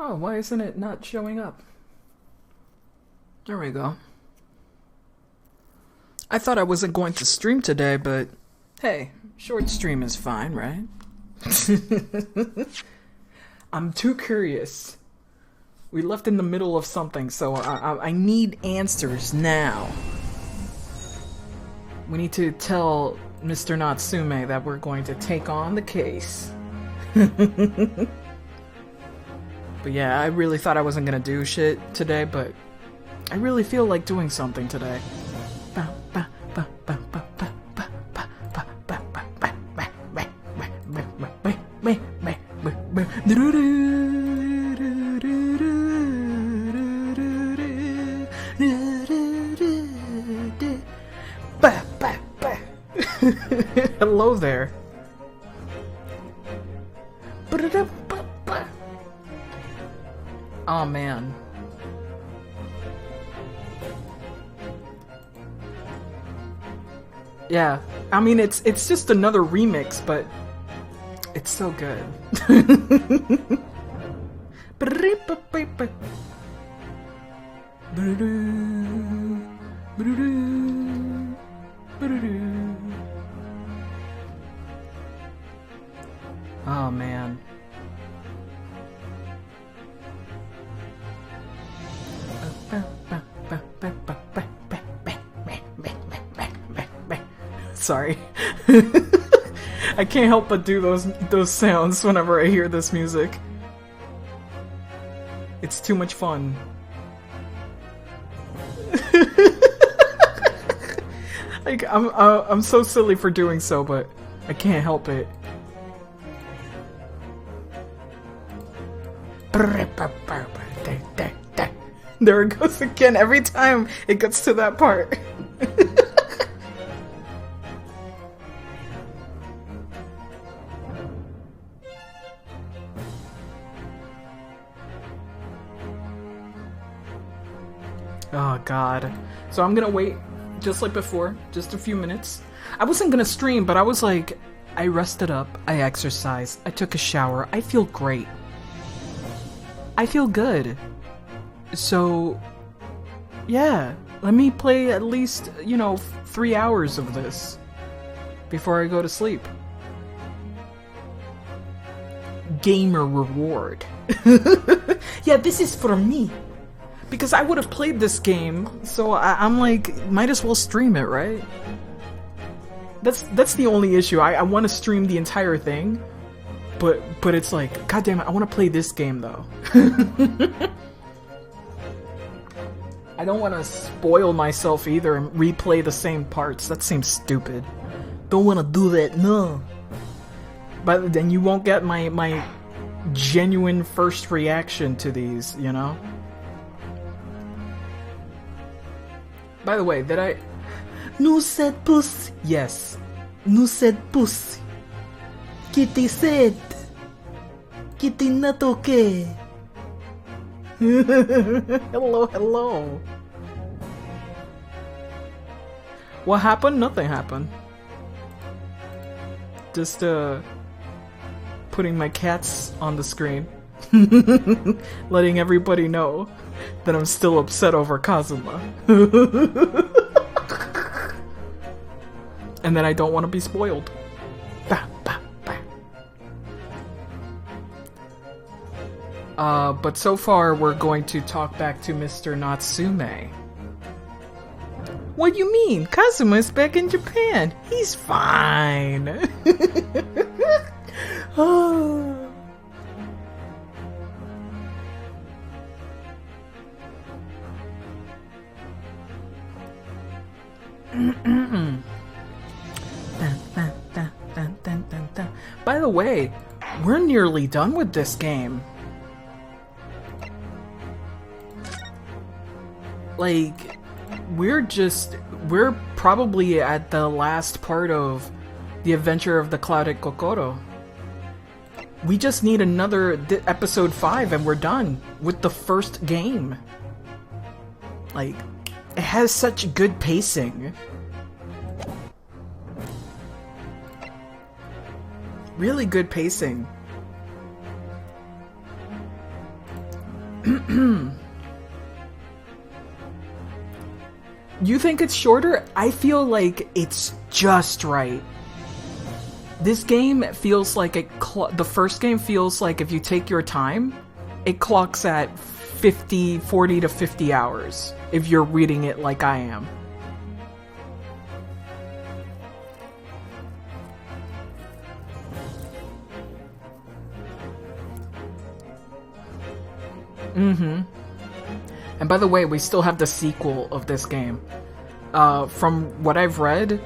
Oh, why isn't it not showing up? There we go. I thought I wasn't going to stream today, but hey, short stream is fine, right? I'm too curious. We left in the middle of something, so I need answers now. We need to tell Mr. Natsume that we're going to take on the case. But yeah, I really thought I wasn't gonna do shit today, but I really feel like doing something today. Hello there. Oh man. Yeah, I mean it's just another remix, but it's so good. Oh man. Sorry. I can't help but do those sounds whenever I hear this music. It's too much fun. Like I'm so silly for doing so, but I can't help it. There it goes again every time it gets to that part. Oh god. So I'm gonna wait, just like before, just a few minutes. I wasn't gonna stream, but I was like, I rested up, I exercised, I took a shower, I feel great. I feel good. So, yeah, let me play at least, 3 hours of this before I go to sleep. Gamer reward. Yeah, this is for me. Because I would have played this game, so I'm like, might as well stream it, right? That's the only issue. I want to stream the entire thing, but it's like, god damn it, I want to play this game though. I don't want to spoil myself either and replay the same parts. That seems stupid. Don't want to do that, no. But then you won't get my genuine first reaction to these, you know? By the way, did I... Nu said pussy. Yes. Nu said pussy. Kitty said. Kitty not okay. Hello, hello. What happened? Nothing happened. Just, putting my cats on the screen. Letting everybody know that I'm still upset over Kazuma. And that I don't want to be spoiled. But so far we're going to talk back to Mr. Natsume. What do you mean? Kazuma is back in Japan. He's fine. Oh. By the way, we're nearly done with this game. Like, we're probably at the last part of the adventure of the Clouded Kokoro. We just need another episode 5 and we're done with the first game. Like, it has such good pacing. Really good pacing. You think it's shorter? I feel like it's just right. This game feels like the first game feels like if you take your time, it clocks at 40 to 50 hours if you're reading it like I am. Mm-hmm. And by the way, we still have the sequel of this game. From what I've read,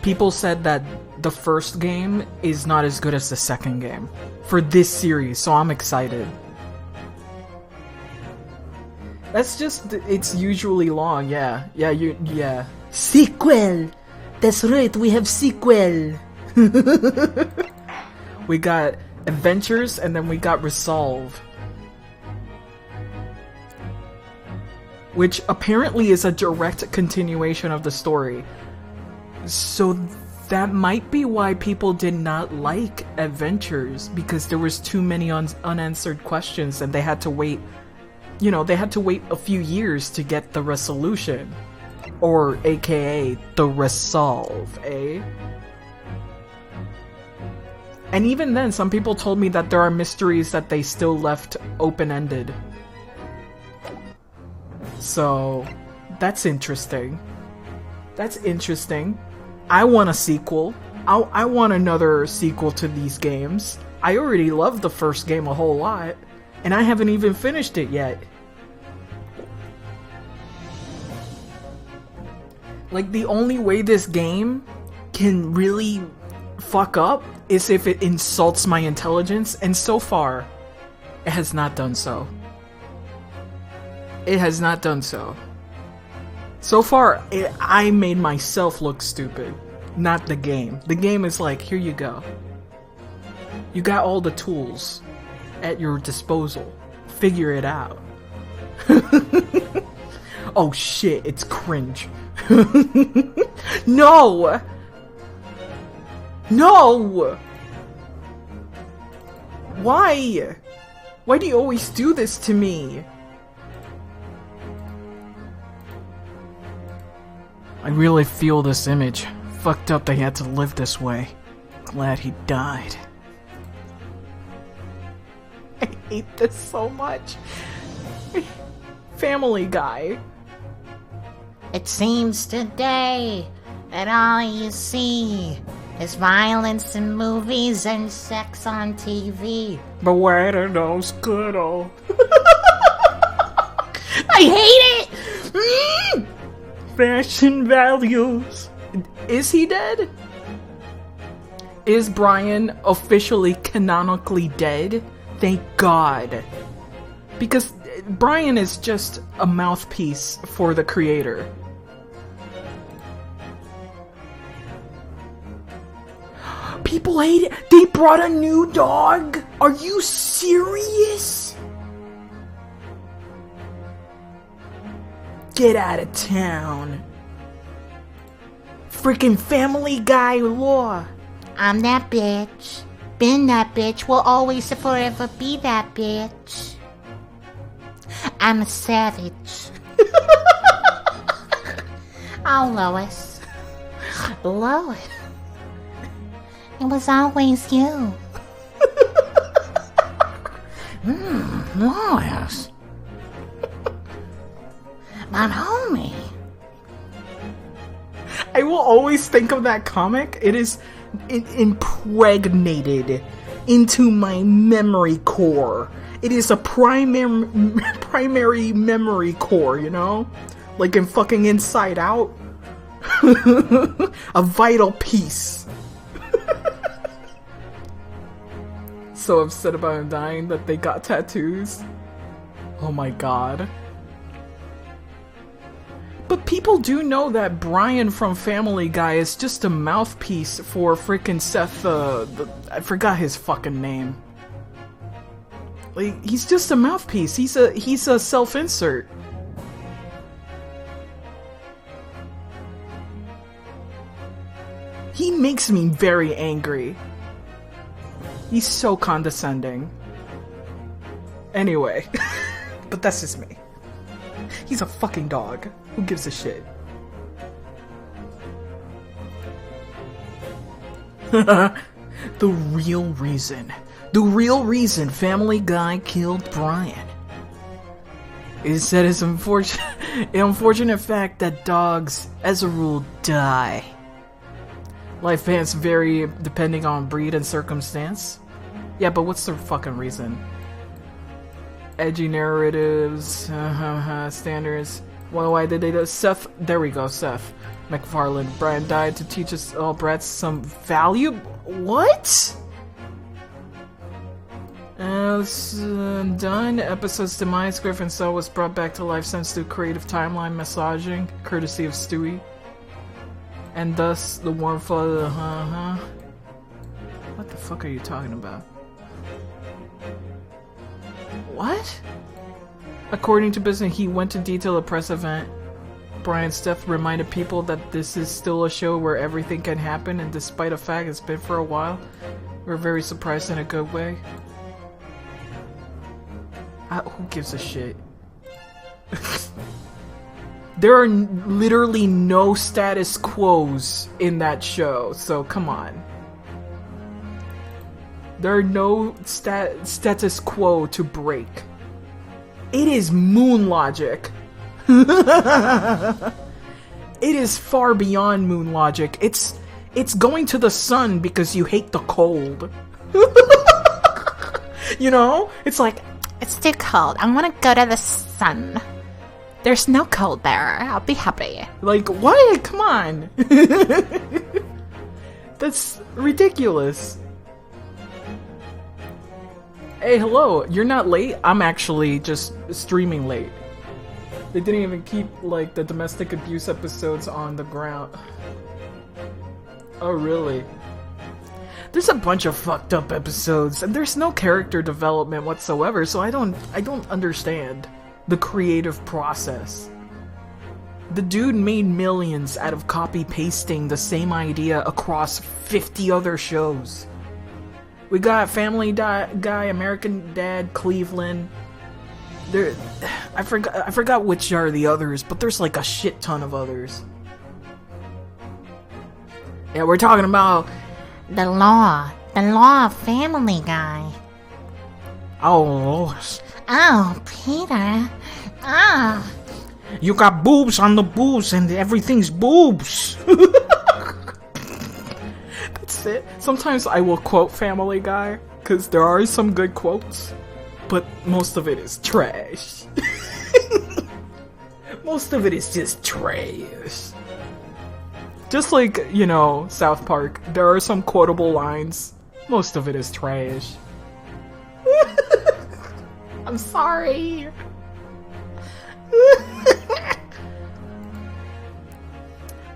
people said that the first game is not as good as the second game for this series, so I'm excited. That's just, it's usually long, yeah. Yeah. Sequel! That's right, we have sequel! We got Adventures, and then we got Resolve. Which apparently is a direct continuation of the story. So that might be why people did not like Adventures, because there was too many unanswered questions and they had to wait, you know, they had to wait a few years to get the resolution. Or aka, the Resolve, eh? And even then, some people told me that there are mysteries that they still left open-ended. So, that's interesting. That's interesting. I want a sequel. I want another sequel to these games. I already loved the first game a whole lot, and I haven't even finished it yet. Like, the only way this game can really fuck up is if it insults my intelligence, and so far, it has not done so. It has not done so. So far, I made myself look stupid, not the game. The game is like, here you go. You got all the tools at your disposal. Figure it out. Oh shit, it's cringe. No! No! Why? Why do you always do this to me? I really feel this image. Fucked up that he had to live this way. Glad he died. I hate this so much. Family Guy. It seems today that all you see is violence in movies and sex on TV. But where are those good old... I hate it! Fashion values. Is he dead? Is Brian officially canonically dead? Thank God. Because Brian is just a mouthpiece for the creator. People hate it. They brought a new dog? Are you serious? Get out of town. Freaking Family Guy law. I'm that bitch. Been that bitch. Will always and forever be that bitch. I'm a savage. Oh, Lois. Lois. It was always you. Lois. My homie. I will always think of that comic. It is impregnated into my memory core. It is a primary memory core, you know? Like in fucking Inside Out. A vital piece. So upset about him dying that they got tattoos. Oh my god. But people do know that Brian from Family Guy is just a mouthpiece for freaking Seth, I forgot his fucking name. Like, he's just a mouthpiece. He's a self-insert. He makes me very angry. He's so condescending. Anyway. But that's just me. He's a fucking dog. Who gives a shit? The real reason Family Guy killed Brian is that it's an unfortunate fact that dogs, as a rule, die. Lifespans vary depending on breed and circumstance. Yeah, but what's the fucking reason? Edgy narratives, standards. Well, why did they do Seth? There we go, Seth MacFarlane. Brian died to teach us all brats some value. What? Done. Episode's demise. Griffin's cell was brought back to life thanks to creative timeline massaging, courtesy of Stewie. And thus, the warmth of the What the fuck are you talking about? What? According to business, he went to detail a press event. Brian's death reminded people that this is still a show where everything can happen, and despite the fact it's been for a while, we're very surprised in a good way. Who gives a shit? There are literally no status quos in that show, so come on. There are no status quo to break. It is moon logic. It is far beyond moon logic. It's going to the sun because you hate the cold. You know? It's like, It's too cold. I want to go to the sun. There's no cold there. I'll be happy. like, what? Come on. That's ridiculous. Hey, hello. You're not late? I'm actually just streaming late. They didn't even keep, like, the domestic abuse episodes on the ground. Oh, really? There's a bunch of fucked up episodes, and there's no character development whatsoever, so I don't understand the creative process. The dude made millions out of copy-pasting the same idea across 50 other shows. We got Family Guy, American Dad, Cleveland. I forgot which are the others, but there's like a shit ton of others. Yeah, we're talking about The law of Family Guy. oh, Oh, Peter. Ah. you got boobs on the boobs, and everything's boobs. That's it. Sometimes I will quote Family Guy because there are some good quotes, but most of it is trash. Most of it is just trash. Just like, you know, South Park, there are some quotable lines. Most of it is trash. I'm sorry.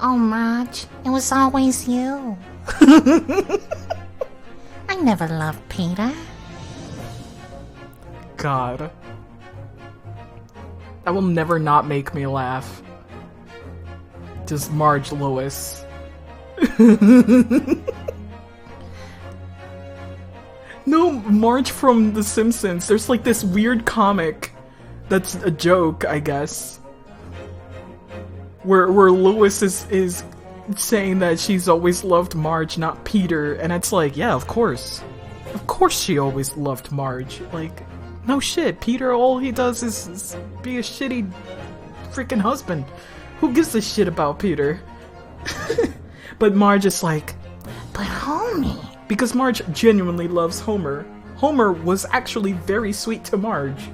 Oh, Marge, it was always you. I never loved Peter. God. That will never not make me laugh. Just Marge Lewis. No, Marge from The Simpsons. There's like this weird comic that's a joke, I guess. Where Lewis is saying that she's always loved Marge, not Peter, and it's like, yeah, of course. Of course she always loved Marge. Like, no shit, Peter, all he does is be a shitty freaking husband. Who gives a shit about Peter? But Marge is like, But homie. because Marge genuinely loves Homer. Homer was actually very sweet to Marge.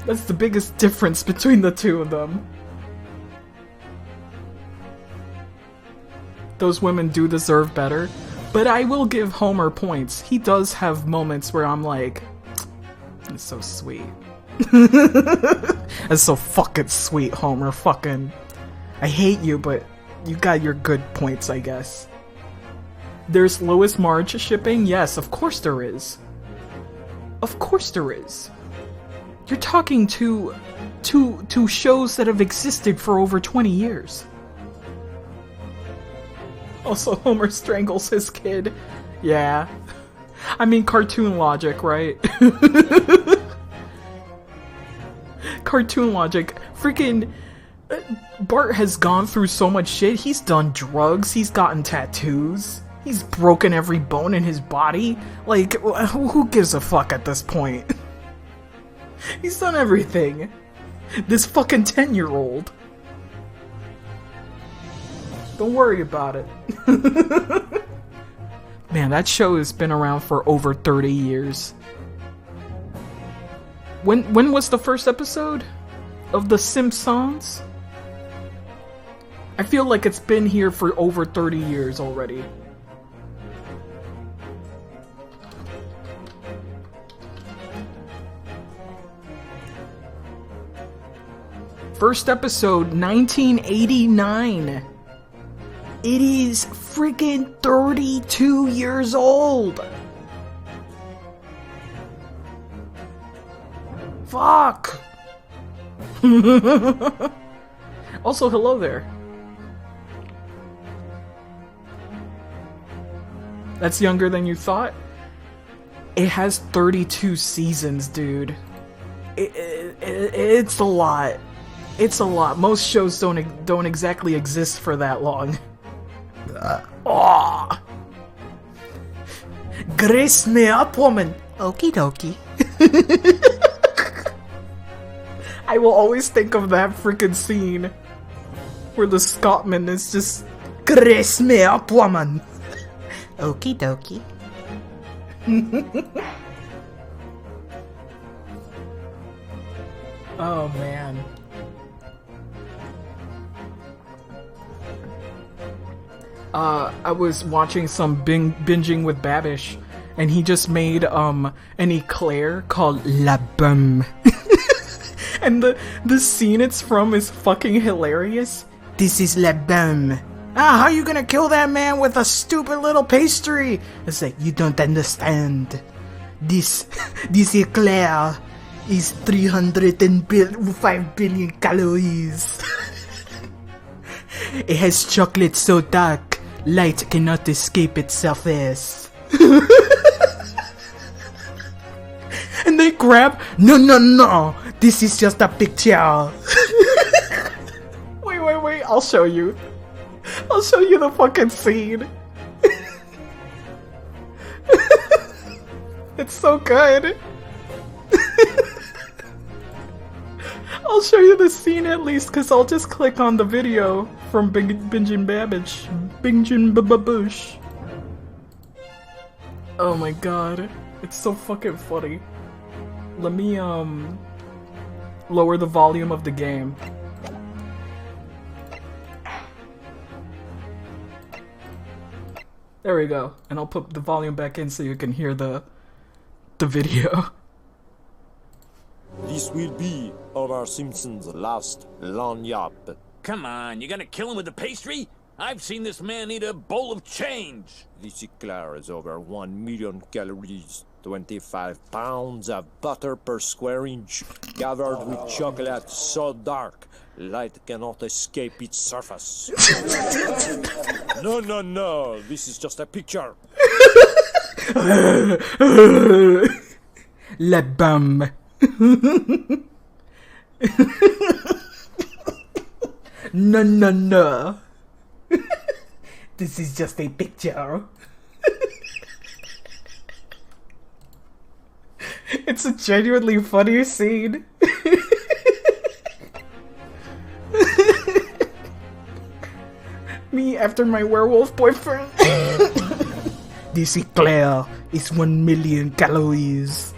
That's the biggest difference between the two of them. Those women do deserve better, but I will give Homer points. He does have moments where I'm like, it's so sweet. That's so fucking sweet, Homer. Fucking, I hate you, but you got your good points, I guess. There's Lois Marge shipping? Yes, of course there is. Of course there is. You're talking to shows that have existed for over 20 years. Also, Homer strangles his kid. Yeah. I mean, cartoon logic, right? cartoon logic. Freaking Bart has gone through so much shit. He's done drugs. He's gotten tattoos. He's broken every bone in his body. Like, who gives a fuck at this point? He's done everything. This fucking 10-year-old. Don't worry about it. Man, that show has been around for over 30 years. When was the first episode of The Simpsons? I feel like it's been here for over 30 years already. First episode, 1989. It is freaking 32 years old. Fuck. Also, hello there. That's younger than you thought? It has 32 seasons, dude. It's a lot. It's a lot. Most shows don't exactly exist for that long. Oh. Grace me up, woman. Okie dokie. I will always think of that freaking scene where the Scotsman is just grace me up, woman. Okie dokie. Oh man. I was watching some binging with Babish, and he just made an eclair called La Bum. And the scene it's from is fucking hilarious. This is La Bum. Ah, how you gonna kill that man with a stupid little pastry? It's like, you don't understand. This eclair is 305 billion calories. It has chocolate so dark, light cannot escape its surface. And they grab, no, this is just a picture. Wait, I'll show you. I'll show you the fucking scene. It's so good. I'll show you the scene at least, because I'll just click on the video from Bingin' Babbage. Bingin' Bababush. Oh my god. It's so fucking funny. Let me, lower the volume of the game. There we go. And I'll put the volume back in so you can hear the video. This will be Homer Simpson's last lanyard. Come on, you gonna kill him with the pastry? I've seen this man eat a bowl of change. This eclair is over 1 million calories, 25 pounds of butter per square inch, covered with chocolate so dark, light cannot escape its surface. No, this is just a picture. La Bum. No. This is just a picture. It's a genuinely funny scene. Me after my werewolf boyfriend. This eclair is 1 million calories.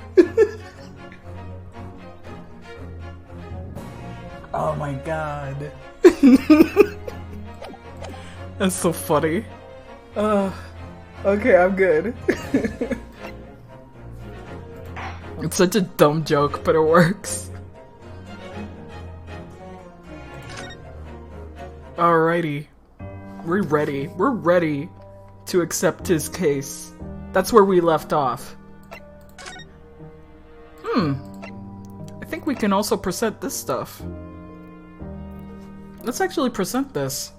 Oh my god. That's so funny. Okay, I'm good. It's such a dumb joke, but it works. Alrighty. We're ready to accept his case. That's where we left off. I think we can also present this stuff. Let's actually present this.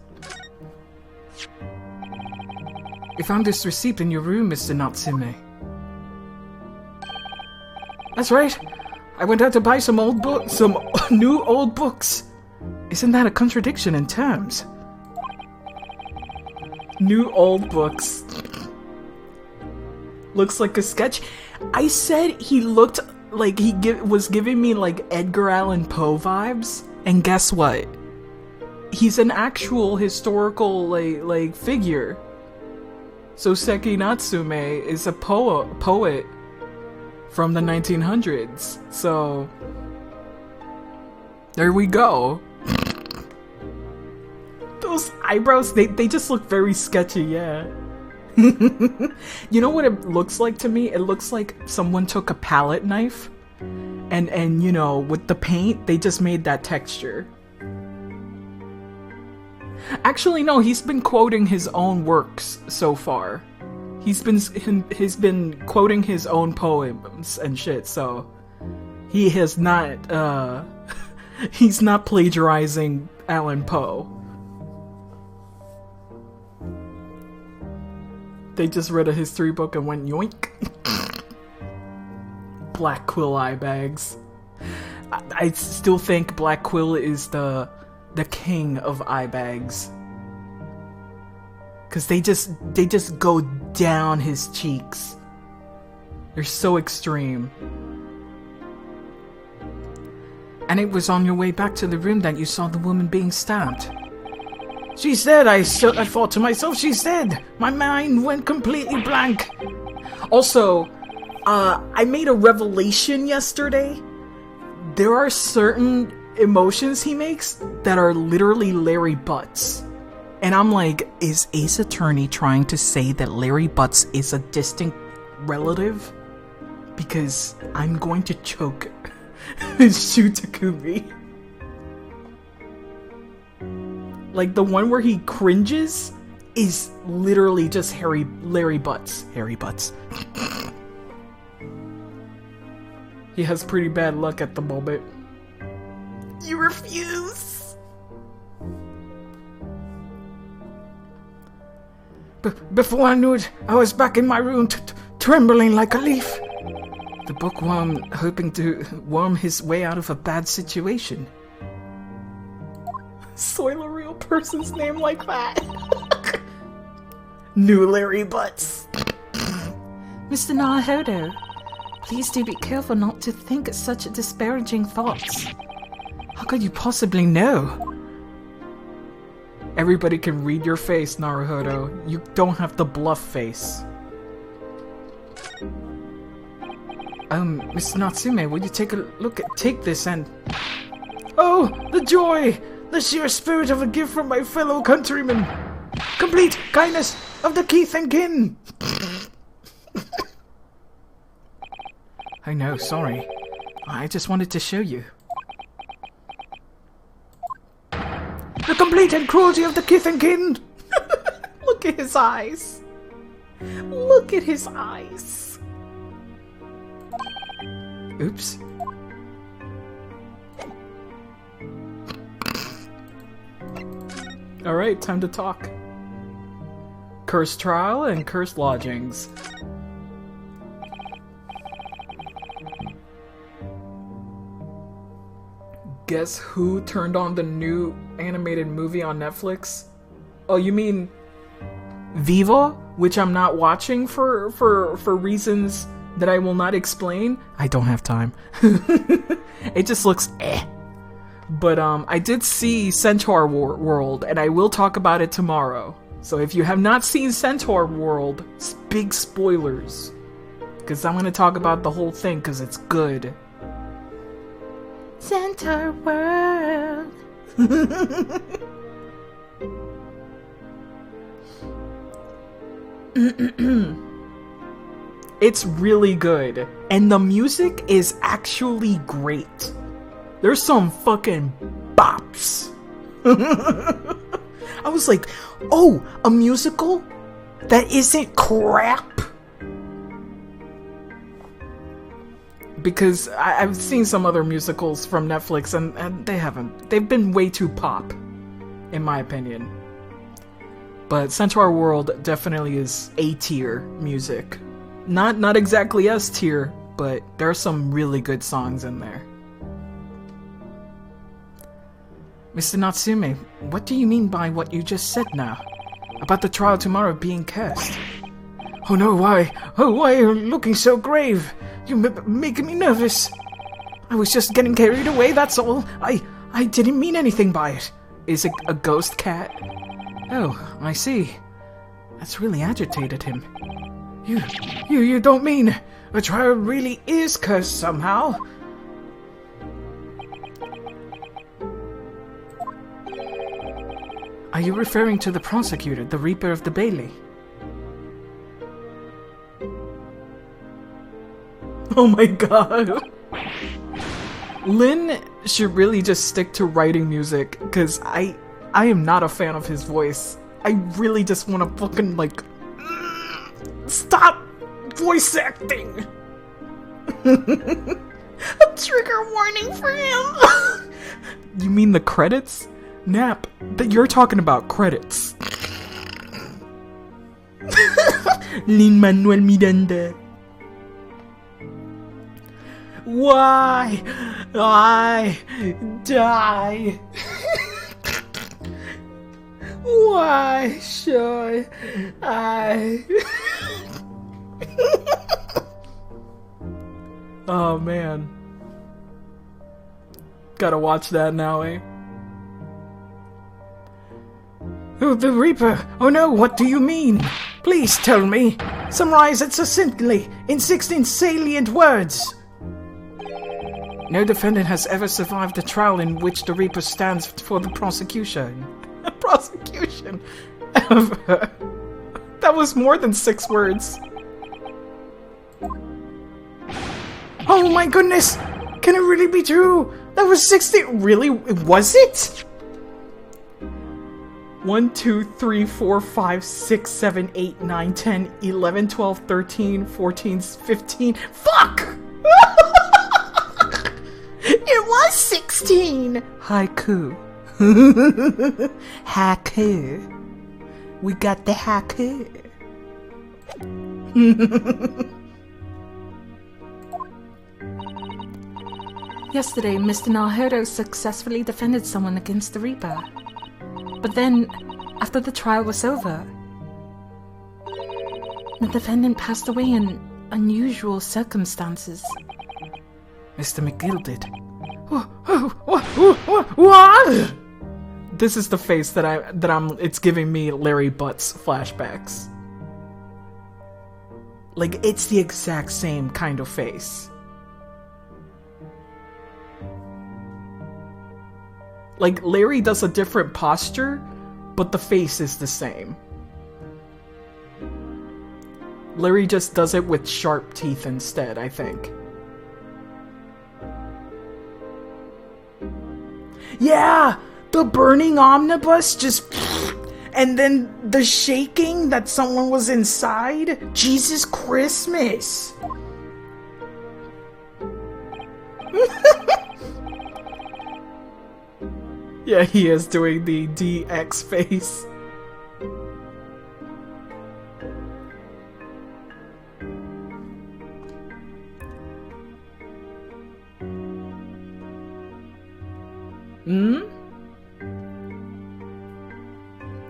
We found this receipt in your room, Mr. Natsume. That's right. I went out to buy some new old books. Isn't that a contradiction in terms? New old books. Looks like a sketch. I said he looked like he was giving me like Edgar Allan Poe vibes, and guess what? He's an actual historical like figure. So Seki Natsume is a poet from the 1900s. So there we go. Those eyebrows, they just look very sketchy, yeah. You know what it looks like to me? It looks like someone took a palette knife and you know, with the paint, they just made that texture. Actually, no, he's been quoting his own works so far. He's been quoting his own poems and shit, so he has not he's not plagiarizing Allan Poe. They just read a history book and went yoink. Black Quill eye bags. I still think Black Quill is the king of eye bags. Cause they just go down his cheeks. They're so extreme. And it was on your way back to the room that you saw the woman being stabbed. She said, I thought to myself, she said. My mind went completely blank. Also, I made a revelation yesterday. There are certain emotions he makes that are literally Larry Butts. And I'm like, is Ace Attorney trying to say that Larry Butts is a distant relative? Because I'm going to choke Shu Takumi. Like, the one where he cringes is literally just Larry Butts. Harry Butts. He has pretty bad luck at the moment. You refuse! Before I knew it, I was back in my room, trembling like a leaf. The bookworm hoping to worm his way out of a bad situation. Soil a real person's name like that. New Larry Butts. Mr. Naruhodo, please do be careful not to think such disparaging thoughts. How could you possibly know? Everybody can read your face, Naruhodo. You don't have the bluff face. Mr. Natsume, will you take this and... Oh, the joy! The sheer spirit of a gift from my fellow countrymen! Complete kindness of the Keith and kin! I know, sorry. I just wanted to show you. The complete and cruelty of the Keith and kin! Look at his eyes! Look at his eyes! Oops. Alright, time to talk. Cursed trial and cursed lodgings. Guess who turned on the new animated movie on Netflix? Oh, you mean Viva? Which I'm not watching for reasons that I will not explain. I don't have time. It just looks eh. But I did see Centaur World, and I will talk about it tomorrow. So if you have not seen Centaur World, it's big spoilers. Because I'm going to talk about the whole thing, because it's good. Centaur World. It's really good. And the music is actually great. There's some fucking bops. I was like, oh, a musical that isn't crap? Because I've seen some other musicals from Netflix and they haven't. They've been way too pop, in my opinion. But Centaur World definitely is A-tier music. Not exactly S-tier, but there are some really good songs in there. Mr. Natsume, what do you mean by what you just said now? About the trial tomorrow being cursed? Oh no, why? Oh, why are you looking so grave? You're making me nervous. I was just getting carried away, that's all. I didn't mean anything by it. Is it a ghost cat? Oh, I see. That's really agitated him. You don't mean the trial really is cursed somehow? Are you referring to the prosecutor, the Reaper of the Bailey? Oh my god. Lin should really just stick to writing music, because I am not a fan of his voice. I really just want to fucking, like, stop voice acting! A trigger warning for him! You mean the credits? Nap, that you're talking about credits. Lin-Manuel Miranda. Why I die? Why should I? Oh man. Gotta watch that now, eh? Oh, the Reaper! Oh no, what do you mean? Please tell me! Summarize it succinctly, in 16 salient words! No defendant has ever survived a trial in which the Reaper stands for the prosecution. Prosecution! Ever. That was more than 6 words. Oh my goodness! Can it really be true? That was 16. Really? Was it? 1, 2, 3, 4, 5, 6, 7, 8, 9, 10, 11, 12, 13, 14, 15. Fuck! It was 16! Haiku. Haiku. We got the haiku. Yesterday, Mr. Naruto successfully defended someone against the Reaper. But then, after the trial was over, the defendant passed away in unusual circumstances. Mr. McGill did. What? This is the face that I'm. It's giving me Larry Butts flashbacks. Like, it's the exact same kind of face. Like, Larry does a different posture, but the face is the same. Larry just does it with sharp teeth instead, I think. Yeah! The burning omnibus just... And then the shaking that someone was inside? Jesus Christmas! Yeah, he is doing the DX face.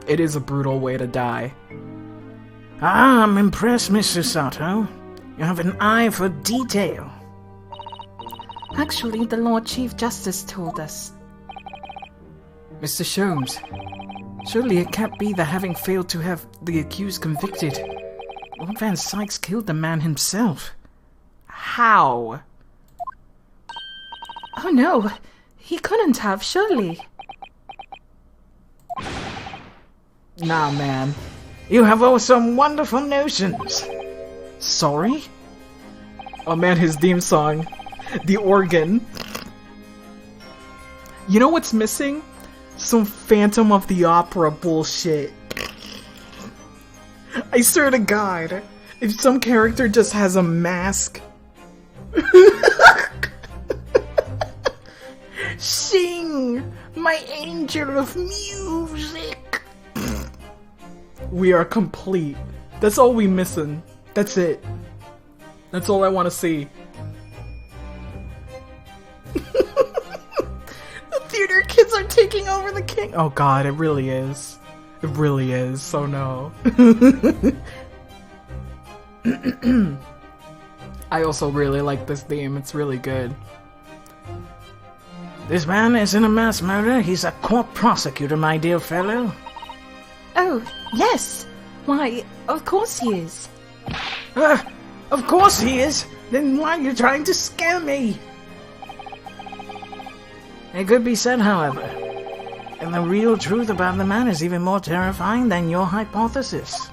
It is a brutal way to die. Ah, I'm impressed, Mr. Sato. You have an eye for detail. Actually, the Lord Chief Justice told us. Mr. Sholmes, surely it can't be that having failed to have the accused convicted, Lord Van Sykes killed the man himself. How? Oh no, he couldn't have, surely. Nah, man. You have all some wonderful notions. Sorry? Oh man, his theme song. The organ. You know what's missing? Some Phantom of the Opera bullshit. I swear to God, if some character just has a mask. Sing, my angel of music. We are complete. That's all we missing. That's it. That's all I want to see. are taking over the king. Oh god, it really is. It really is. So no. I also really like this theme. It's really good. This man isn't a mass murderer. He's a court prosecutor, my dear fellow. Oh, yes. Why, of course he is. Of course he is. Then why are you trying to scare me? It could be said, however, and the real truth about the man is even more terrifying than your hypothesis.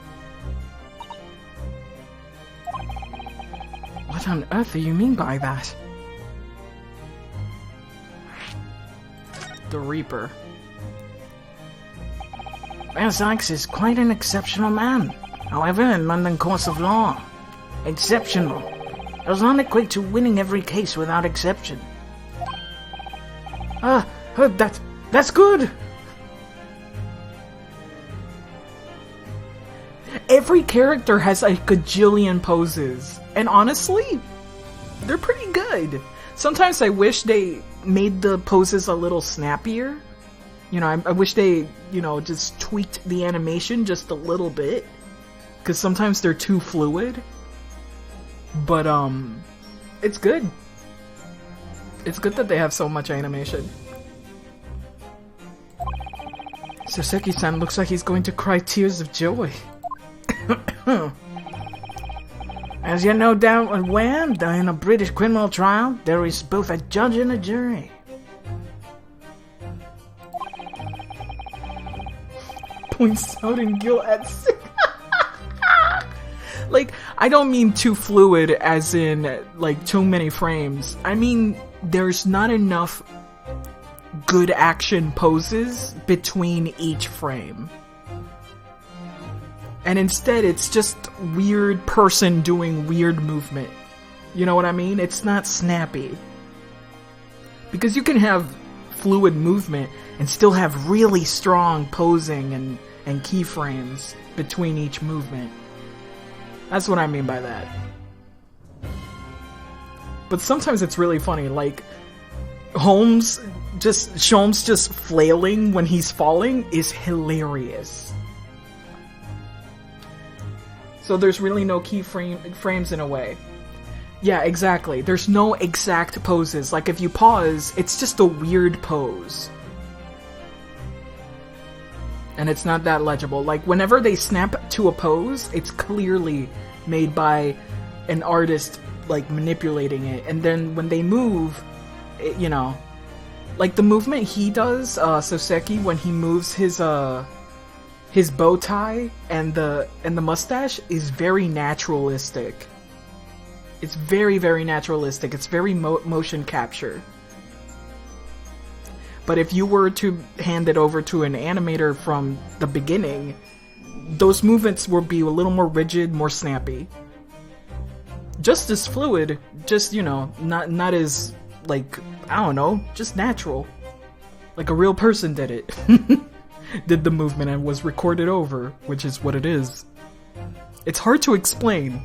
What on earth do you mean by that? The Reaper. Van Sykes is quite an exceptional man. However, in London courts of law, exceptional does not equate to winning every case without exception. That's good! Every character has a gajillion poses, and honestly, they're pretty good. Sometimes I wish they made the poses a little snappier. You know, I wish they, you know, just tweaked the animation just a little bit. Because sometimes they're too fluid. But, it's good. It's good that they have so much animation. Soseki-san looks like he's going to cry tears of joy. As you're no doubt aware, in a British criminal trial, there is both a judge and a jury. Points out in Gil at like, I don't mean too fluid as in, like, too many frames. I mean, there's not enough good action poses between each frame. And instead, it's just weird person doing weird movement. You know what I mean? It's not snappy. Because you can have fluid movement and still have really strong posing and keyframes between each movement. That's what I mean by that. But sometimes it's really funny, like, Sholmes just flailing when he's falling is hilarious. So there's really no frames in a way. Yeah, exactly. There's no exact poses. Like, if you pause, it's just a weird pose. And it's not that legible. Like, whenever they snap to a pose, it's clearly made by an artist, like, manipulating it. And then when they move, you know, like the movement he does, Soseki, when he moves his bow tie and the mustache is very naturalistic. It's very, very naturalistic. It's very motion capture. But if you were to hand it over to an animator from the beginning, those movements would be a little more rigid, more snappy. Just as fluid, just, you know, not as, like, I don't know, just natural. Like a real person did it. Did the movement and was recorded over, which is what it is. It's hard to explain.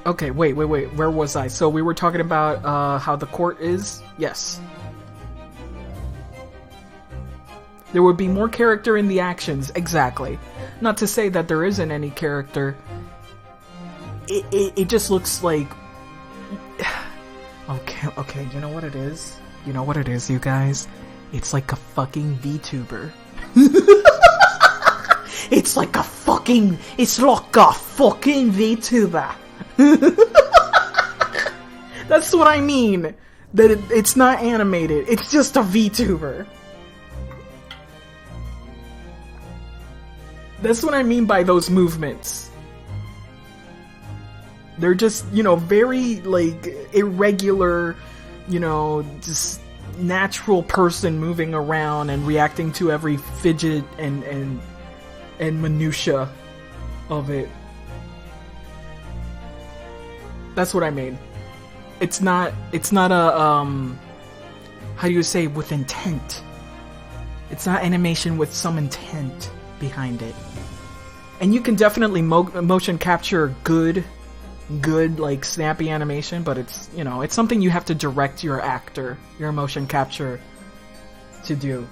Okay, wait, where was I? So we were talking about how the court is? Yes. There would be more character in the actions, exactly. Not to say that there isn't any character. It just looks like... Okay, you know what it is? You know what it is, you guys? It's like a fucking VTuber. It's like a fucking VTuber. That's what I mean. That it's not animated. It's just a VTuber. That's what I mean by those movements. They're just, you know, very, like, irregular, you know, just natural person moving around and reacting to every fidget and minutia of it. That's what I mean. It's not a, how do you say, with intent. It's not animation with some intent behind it. And you can definitely motion capture good good, like, snappy animation, but it's, you know, it's something you have to direct your actor, your motion capture, to do.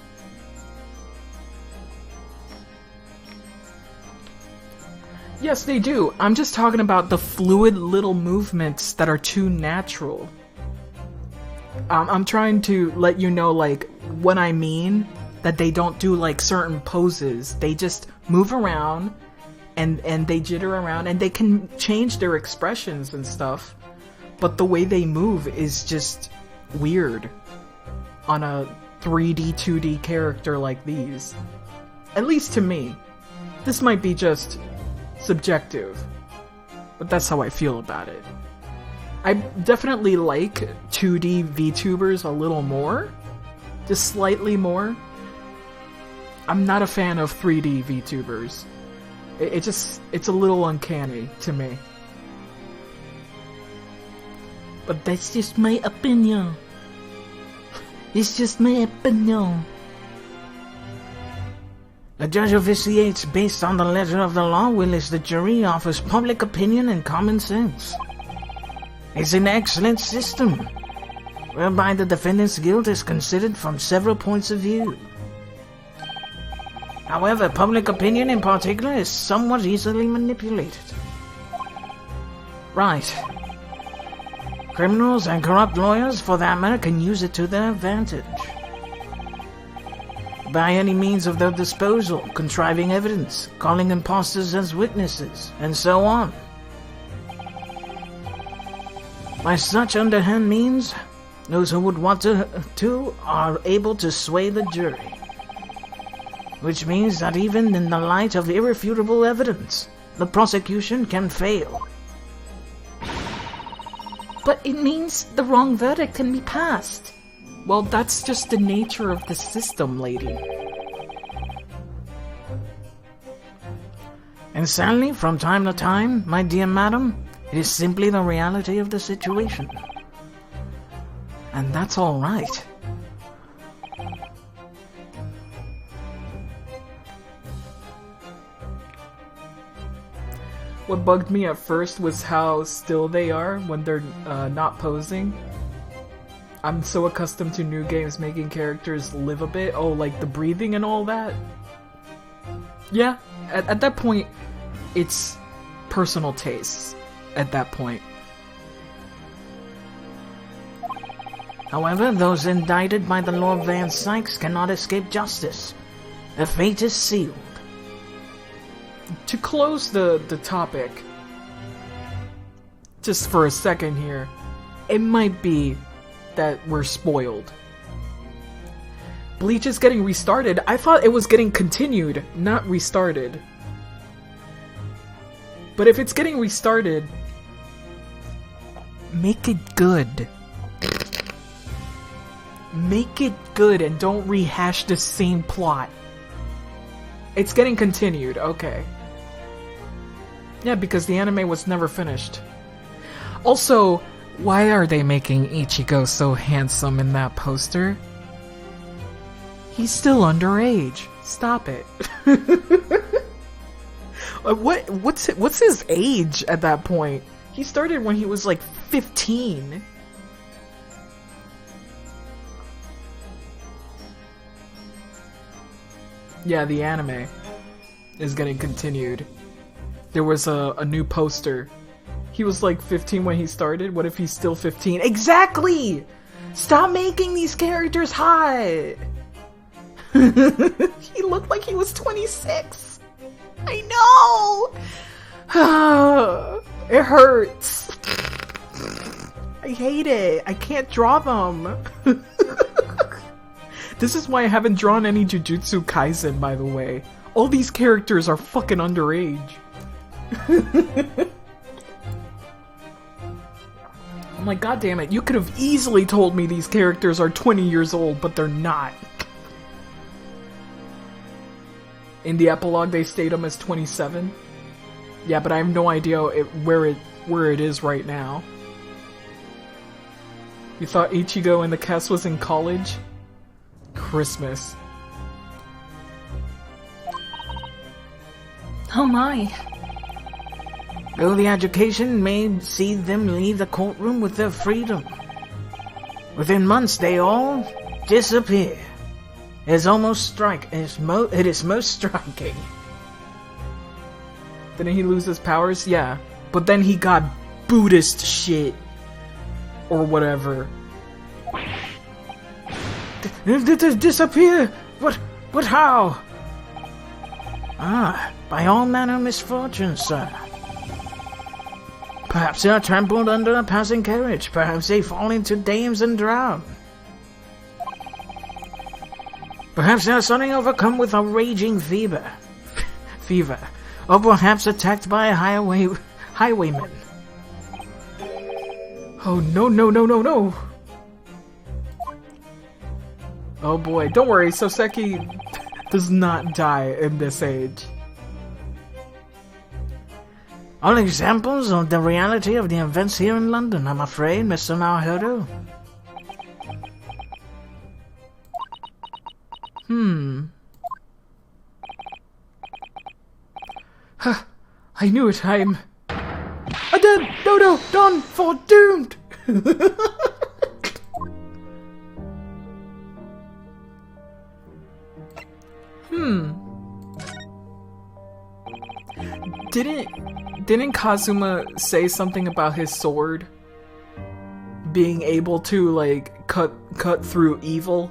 Yes, they do. I'm just talking about the fluid little movements that are too natural. I'm trying to let you know, like, what I mean, that they don't do, like, certain poses. They just move around, and they jitter around, and they can change their expressions and stuff, but the way they move is just weird on a 3D, 2D character like these. At least to me. This might be just subjective, but that's how I feel about it. I definitely like 2D VTubers a little more, just slightly more. I'm not a fan of 3D VTubers. It's a little uncanny to me. But that's just my opinion. It's just my opinion. A judge officiates based on the letter of the law, whilst the jury offers public opinion and common sense. It's an excellent system, whereby the defendant's guilt is considered from several points of view. However, public opinion in particular is somewhat easily manipulated. Right. Criminals and corrupt lawyers, for that matter, can use it to their advantage. By any means of their disposal, contriving evidence, calling impostors as witnesses, and so on. By such underhand means, those who would want to are able to sway the jury. Which means that even in the light of irrefutable evidence, the prosecution can fail. But it means the wrong verdict can be passed. Well, that's just the nature of the system, lady. And sadly, from time to time, my dear madam, it is simply the reality of the situation. And that's alright. What bugged me at first was how still they are when they're not posing. I'm so accustomed to new games making characters live a bit. Oh, like the breathing and all that. Yeah, at that point, it's personal tastes. At that point. However, those indicted by the Lord Van Sykes cannot escape justice. Their fate is sealed. To close the topic, just for a second here, it might be that we're spoiled. Bleach is getting restarted. I thought it was getting continued, not restarted. But if it's getting restarted, make it good. Make it good and don't rehash the same plot. It's getting continued, okay. Yeah, because the anime was never finished. Also, why are they making Ichigo so handsome in that poster? He's still underage. Stop it. What's his age at that point? He started when he was like 15. Yeah, the anime is getting continued. There was a new poster. He was like 15 when he started. What if he's still 15? Exactly! Stop making these characters hot! He looked like he was 26. I know! It hurts. I hate it. I can't draw them. This is why I haven't drawn any Jujutsu Kaisen, by the way. All these characters are fucking underage. I'm like, god damn it, you could have easily told me these characters are 20 years old, but they're not. In the epilogue, they state them as 27. Yeah, but I have no idea where it is right now. You thought Ichigo in the cast was in college? Christmas. Oh my. Though the education may see them leave the courtroom with their freedom, within months they all disappear. It is most striking. Didn't he lose his powers? Yeah. But then he got Buddhist shit. Or whatever. Disappear? But how? Ah, by all manner of misfortunes, sir. Perhaps they are trampled under a passing carriage. Perhaps they fall into dams and drown. Perhaps they are suddenly overcome with a raging fever. Or perhaps attacked by a highwayman. Oh, no. Oh boy, don't worry, Soseki does not die in this age. All examples of the reality of the events here in London, I'm afraid, Mr. Naruto. I knew it, I'm dead! No, done! For doomed! Didn't Kazuma say something about his sword being able to, like, cut through evil?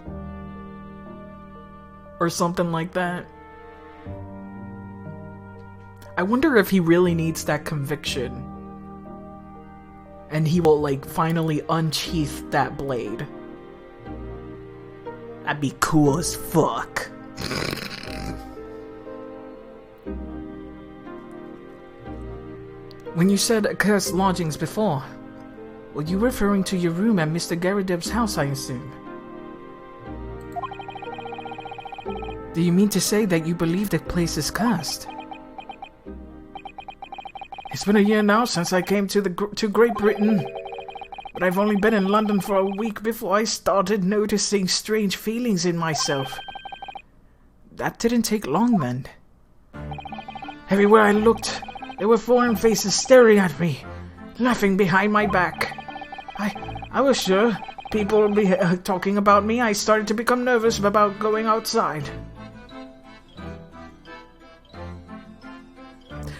Or something like that? I wonder if he really needs that conviction. And he will, like, finally unsheath that blade. That'd be cool as fuck. When you said accursed lodgings before, were you referring to your room at Mr. Garadev's house, I assume? Do you mean to say that you believe the place is cursed? It's been a year now since I came to Great Britain, but I've only been in London for a week before I started noticing strange feelings in myself. That didn't take long then. Everywhere I looked, there were foreign faces staring at me, laughing behind my back. I was sure people would be talking about me. I started to become nervous about going outside.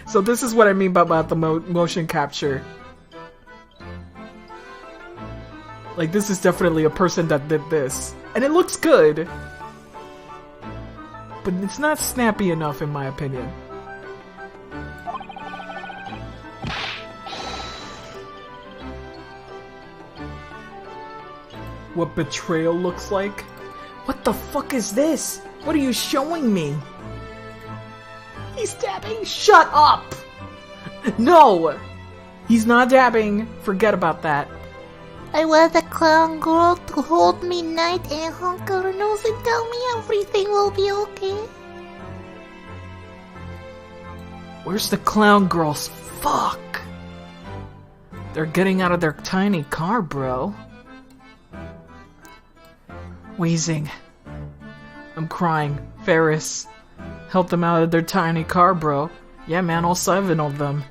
So this is what I mean about the motion capture. Like, this is definitely a person that did this. And it looks good. But it's not snappy enough, in my opinion. What betrayal looks like? What the fuck is this? What are you showing me? He's dabbing? Shut up! No! He's not dabbing. Forget about that. I want the clown girl to hold me night and honk her nose and tell me everything will be okay. Where's the clown girls? Fuck! They're getting out of their tiny car, bro. Wheezing. I'm crying. Ferris. Help them out of their tiny car, bro. Yeah, man, all 7 of them.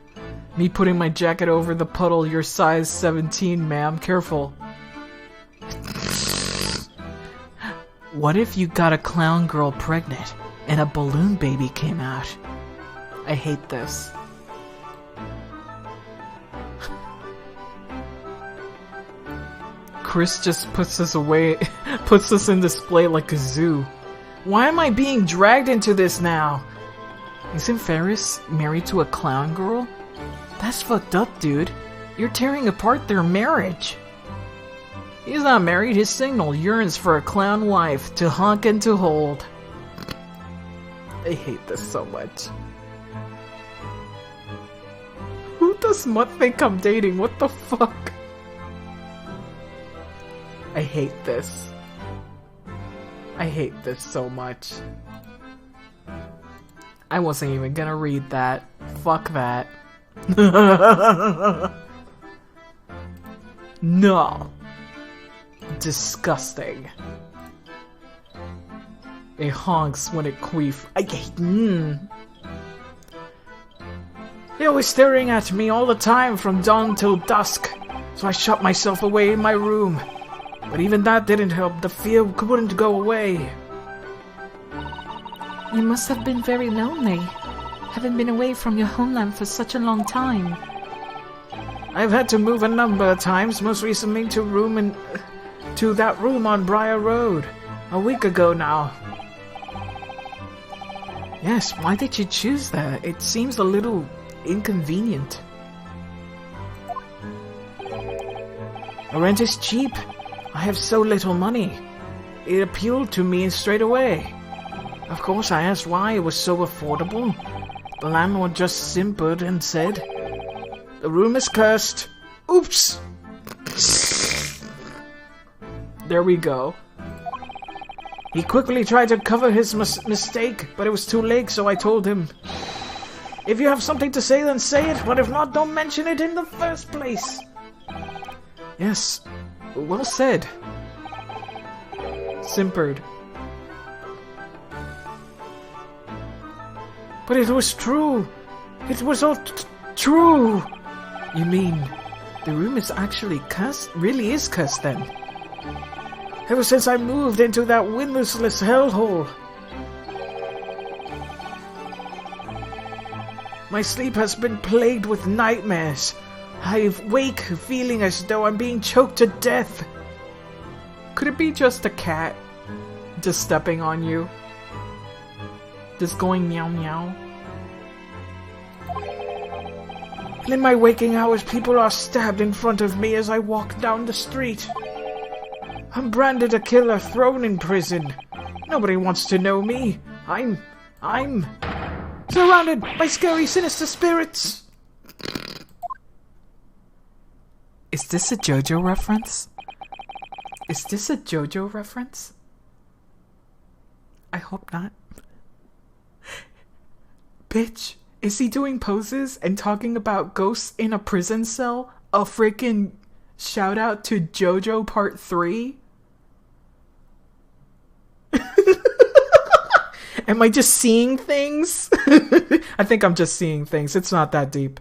Me putting my jacket over the puddle, you're size 17, ma'am. Careful. What if you got a clown girl pregnant and a balloon baby came out? I hate this. Chris just puts us away, puts us in display like a zoo. Why am I being dragged into this now? Isn't Ferris married to a clown girl? That's fucked up, dude. You're tearing apart their marriage. He's not married, his signal yearns for a clown wife to honk and to hold. I hate this so much. Who does smut think I'm dating? What the fuck? I hate this. I hate this so much. I wasn't even gonna read that. Fuck that. No. Disgusting. It honks when it queef. I hate. They were staring at me all the time from dawn till dusk, so I shut myself away in my room. But even that didn't help. The fear wouldn't go away. You must have been very lonely, having been away from your homeland for such a long time. I've had to move a number of times, most recently to that room on Briar Road. A week ago now. Yes, why did you choose that? It seems a little inconvenient. The rent is cheap. I have so little money. It appealed to me straight away. Of course, I asked why it was so affordable. The landlord just simpered and said, "The room is cursed." Oops! There we go. He quickly tried to cover his mistake, but it was too late, so I told him, "If you have something to say, then say it, but if not, don't mention it in the first place." Yes, well said. Simpered. But it was true. It was all true. You mean the room is actually cursed? Really is cursed then? Ever since I moved into that windowless hellhole. My sleep has been plagued with nightmares. I wake feeling as though I'm being choked to death. Could it be just a cat just stepping on you? Just going meow meow? And in my waking hours, people are stabbed in front of me as I walk down the street. I'm branded a killer, thrown in prison. Nobody wants to know me. I'm surrounded by scary, sinister spirits. Is this a JoJo reference? Is this a JoJo reference? I hope not. Bitch, is he doing poses and talking about ghosts in a prison cell? A freaking shout out to JoJo Part 3? Am I just seeing things? I think I'm just seeing things. It's not that deep.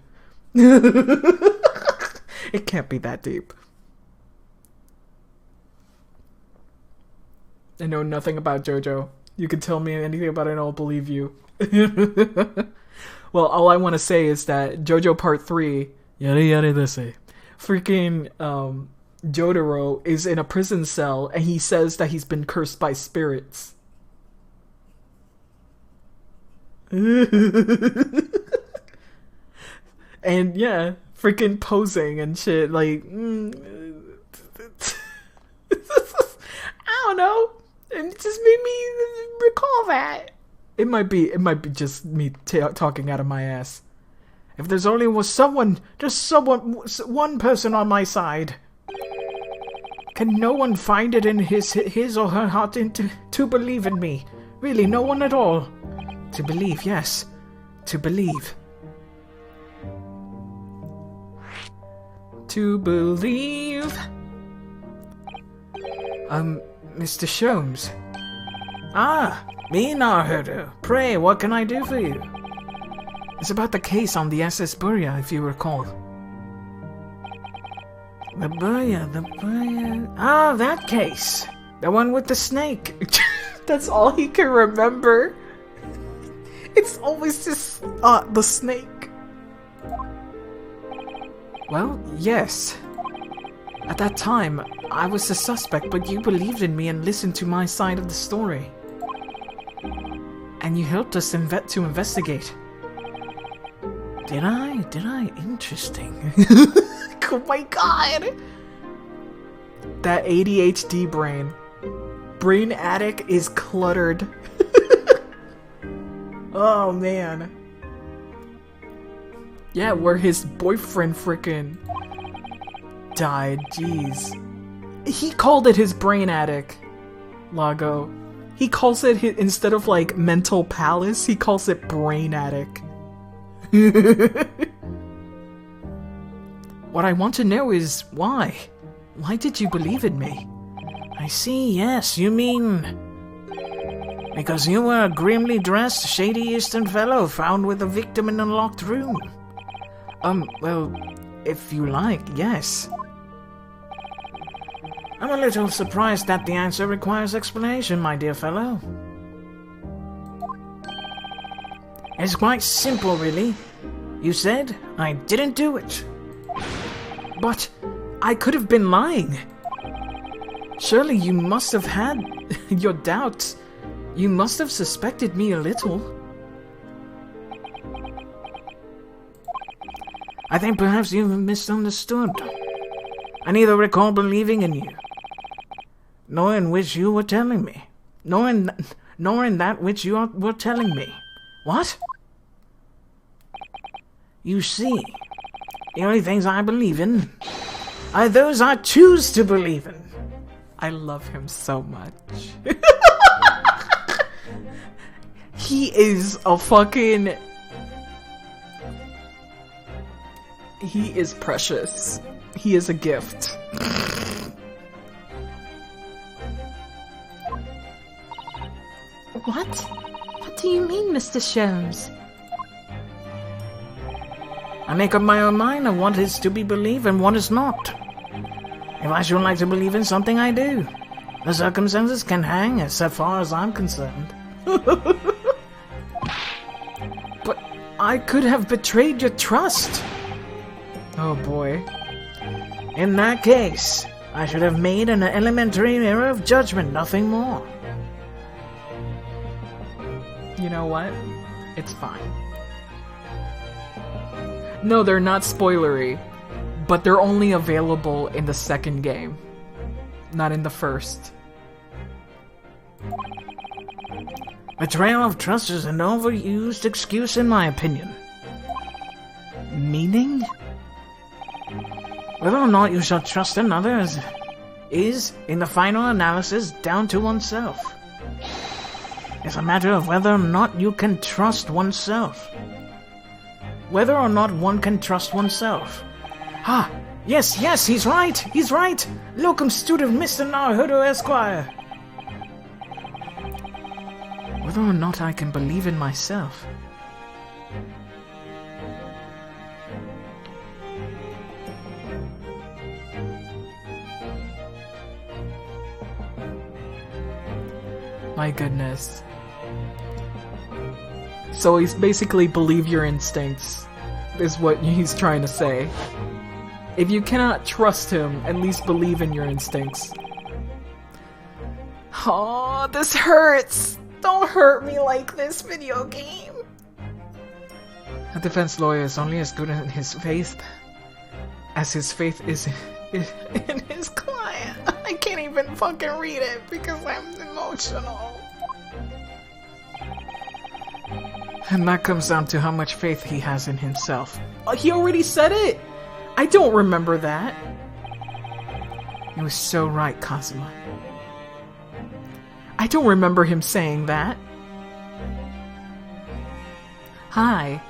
It can't be that deep. I know nothing about JoJo. You can tell me anything about it and I'll believe you. Well, all I want to say is that JoJo Part 3, yada yada this, freaking Jotaro is in a prison cell and he says that he's been cursed by spirits. And yeah, freaking posing and shit, like, I don't know. It just made me recall that. It might be just me talking out of my ass. If there's only one person on my side, can no one find it in his or her heart to believe in me? Really, no one at all. To believe, yes. To believe. To believe. Mr. Sholmes. Ah, me, Naruto. Pray, what can I do for you? It's about the case on the SS Burya, if you recall. The Burya. Ah, that case. The one with the snake. That's all he can remember. It's always just, the snake. Well, yes. At that time, I was the suspect, but you believed in me and listened to my side of the story. And you helped us to investigate. Did I? Interesting. Oh my god! That ADHD brain. Brain attic is cluttered. Oh man. Yeah, where his boyfriend frickin' died. Jeez. He called it his brain attic. Lago. He calls it, instead of like mental palace, he calls it brain attic. What I want to know is why? Why did you believe in me? I see, yes, you mean... because you were a grimly dressed, shady Eastern fellow found with a victim in a locked room. Well, if you like, yes. I'm a little surprised that the answer requires explanation, my dear fellow. It's quite simple, really. You said I didn't do it. But I could have been lying. Surely you must have had your doubts. You must have suspected me a little. I think perhaps you've misunderstood. I neither recall believing in you, nor in which you were telling me, nor in that which you were telling me. What? You see, the only things I believe in are those I choose to believe in. I love him so much. He is a fucking... He is precious. He is a gift. What? What do you mean, Mr. Sholmes? I make up my own mind on what is to be believed and what is not. If I should like to believe in something, I do. The circumstances can hang as far as I'm concerned. But I could have betrayed your trust. Oh boy. In that case, I should have made an elementary error of judgment, nothing more. You know what? It's fine. No, they're not spoilery, but they're only available in the second game, not in the first. Betrayal of trust is an overused excuse in my opinion. Meaning? Whether or not you shall trust another is, in the final analysis, down to oneself. It's a matter of whether or not you can trust oneself. Whether or not one can trust oneself. Ah, yes, he's right! Locum student Mr. Naruhodo Esquire. Whether or not I can believe in myself. My goodness. So he's basically believe your instincts, is what he's trying to say. If you cannot trust him, at least believe in your instincts. Oh, this hurts! Don't hurt me like this, video game! A defense lawyer is only as good in his faith as his faith is in his client. I can't even fucking read it because I'm emotional. And that comes down to how much faith he has in himself. He already said it! I don't remember that. You were so right, Kazuma. I don't remember him saying that. Hi.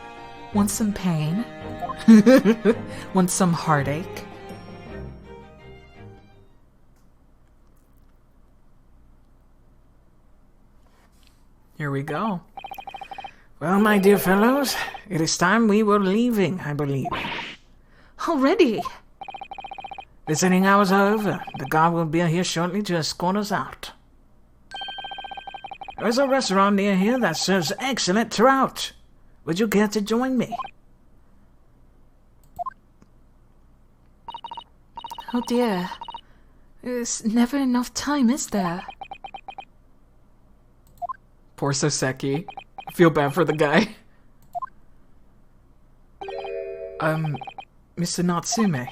Want some pain? Want some heartache? Here we go. Well, my dear fellows, it is time we were leaving, I believe. Already? Visiting hours are over. The guard will be here shortly to escort us out. There is a restaurant near here that serves excellent trout. Would you care to join me? Oh dear. There's never enough time, is there? Poor Soseki. I feel bad for the guy. Mr. Natsume,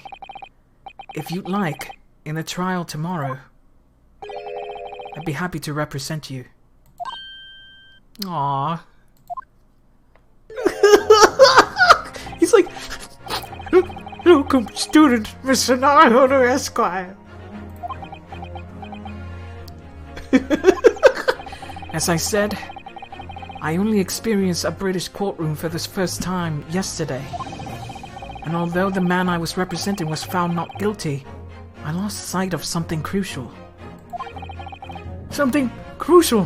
if you'd like, in the trial tomorrow, I'd be happy to represent you. Aww. He's like, Welcome, student, Mr. Naruhodo Esquire. As I said, I only experienced a British courtroom for the first time yesterday. And although the man I was representing was found not guilty, I lost sight of something crucial. Something crucial!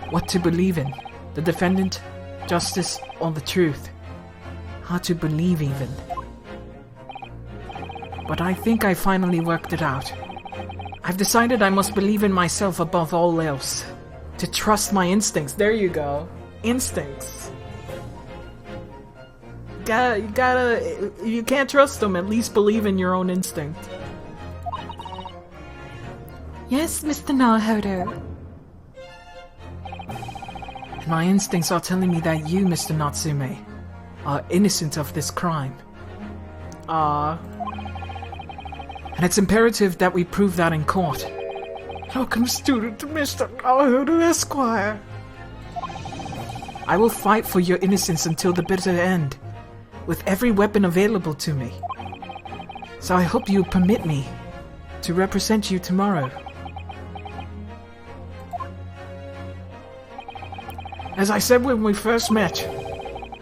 What to believe in, the defendant, justice, or the truth. Hard to believe even. But I think I finally worked it out. I've decided I must believe in myself above all else. To trust my instincts. There you go. Instincts. You can't trust them, at least believe in your own instinct. Yes, Mr. Naruto. My instincts are telling me that you, Mr. Natsume, are innocent of this crime. And it's imperative that we prove that in court. Welcome, student Mr. Naruto Esquire. I will fight for your innocence until the bitter end, with every weapon available to me. So I hope you permit me to represent you tomorrow. As I said when we first met,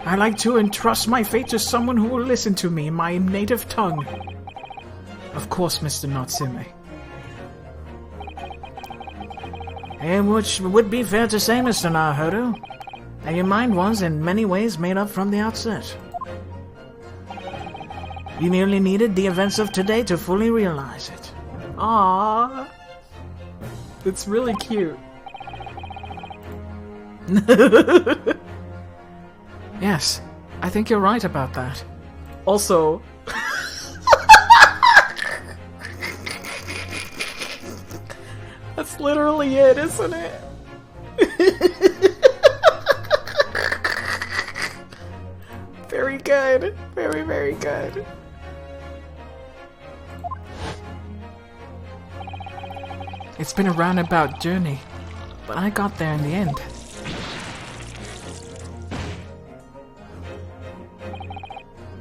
I like to entrust my fate to someone who will listen to me in my native tongue. Of course, Mr. Natsume. And which would be fair to say, Mr. Naruto, that your mind was in many ways made up from the outset. You merely needed the events of today to fully realize it. Aww. It's really cute. Yes, I think you're right about that. Also... That's literally it, isn't it? Very good. Very, very good. It's been a roundabout journey, but I got there in the end.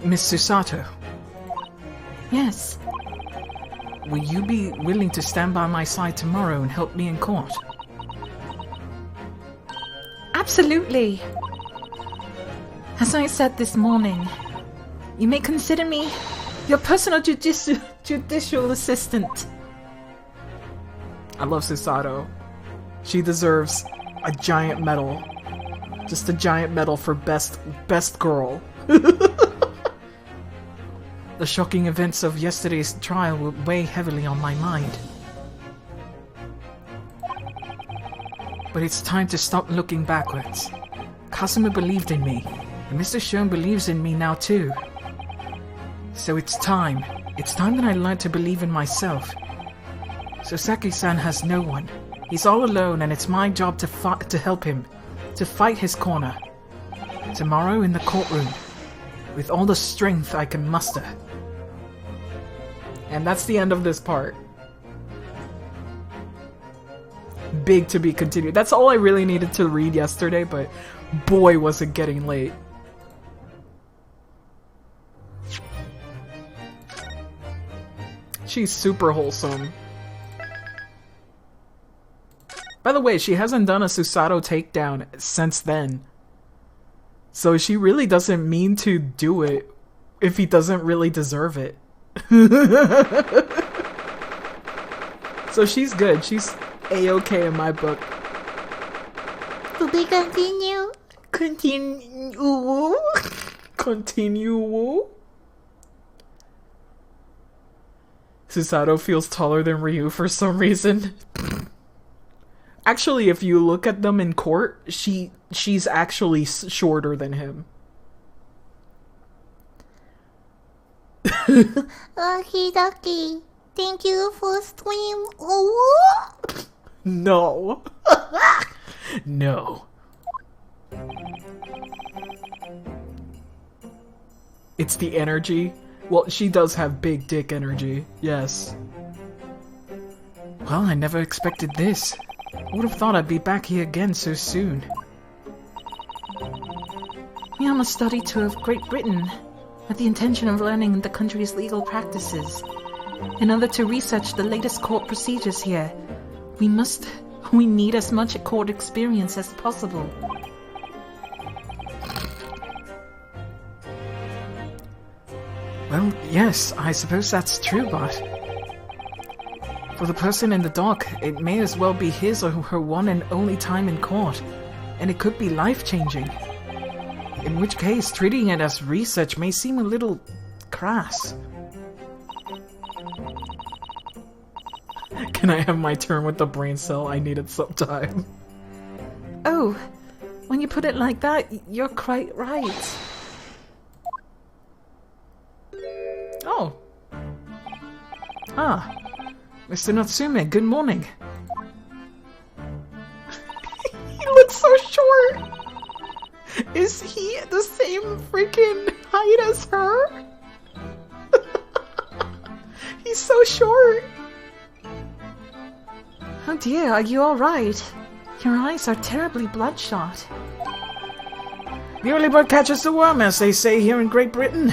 Miss Susato. Yes. Will you be willing to stand by my side tomorrow and help me in court? Absolutely. As I said this morning, you may consider me your personal judicial assistant. I love Susato. She deserves a giant medal. Just a giant medal for best girl. The shocking events of yesterday's trial will weigh heavily on my mind. But it's time to stop looking backwards. Kazuma believed in me, and Mr. Shone believes in me now too. So it's time. It's time that I learned to believe in myself. Soseki-san has no one. He's all alone, and it's my job to help him, to fight his corner. Tomorrow in the courtroom, with all the strength I can muster. And that's the end of this part. Big to be continued. That's all I really needed to read yesterday, but boy was it getting late. She's super wholesome. By the way, she hasn't done a Susato takedown since then. So she really doesn't mean to do it if he doesn't really deserve it. So she's good. She's A-okay in my book. To be continued. Continue. Continue. Susato feels taller than Ryu for some reason. Actually, if you look at them in court, she's actually shorter than him. Okie dokie. Thank you for stream. Oh. No. No. It's the energy. Well, she does have big dick energy. Yes. Well, I never expected this. I would have thought I'd be back here again so soon. We are on a study tour of Great Britain, with the intention of learning the country's legal practices. In order to research the latest court procedures here, we need as much court experience as possible. Well, yes, I suppose that's true, but... for the person in the dock, it may as well be his or her one and only time in court, and it could be life-changing. In which case, treating it as research may seem a little crass. Can I have my turn with the brain cell? I needed some time. Oh, when you put it like that, you're quite right. Oh. Ah. Mr. Natsume, good morning. He looks so short. Is he the same freaking height as her? He's so short. Oh dear, are you alright? Your eyes are terribly bloodshot. The early bird catches the worm, as they say here in Great Britain.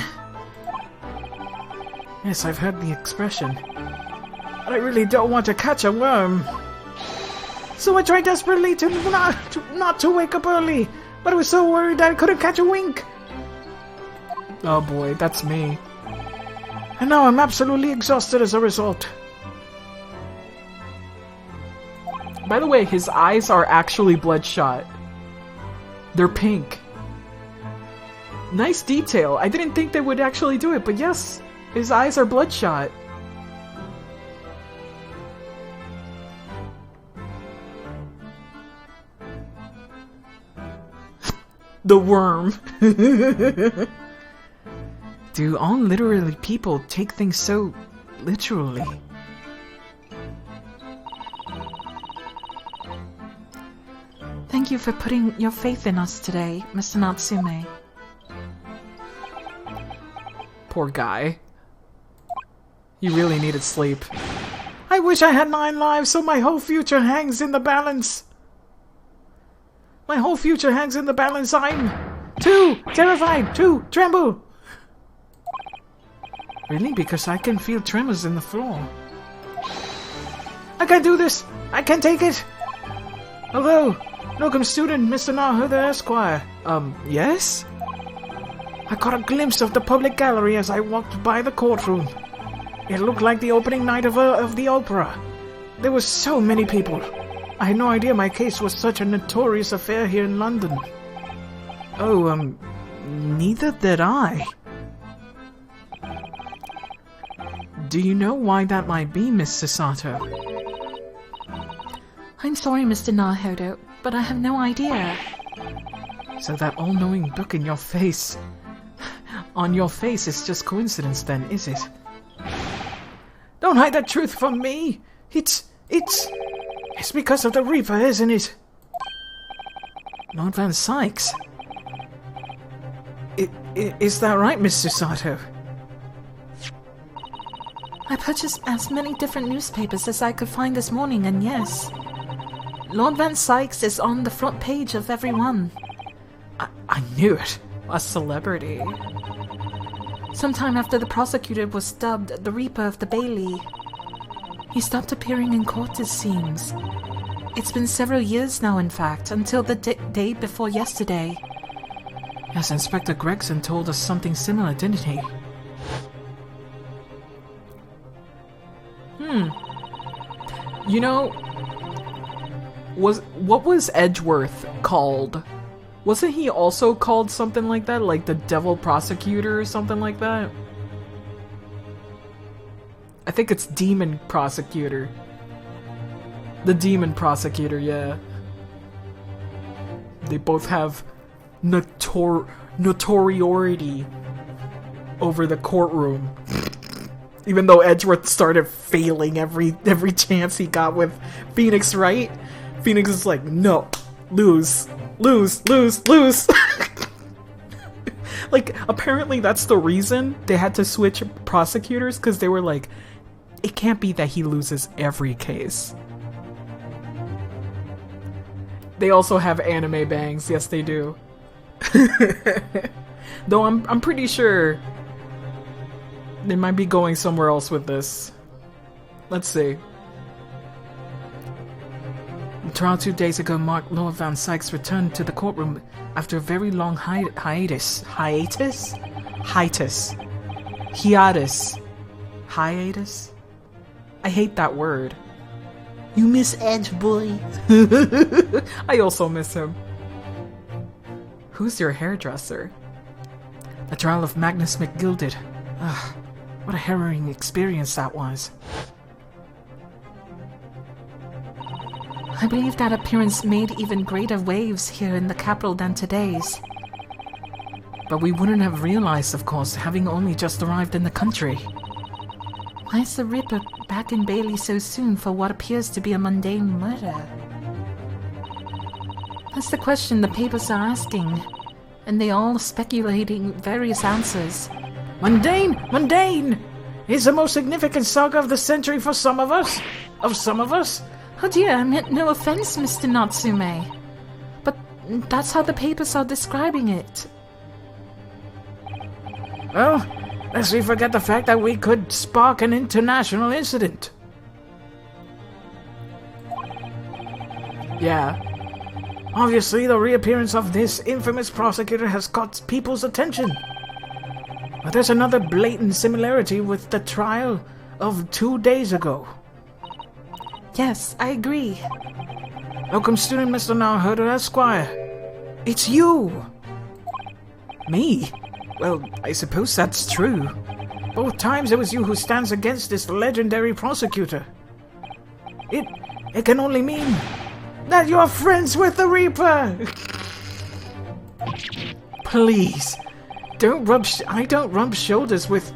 Yes, I've heard the expression. But I really don't want to catch a worm. So I tried desperately to not to wake up early, but I was so worried that I couldn't catch a wink. Oh boy, that's me. And now I'm absolutely exhausted as a result. By the way, his eyes are actually bloodshot. They're pink. Nice detail. I didn't think they would actually do it, but yes, his eyes are bloodshot. The worm. Do all literally people take things so literally? Thank you for putting your faith in us today, Mr. Natsume. Poor guy. He really needed sleep. I wish I had 9 lives, so my whole future hangs in the balance. My whole future hangs in the balance. I'm too terrified to tremble. Really? Because I can feel tremors in the floor. I can do this. I can take it. Hello, welcome student, Mr. Nahuda Esquire. Yes? I caught a glimpse of the public gallery as I walked by the courtroom. It looked like the opening night of the opera. There were so many people. I had no idea my case was such a notorious affair here in London. Oh, neither did I. Do you know why that might be, Miss Sasato? I'm sorry, Mr. Nahodo, but I have no idea. So that all-knowing look in your face... on your face is just coincidence then, is it? Don't hide the truth from me! It's because of the Reaper, isn't it? Lord Van Sykes? Is that right, Miss Sasato? I purchased as many different newspapers as I could find this morning, and yes, Lord Van Sykes is on the front page of every one. I knew it. A celebrity. Sometime after the prosecutor was dubbed the Reaper of the Bailey, he stopped appearing in court, it seems. It's been several years now, in fact, until the day before yesterday. Yes, Inspector Gregson told us something similar, didn't he? You know, what was Edgeworth called? Wasn't he also called something like that? Like the Devil Prosecutor or something like that? I think it's Demon Prosecutor. The Demon Prosecutor, yeah. They both have notoriety over the courtroom. Even though Edgeworth started failing every chance he got with Phoenix, right? Phoenix is like, no, lose. Like, apparently that's the reason they had to switch prosecutors, because they were like, it can't be that he loses every case. They also have anime bangs, yes they do. Though I'm pretty sure they might be going somewhere else with this. Let's see. The trial 2 days ago marked Lord Van Sykes' return to the courtroom after a very long hiatus. Hiatus? I hate that word. You miss Edge, boy. I also miss him. Who's your hairdresser? The trial of Magnus McGilded. Ugh, what a harrowing experience that was. I believe that appearance made even greater waves here in the capital than today's. But we wouldn't have realized, of course, having only just arrived in the country. Why is the Ripper back in Bailey so soon for what appears to be a mundane murder? That's the question the papers are asking, and they all speculating various answers. Mundane! Mundane! It's the most significant saga of the century for some of us. Oh dear, I meant no offense, Mr. Natsume. But that's how the papers are describing it. Well, lest we forget the fact that we could spark an international incident. Yeah. Obviously, the reappearance of this infamous prosecutor has caught people's attention. But there's another blatant similarity with the trial of 2 days ago. Yes, I agree. Locum student Mr. Narhoda Esquire. It's you! Me? Well, I suppose that's true. Both times it was you who stands against this legendary prosecutor. It can only mean that you're friends with the Reaper! Please, I don't rub shoulders with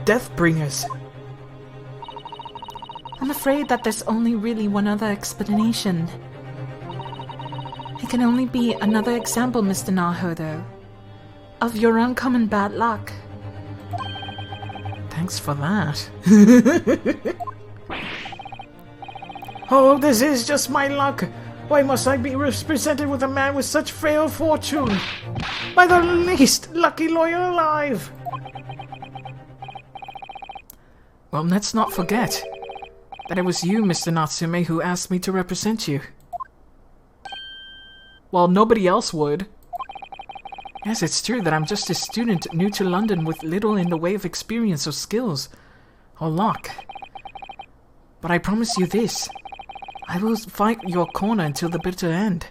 Deathbringers. I'm afraid that there's only really one other explanation. It can only be another example, Mr. Nahodo, of your uncommon bad luck. Thanks for that. Oh, this is just my luck. Why must I be represented with a man with such frail fortune? By the least lucky lawyer alive! Well, let's not forget that it was you, Mr. Natsume, who asked me to represent you. Well, nobody else would. Yes, it's true that I'm just a student new to London with little in the way of experience or skills or luck. But I promise you this. I will fight your corner until the bitter end.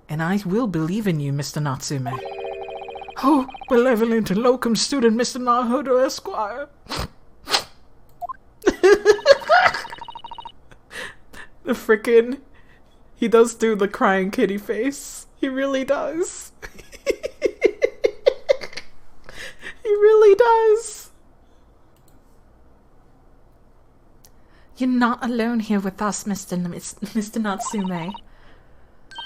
And I will believe in you, Mr. Natsume. Oh, benevolent locum student Mr. Nahodo Esquire. The frickin'... He does do the crying kitty face. He really does. He really does. You're not alone here with us, Mr. Natsume.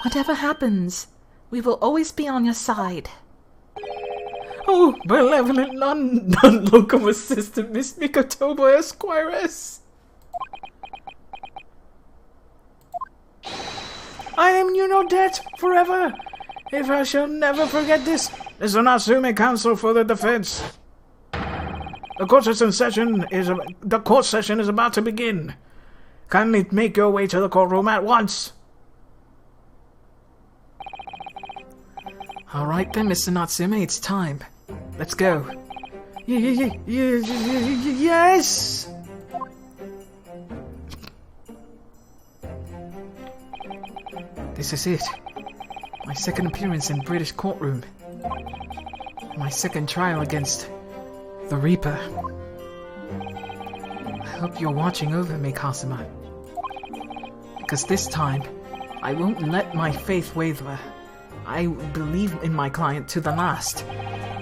Whatever happens, we will always be on your side. Oh, benevolent non-locum assistant Miss Mikotobo Esquires. I am in your debt forever. If I shall never forget this, Mr. Natsume, counsel for the defense. The court session is about to begin. Kindly make your way to the courtroom at once. Alright then, Mr. Natsume, it's time. Let's go. Yes! This is it. My second appearance in British courtroom. My second trial against the Reaper. I hope you're watching over me, Kazuma. Because this time, I won't let my faith waver. I believe in my client to the last.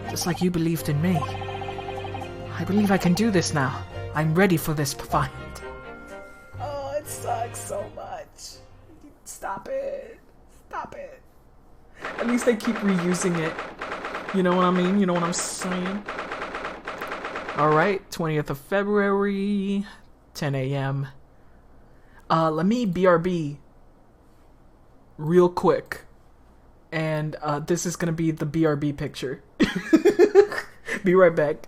Just like you believed in me. I believe I can do this now. I'm ready for this fight. Oh, it sucks so much. Stop it. Stop it. At least they keep reusing it. You know what I mean? You know what I'm saying? Alright, 20th of February, 10 a.m. Let me BRB real quick. And this is gonna be the BRB picture. Be right back.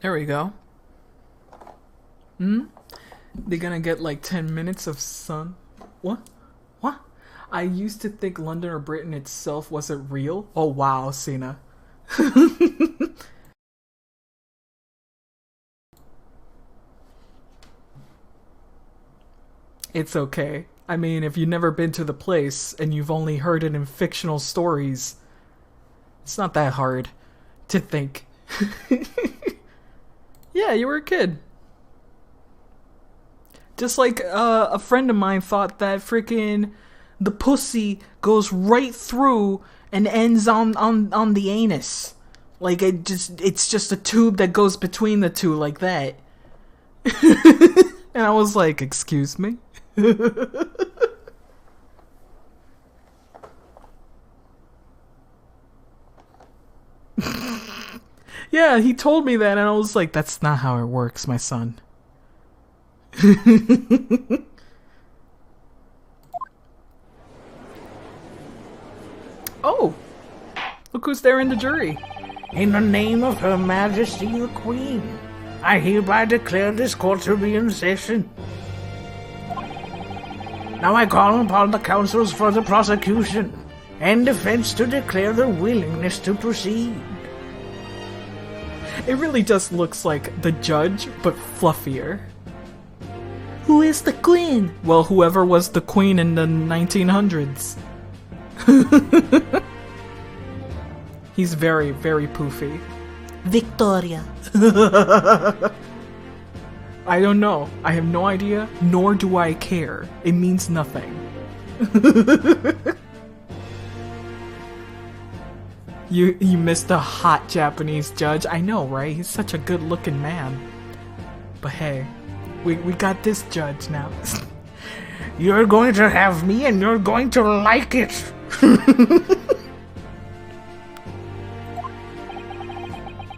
There we go. They're gonna get like 10 minutes of sun. What? What? I used to think London or Britain itself wasn't real. Oh wow, Cena. It's okay. I mean, if you've never been to the place and you've only heard it in fictional stories, it's not that hard to think. Yeah, you were a kid. Just like a friend of mine thought that freaking the pussy goes right through and ends on the anus. Like it's just a tube that goes between the two like that. And I was like, excuse me? Yeah, he told me that and I was like, that's not how it works, my son. Oh! Look who's there in the jury. In the name of Her Majesty the Queen, I hereby declare this court to be in session. Now I call upon the counsels for the prosecution and defense to declare their willingness to proceed. It really just looks like the judge, but fluffier. Who is the queen? Well, whoever was the queen in the 1900s. He's very, very poofy. Victoria. I don't know. I have no idea, nor do I care. It means nothing. You missed a hot Japanese judge. I know, right? He's such a good-looking man. But hey, we got this judge now. You're going to have me and you're going to like it.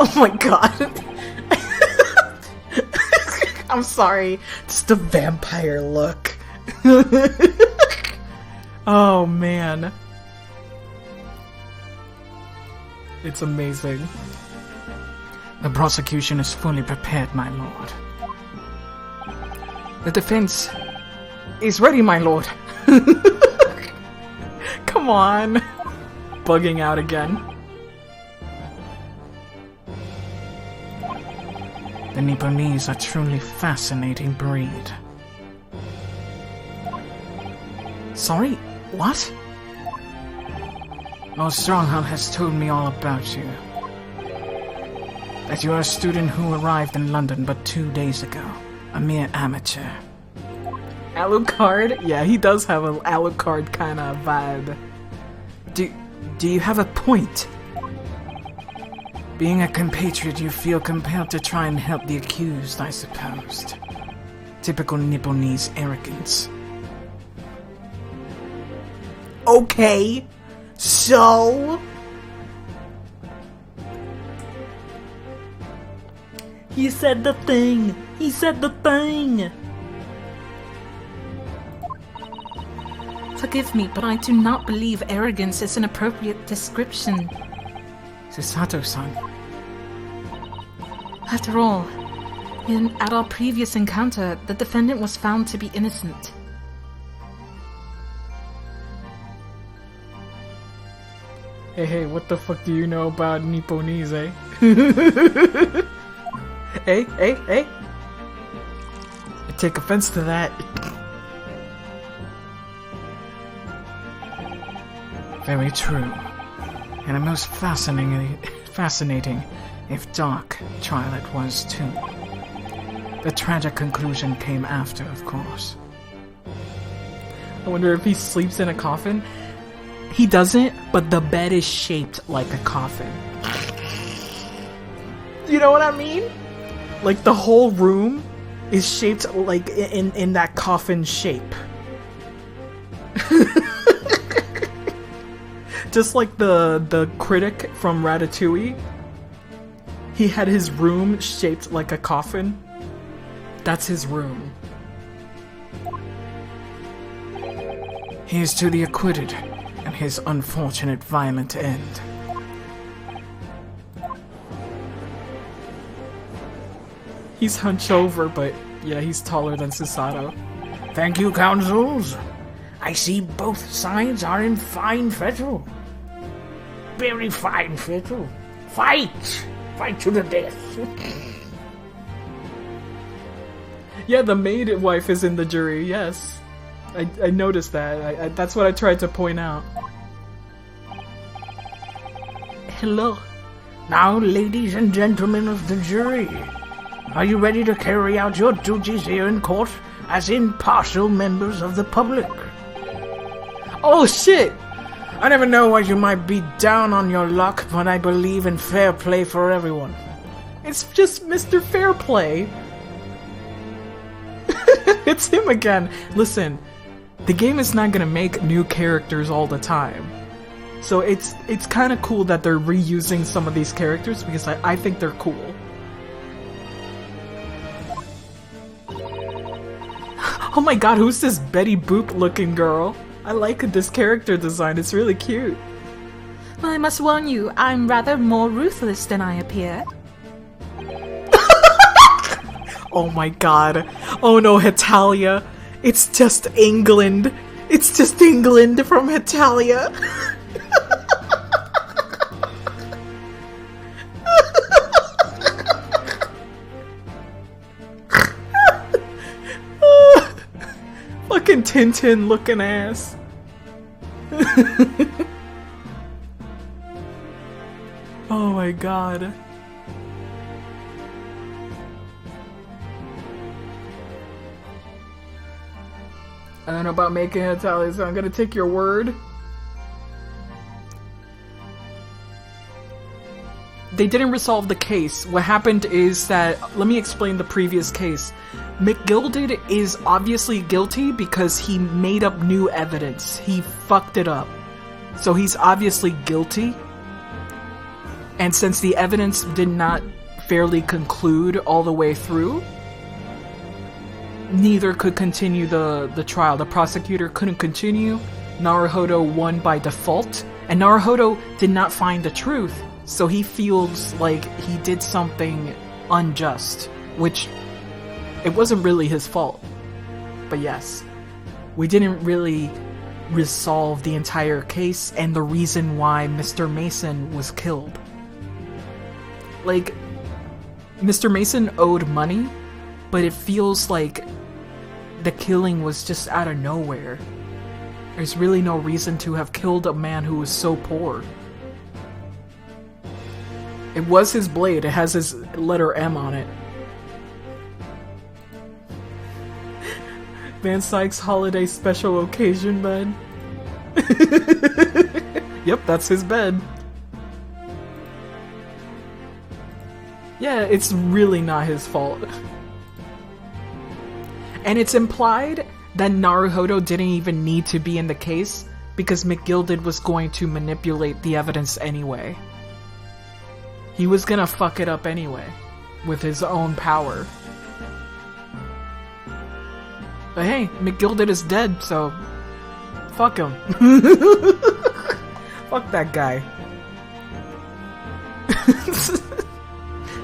Oh my god. I'm sorry. Just the vampire look. Oh man. It's amazing. The prosecution is fully prepared, my lord. The defense is ready, my lord. Come on. Bugging out again. The Nipponese are truly fascinating breed. Sorry, what? Lord Stronghold has told me all about you. That you are a student who arrived in London but 2 days ago. A mere amateur. Alucard? Yeah, he does have an Alucard kind of vibe. Do you have a point? Being a compatriot, you feel compelled to try and help the accused, I suppose. Typical Nipponese arrogance. Okay, so... He said the thing! He said the thing! Forgive me, but I do not believe arrogance is an appropriate description. Susato-san. After all, at our previous encounter, the defendant was found to be innocent. Hey, what the fuck do you know about Nipponese, eh? Hey. I take offense to that. Very true. And a most fascinating, if dark, trial it was too. The tragic conclusion came after, of course. I wonder if he sleeps in a coffin. He doesn't, but the bed is shaped like a coffin. You know what I mean? Like the whole room is shaped like in that coffin shape. Just like the critic from Ratatouille. He had his room shaped like a coffin. That's his room. Here's to the acquitted and his unfortunate violent end. He's hunched over, but yeah, he's taller than Susato. Thank you, councils. I see both sides are in fine fettle. Very fine fettle. Fight! Fight to the death. Yeah, the maid wife is in the jury, yes. I noticed that. That's what I tried to point out. Hello. Now, ladies and gentlemen of the jury, are you ready to carry out your duties here in court as impartial members of the public? Oh shit! I never know why you might be down on your luck, but I believe in fair play for everyone. It's just Mr. Fairplay. It's him again. Listen, the game is not gonna make new characters all the time. So it's kind of cool that they're reusing some of these characters because I think they're cool. Oh my god, who's this Betty Boop looking girl? I like this character design, it's really cute. Well, I must warn you, I'm rather more ruthless than I appear. Oh my god. Oh no, Hetalia. It's just England. It's just England from Hetalia. Fucking Tintin looking ass. Oh my god. I don't know about making it, Tally, so I'm gonna take your word. They didn't resolve the case. What happened is that, let me explain the previous case. McGilded is obviously guilty because he made up new evidence. He fucked it up. So he's obviously guilty. And since the evidence did not fairly conclude all the way through, neither could continue the trial. The prosecutor couldn't continue. Naruhodo won by default. And Naruhodo did not find the truth. So he feels like he did something unjust. Which, it wasn't really his fault. But yes. We didn't really resolve the entire case and the reason why Mr. Mason was killed. Like, Mr. Mason owed money, but it feels like the killing was just out of nowhere. There's really no reason to have killed a man who was so poor. It was his blade, it has his letter M on it. Van Sykes holiday special occasion bed. Yep, that's his bed. Yeah, it's really not his fault. And it's implied that Naruhodo didn't even need to be in the case because McGilded was going to manipulate the evidence anyway. He was gonna fuck it up anyway, with his own power. But hey, McGilded is dead, so fuck him. Fuck that guy.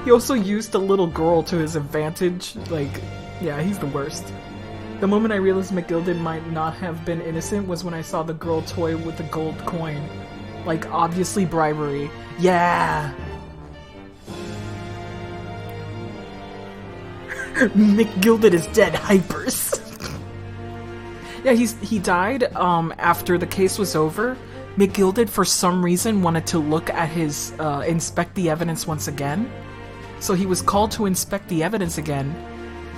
He also used the little girl to his advantage. Like, yeah, he's the worst. The moment I realized McGilded might not have been innocent was when I saw the girl toy with the gold coin. Like, obviously bribery. Yeah! McGilded is dead, hypers. Yeah, he died after the case was over. McGilded, for some reason, wanted to look at his, inspect the evidence once again. So he was called to inspect the evidence again,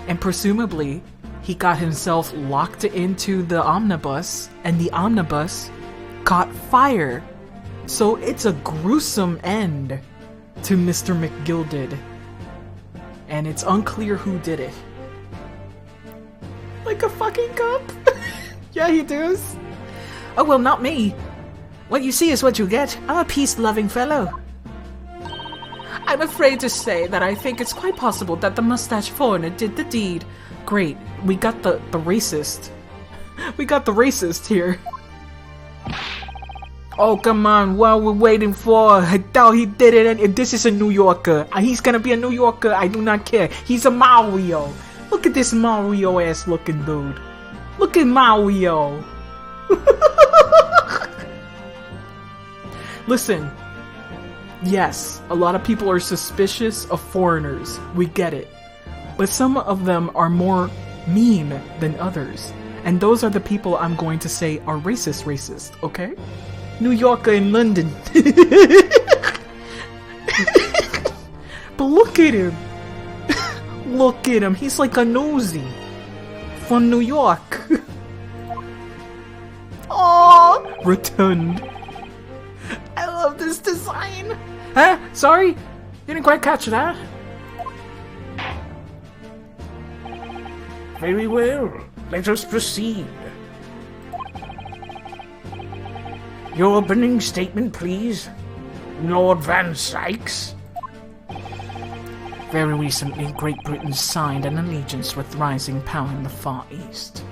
and presumably, he got himself locked into the omnibus, and the omnibus caught fire. So it's a gruesome end to Mr. McGilded. And it's unclear who did it. Like a fucking cup? Yeah, he does. Oh, well, not me. What you see is what you get. I'm a peace-loving fellow. I'm afraid to say that I think it's quite possible that the mustache foreigner did the deed. Great, we got the racist. We got the racist here. Oh, come on, what are we waiting for? I thought he did it, and this is a New Yorker. He's gonna be a New Yorker, I do not care. He's a Mario. Look at this Mario-ass looking dude. Look at Mario. Listen, yes, a lot of people are suspicious of foreigners. We get it. But some of them are more mean than others. And those are the people I'm going to say are racist, okay? New Yorker in London. But look at him. Look at him. He's like a nosy from New York. Aww. Rotund. I love this design. Huh? Sorry? Didn't quite catch that. Very well. Let us proceed. Your opening statement, please, Lord Van Sykes. Very recently, Great Britain signed an allegiance with rising power in the Far East.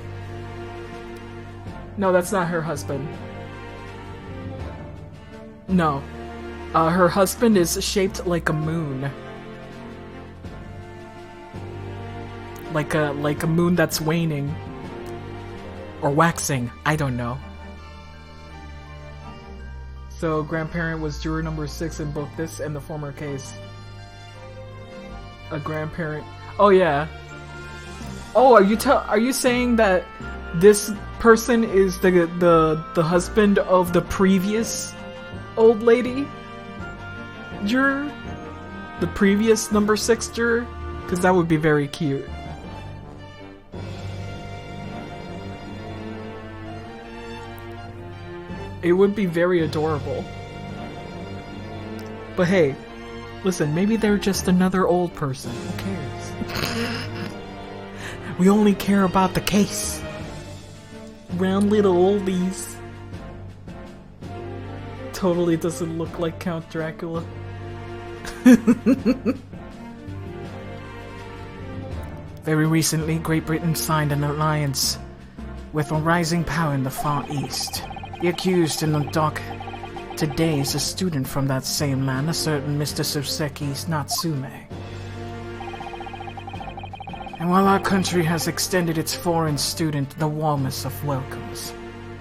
No, that's not her husband. No. Her husband is shaped like a moon. Like a moon that's waning. Or waxing. I don't know. So, grandparent was juror number 6 in both this and the former case. A grandparent. Oh yeah. Oh, are you saying that this person is the husband of the previous old lady juror? The previous number 6 juror? Because that would be very cute. It would be very adorable. But hey, listen, maybe they're just another old person. Who cares? We only care about the case. Round little oldies. Totally doesn't look like Count Dracula. Very recently, Great Britain signed an alliance with a rising power in the Far East. The accused in the dock today is a student from that same land, a certain Mr. Soseki Natsume. And while our country has extended its foreign student the warmest of welcomes,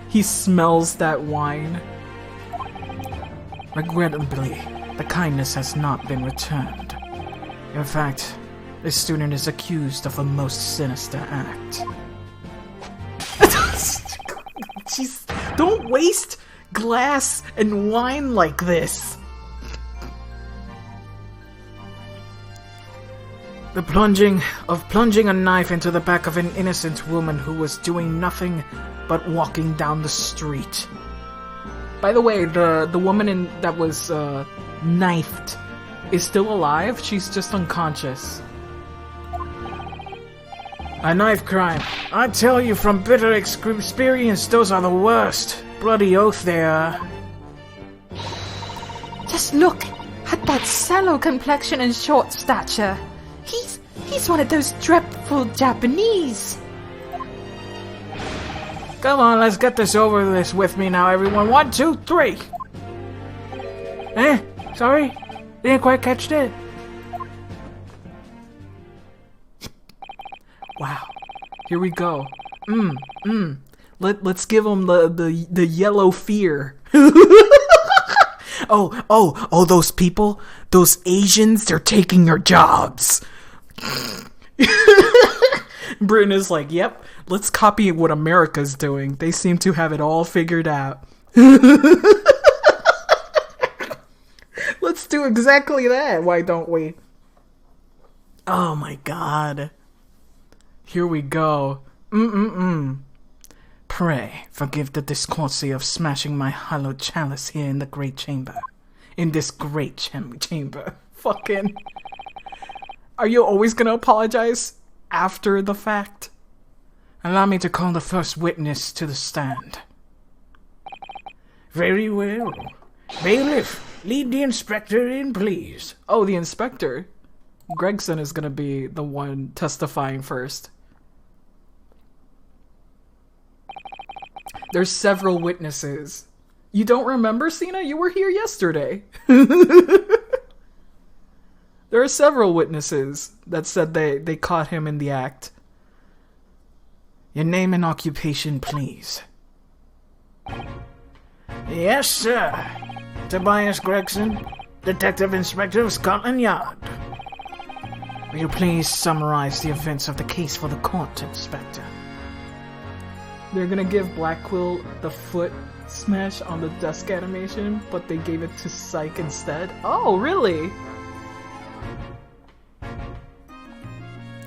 he smells that wine. Regrettably, the kindness has not been returned. In fact, this student is accused of a most sinister act. Jeez, don't waste glass and wine like this. The plunging a knife into the back of an innocent woman who was doing nothing but walking down the street. By the way, the woman that was knifed is still alive. She's just unconscious. A knife crime. I tell you from bitter experience, those are the worst. Bloody oath they are. Just look at that sallow complexion and short stature. He's one of those dreadful Japanese. Come on, let's get this over with me now, everyone. 1, 2, 3. Sorry? Didn't quite catch that. Wow. Here we go. Let's give them the yellow fear. Oh, those people, those Asians, they're taking your jobs. Britain is like, yep, let's copy what America's doing. They seem to have it all figured out. Let's do exactly that. Why don't we? Oh my god. Here we go. Pray, forgive the discourtesy of smashing my hallowed chalice here in the great chamber. In this great chamber. Fucking. Are you always gonna apologize after the fact? Allow me to call the first witness to the stand. Very well. Bailiff, lead the inspector in, please. Oh, the inspector? Gregson is gonna be the one testifying first. There's several witnesses. You don't remember, Cena? You were here yesterday. There are several witnesses that said they caught him in the act. Your name and occupation, please. Yes, sir. Tobias Gregson, Detective Inspector of Scotland Yard. Will you please summarize the events of the case for the court, Inspector? They're gonna give Black Quill the foot smash on the desk animation, but they gave it to Psyche instead. Oh, really?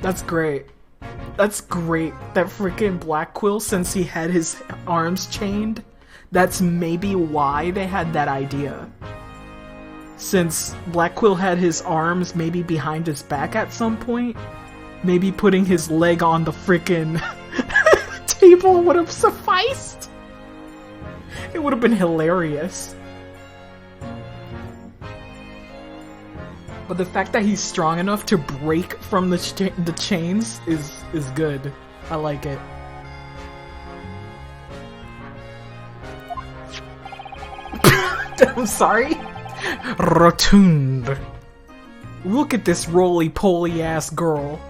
That's great. That's great. That freaking Black Quill, since he had his arms chained, that's maybe why they had that idea. Since Black Quill had his arms maybe behind his back at some point, maybe putting his leg on the freaking table would have sufficed. It would have been hilarious. But the fact that he's strong enough to break from the chains is good. I like it. I'm sorry? Rotund. Look at this roly-poly ass girl.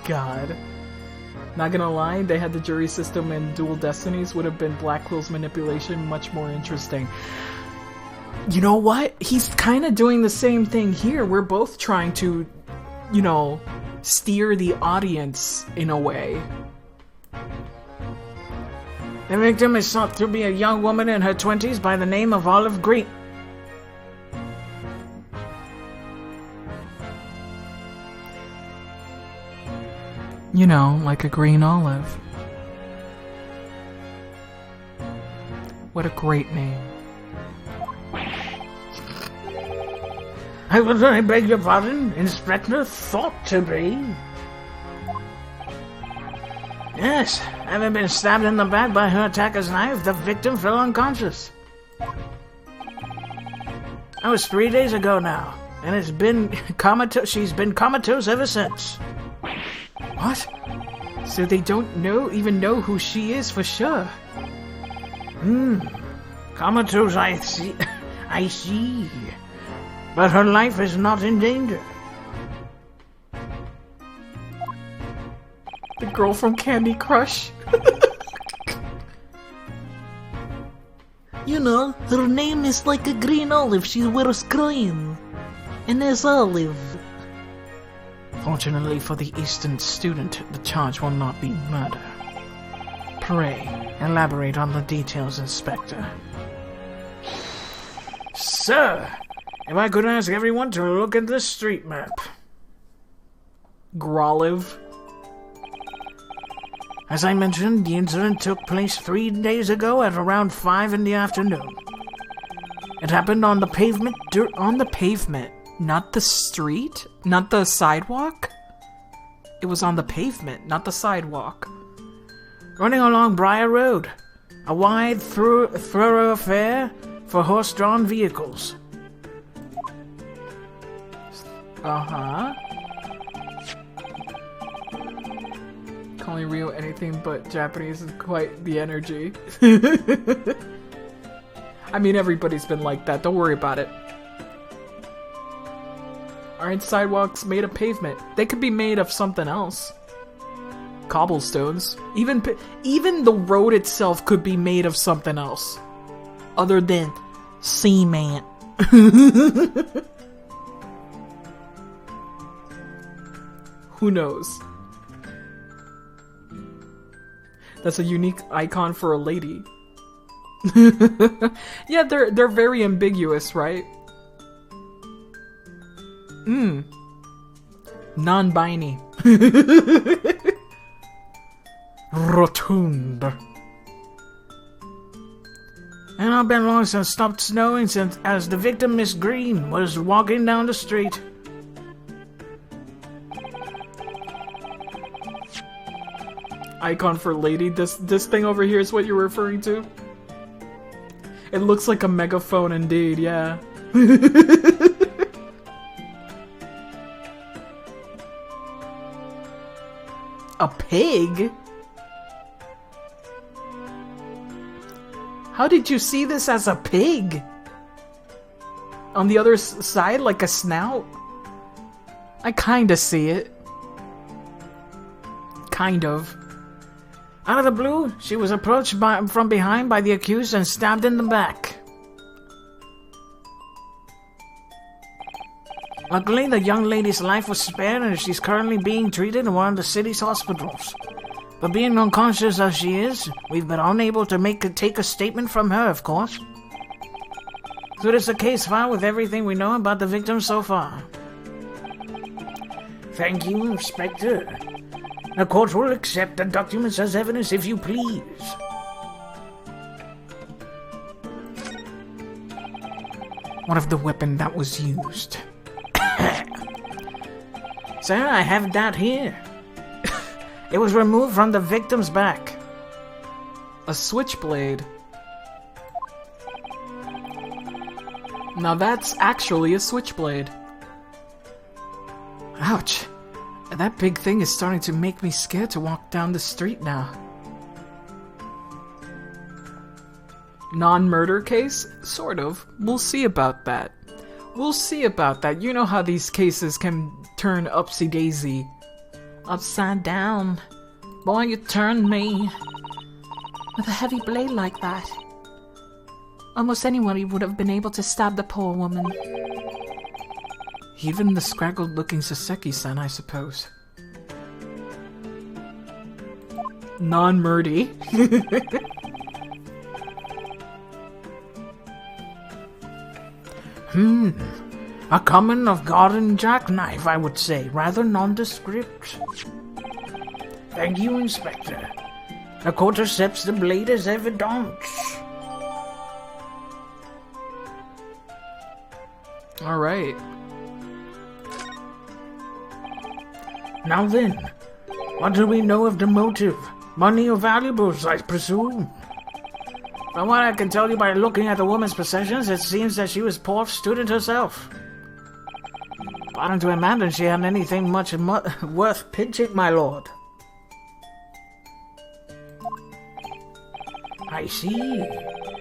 God. Not gonna lie, they had the jury system and Dual Destinies would have been Black Quill's manipulation much more interesting. You know what? He's kind of doing the same thing here. We're both trying to, you know, steer the audience in a way. The victim is thought to be a young woman in her 20s by the name of Olive Green. You know, like a green olive. What a great name. I beg your pardon, Inspector, thought to be. Yes, having been stabbed in the back by her attacker's knife, the victim fell unconscious. That was 3 days ago now, and it's been she's been comatose ever since. What? So they don't even know who she is for sure. Comatose, I see. I see. But her life is not in danger. The girl from Candy Crush. You know, her name is like a green olive. She wears green. And there's olive. Fortunately for the Eastern student, the charge will not be murder. Pray, elaborate on the details, Inspector. Sir, if I could ask everyone to look at this street map. Groliv. As I mentioned, the incident took place 3 days ago at around 5 in the afternoon. It happened on the pavement. On the pavement, not the street? Not the sidewalk? It was on the pavement, not the sidewalk. Running along Briar Road, a wide thoroughfare for horse-drawn vehicles. Uh-huh. Calling Rio anything but Japanese is quite the energy. I mean, everybody's been like that. Don't worry about it. Aren't sidewalks made of pavement? They could be made of something else. Cobblestones. Even the road itself could be made of something else. Other than cement. Who knows? That's a unique icon for a lady. Yeah, they're very ambiguous, right? Non-binary. Rotund. And not been long since it stopped snowing since as the victim, Miss Green, was walking down the street. Icon for lady. This thing over here is what you're referring to? It looks like a megaphone indeed, yeah. A pig? How did you see this as a pig? On the other side, like a snout? I kinda see it. Kind of. Out of the blue, she was approached from behind by the accused and stabbed in the back. Luckily, the young lady's life was spared and she's currently being treated in one of the city's hospitals. But being unconscious as she is, we've been unable to take a statement from her, of course. So it is a case file with everything we know about the victim so far. Thank you, Inspector. The court will accept the documents as evidence if you please. What of the weapon that was used? Sir, I have that here. It was removed from the victim's back. A switchblade. Now that's actually a switchblade. Ouch. That big thing is starting to make me scared to walk down the street now. Non-murder case? Sort of. We'll see about that. We'll see about that. You know how these cases can turn upsy-daisy. Upside down. Boy, you turned me. With a heavy blade like that, almost anyone would have been able to stab the poor woman. Even the scraggled-looking Saseki-san, I suppose. Non-murdy. A common of garden jackknife, I would say, rather nondescript. Thank you, Inspector. The court accepts the blade as evidence. Alright. Now then, what do we know of the motive? Money or valuables, I presume? From what I can tell you by looking at the woman's possessions, it seems that she was a poor student herself. Pardon to imagine she had anything much worth pinching, my lord. I see.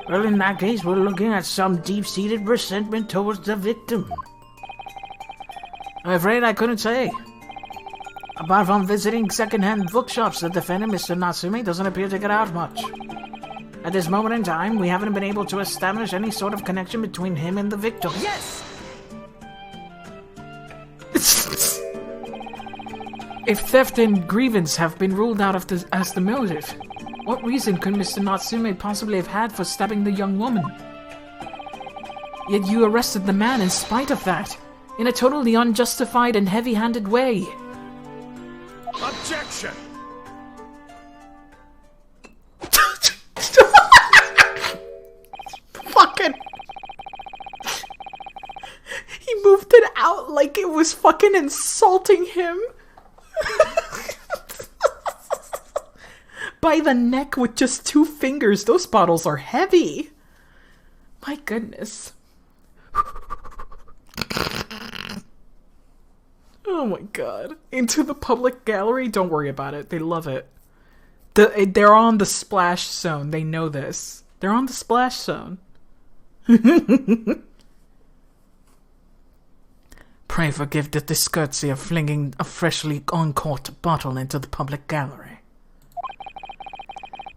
Well, in that case, we're looking at some deep-seated resentment towards the victim. I'm afraid I couldn't say. Apart from visiting second-hand bookshops, the defendant, Mr. Natsume, doesn't appear to get out much. At this moment in time, we haven't been able to establish any sort of connection between him and the victim. Yes! If theft and grievance have been ruled out as the motive, what reason could Mr. Natsume possibly have had for stabbing the young woman? Yet you arrested the man in spite of that, in a totally unjustified and heavy-handed way. Objection! Fucking... He moved it out like it was fucking insulting him. By the neck with just 2 fingers. Those bottles are heavy. My goodness. Oh my god. Into the public gallery? Don't worry about it. They love it. They're on the splash zone. They know this. They're on the splash zone. Pray forgive the discourtesy of flinging a freshly uncorked bottle into the public gallery.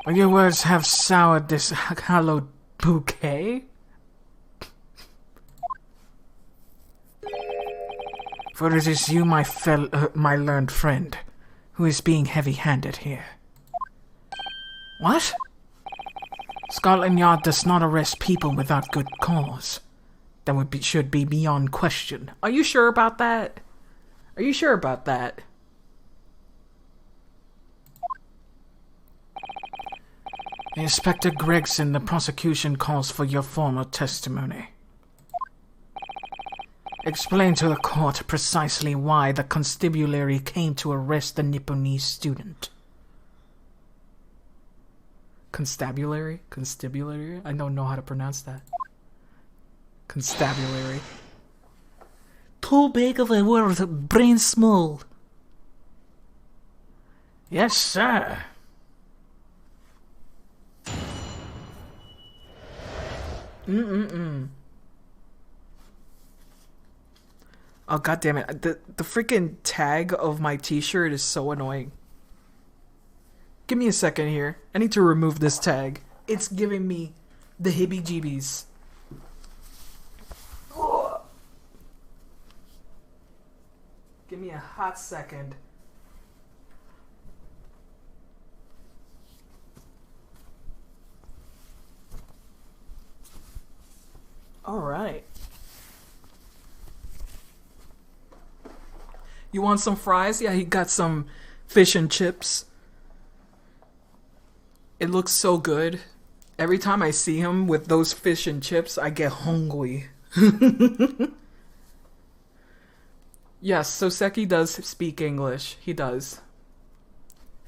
But your words have soured this hallowed bouquet? For it is you, my learned friend, who is being heavy-handed here. What? Scotland Yard does not arrest people without good cause. That should be beyond question. Are you sure about that? Are you sure about that? Inspector Gregson, the prosecution calls for your formal testimony. Explain to the court precisely why the constabulary came to arrest the Nipponese student. Constabulary? Constabulary? I don't know how to pronounce that. Constabulary. Too big of a word, brain small. Yes, sir. Oh, god damn it. The freaking tag of my t-shirt is so annoying. Give me a second here. I need to remove this tag. It's giving me the heebie-jeebies. Give me a hot second. Alright. You want some fries? Yeah, he got some fish and chips. It looks so good. Every time I see him with those fish and chips, I get hungry. Yes, Soseki does speak English. He does.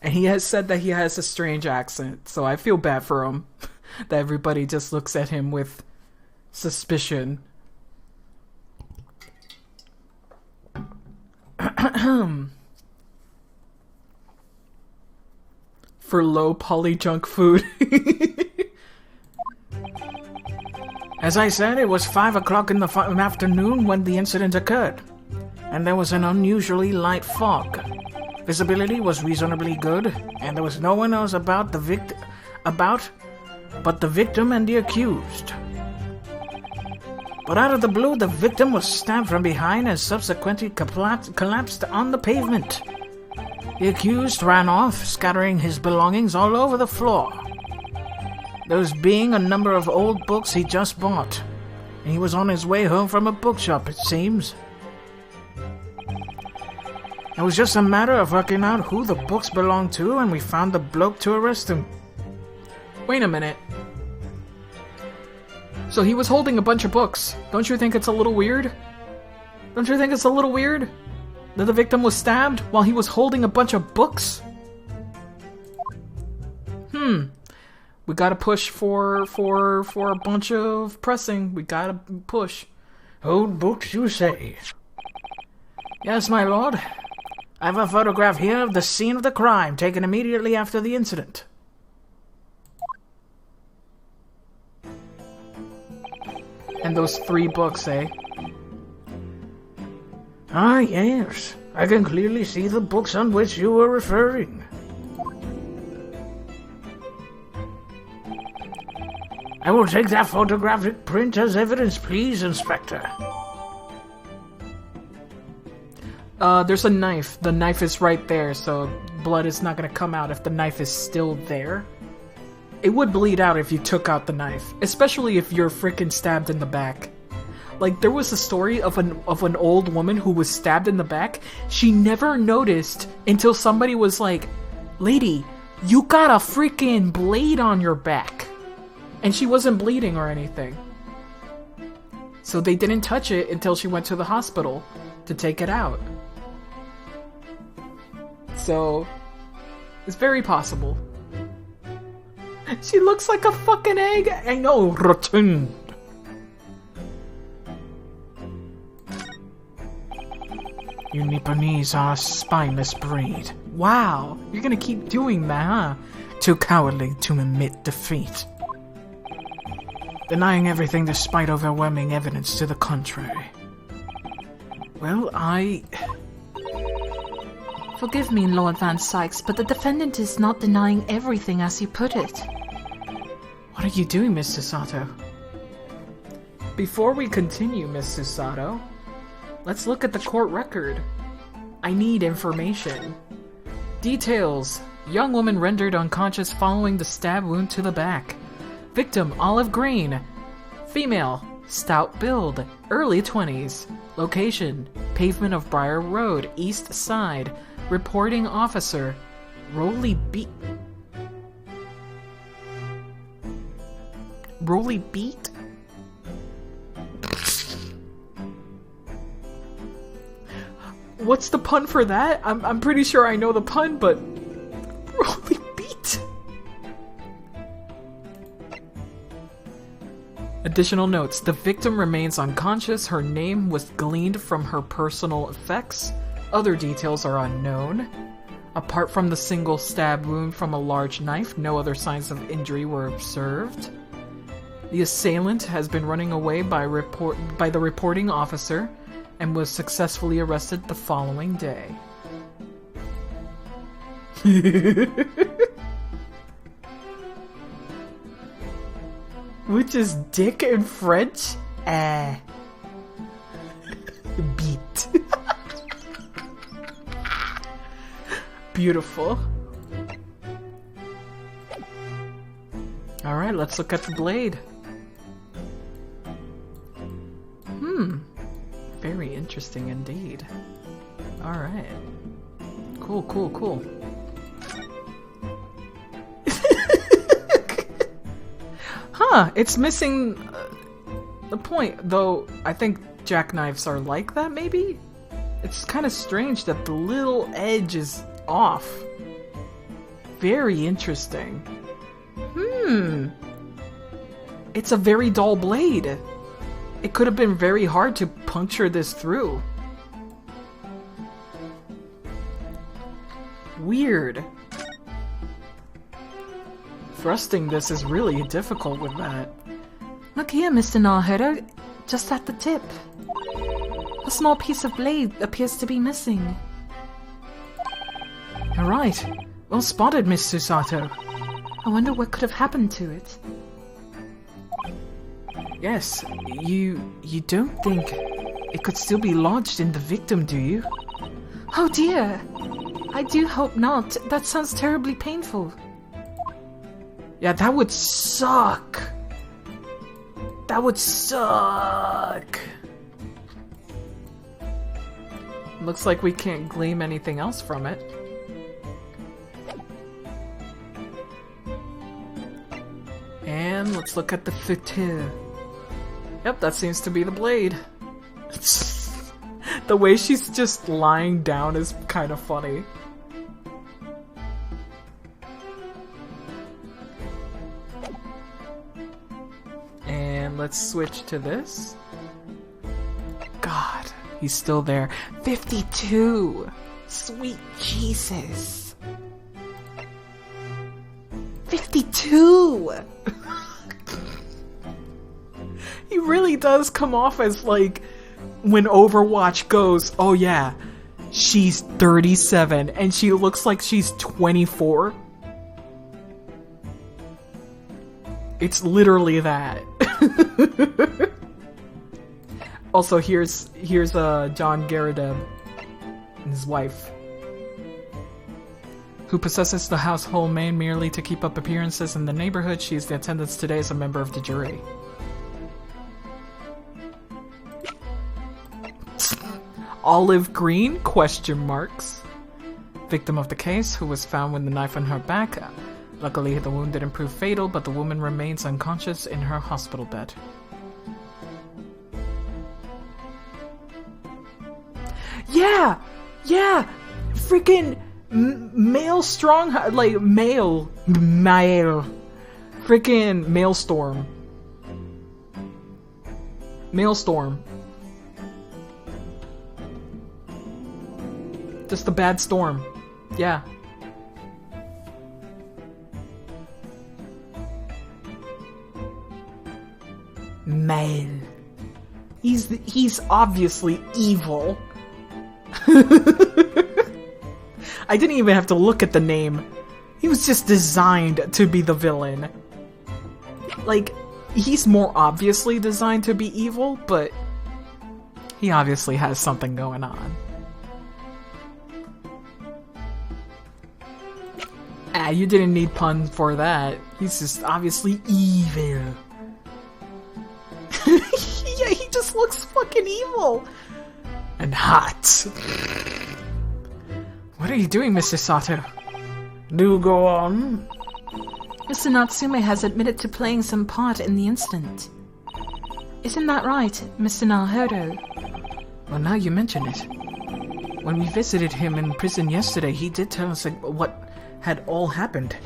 And he has said that he has a strange accent, so I feel bad for him. That everybody just looks at him with suspicion. For low poly junk food. As I said, it was 5 o'clock in the afternoon when the incident occurred, and there was an unusually light fog. Visibility was reasonably good, and there was no one else about but the victim and the accused. But out of the blue, the victim was stabbed from behind and subsequently collapsed on the pavement. The accused ran off, scattering his belongings all over the floor. Those being a number of old books he just bought, and he was on his way home from a bookshop, it seems. It was just a matter of working out who the books belonged to, and we found the bloke to arrest him. Wait a minute. So he was holding a bunch of books. Don't you think it's a little weird? Don't you think it's a little weird that the victim was stabbed while he was holding a bunch of books? We gotta push for a bunch of pressing. We gotta push. Old books, you say? Yes, my lord. I have a photograph here of the scene of the crime, taken immediately after the incident. And those 3 books, eh? Ah, yes. I can clearly see the books on which you were referring. I will take that photographic print as evidence, please, Inspector. There's a knife. The knife is right there, so blood is not gonna come out if the knife is still there. It would bleed out if you took out the knife, especially if you're freaking stabbed in the back. Like, there was a story of an old woman who was stabbed in the back. She never noticed until somebody was like, "Lady, you got a freaking blade on your back." And she wasn't bleeding or anything. So they didn't touch it until she went to the hospital to take it out. So, it's very possible. She looks like a fucking egg. I know, rotund. You Nipponese are a spineless breed. Wow, you're gonna keep doing that, huh? Too cowardly to admit defeat. Denying everything despite overwhelming evidence to the contrary. Well, Forgive me, Lord Van Sykes, but the defendant is not denying everything as you put it. What are you doing, Miss Susato? Before we continue, Miss Susato, let's look at the court record. I need information. Details. Young woman rendered unconscious following the stab wound to the back. Victim, olive green. Female, stout build, early 20s. Location, pavement of Briar Road, east side. Reporting officer, Roly Beat. Roly Beat? What's the pun for that? I'm pretty sure I know the pun, but Roly Beat. Additional notes. The victim remains unconscious. Her name was gleaned from her personal effects. Other details are unknown. Apart from the single stab wound from a large knife, no other signs of injury were observed. The assailant has been running away by the reporting officer and was successfully arrested the following day. Which is dick in French? Beat. Beautiful. Alright, let's look at the blade. Very interesting indeed. Alright. Cool, cool, cool. Huh, it's missing the point, though I think jackknives are like that, maybe? It's kind of strange that the little edge is off. Very interesting. It's a very dull blade. It could have been very hard to puncture this through. Weird. Thrusting this is really difficult with that. Look here, Mr. Narhodo. Just at the tip. A small piece of blade appears to be missing. Alright. Well spotted, Miss Susato. I wonder what could have happened to it. Yes, you don't think it could still be lodged in the victim, do you? Oh dear! I do hope not. That sounds terribly painful. Yeah, that would suck. That would suck. Looks like we can't glean anything else from it. And let's look at the futil. Yep, that seems to be the blade. The way she's just lying down is kind of funny. And let's switch to this. God, he's still there. 52! Sweet Jesus. 52! He really does come off as like when Overwatch goes, oh yeah, she's 37 and she looks like she's 24. It's literally that. Also, here's John Garadeb and his wife, who possesses the household name merely to keep up appearances in the neighborhood. She is the attendance today as a member of the jury. Olive green? Question marks. Victim of the case, who was found with the knife on her back. Luckily, the wound didn't prove fatal, but the woman remains unconscious in her hospital bed. Yeah! Yeah! Freaking male strong, like male. Freaking Maelstrom. Maelstrom. Just a bad storm. Yeah. Male. He's obviously evil. I didn't even have to look at the name. He was just designed to be the villain. Like, he's more obviously designed to be evil, but he obviously has something going on. Ah, you didn't need puns for that. He's just obviously evil. Yeah, he just looks fucking evil. And hot. What are you doing, Mr. Sato? Do go on. Mr. Natsume has admitted to playing some part in the incident. Isn't that right, Mr. Naruhodo? Well, now you mention it. When we visited him in prison yesterday, he did tell us what had all happened.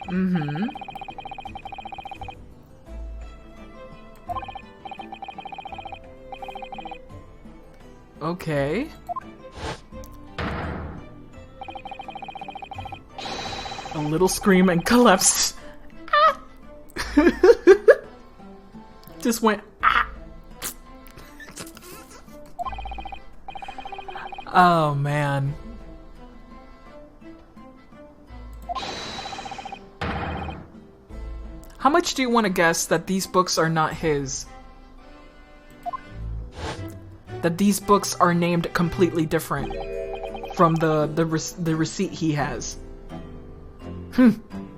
Mm-hmm. Okay. A little scream and collapse. Ah! Just went ah. Oh man. How much do you want to guess that these books are not his? That these books are named completely different from the receipt he has?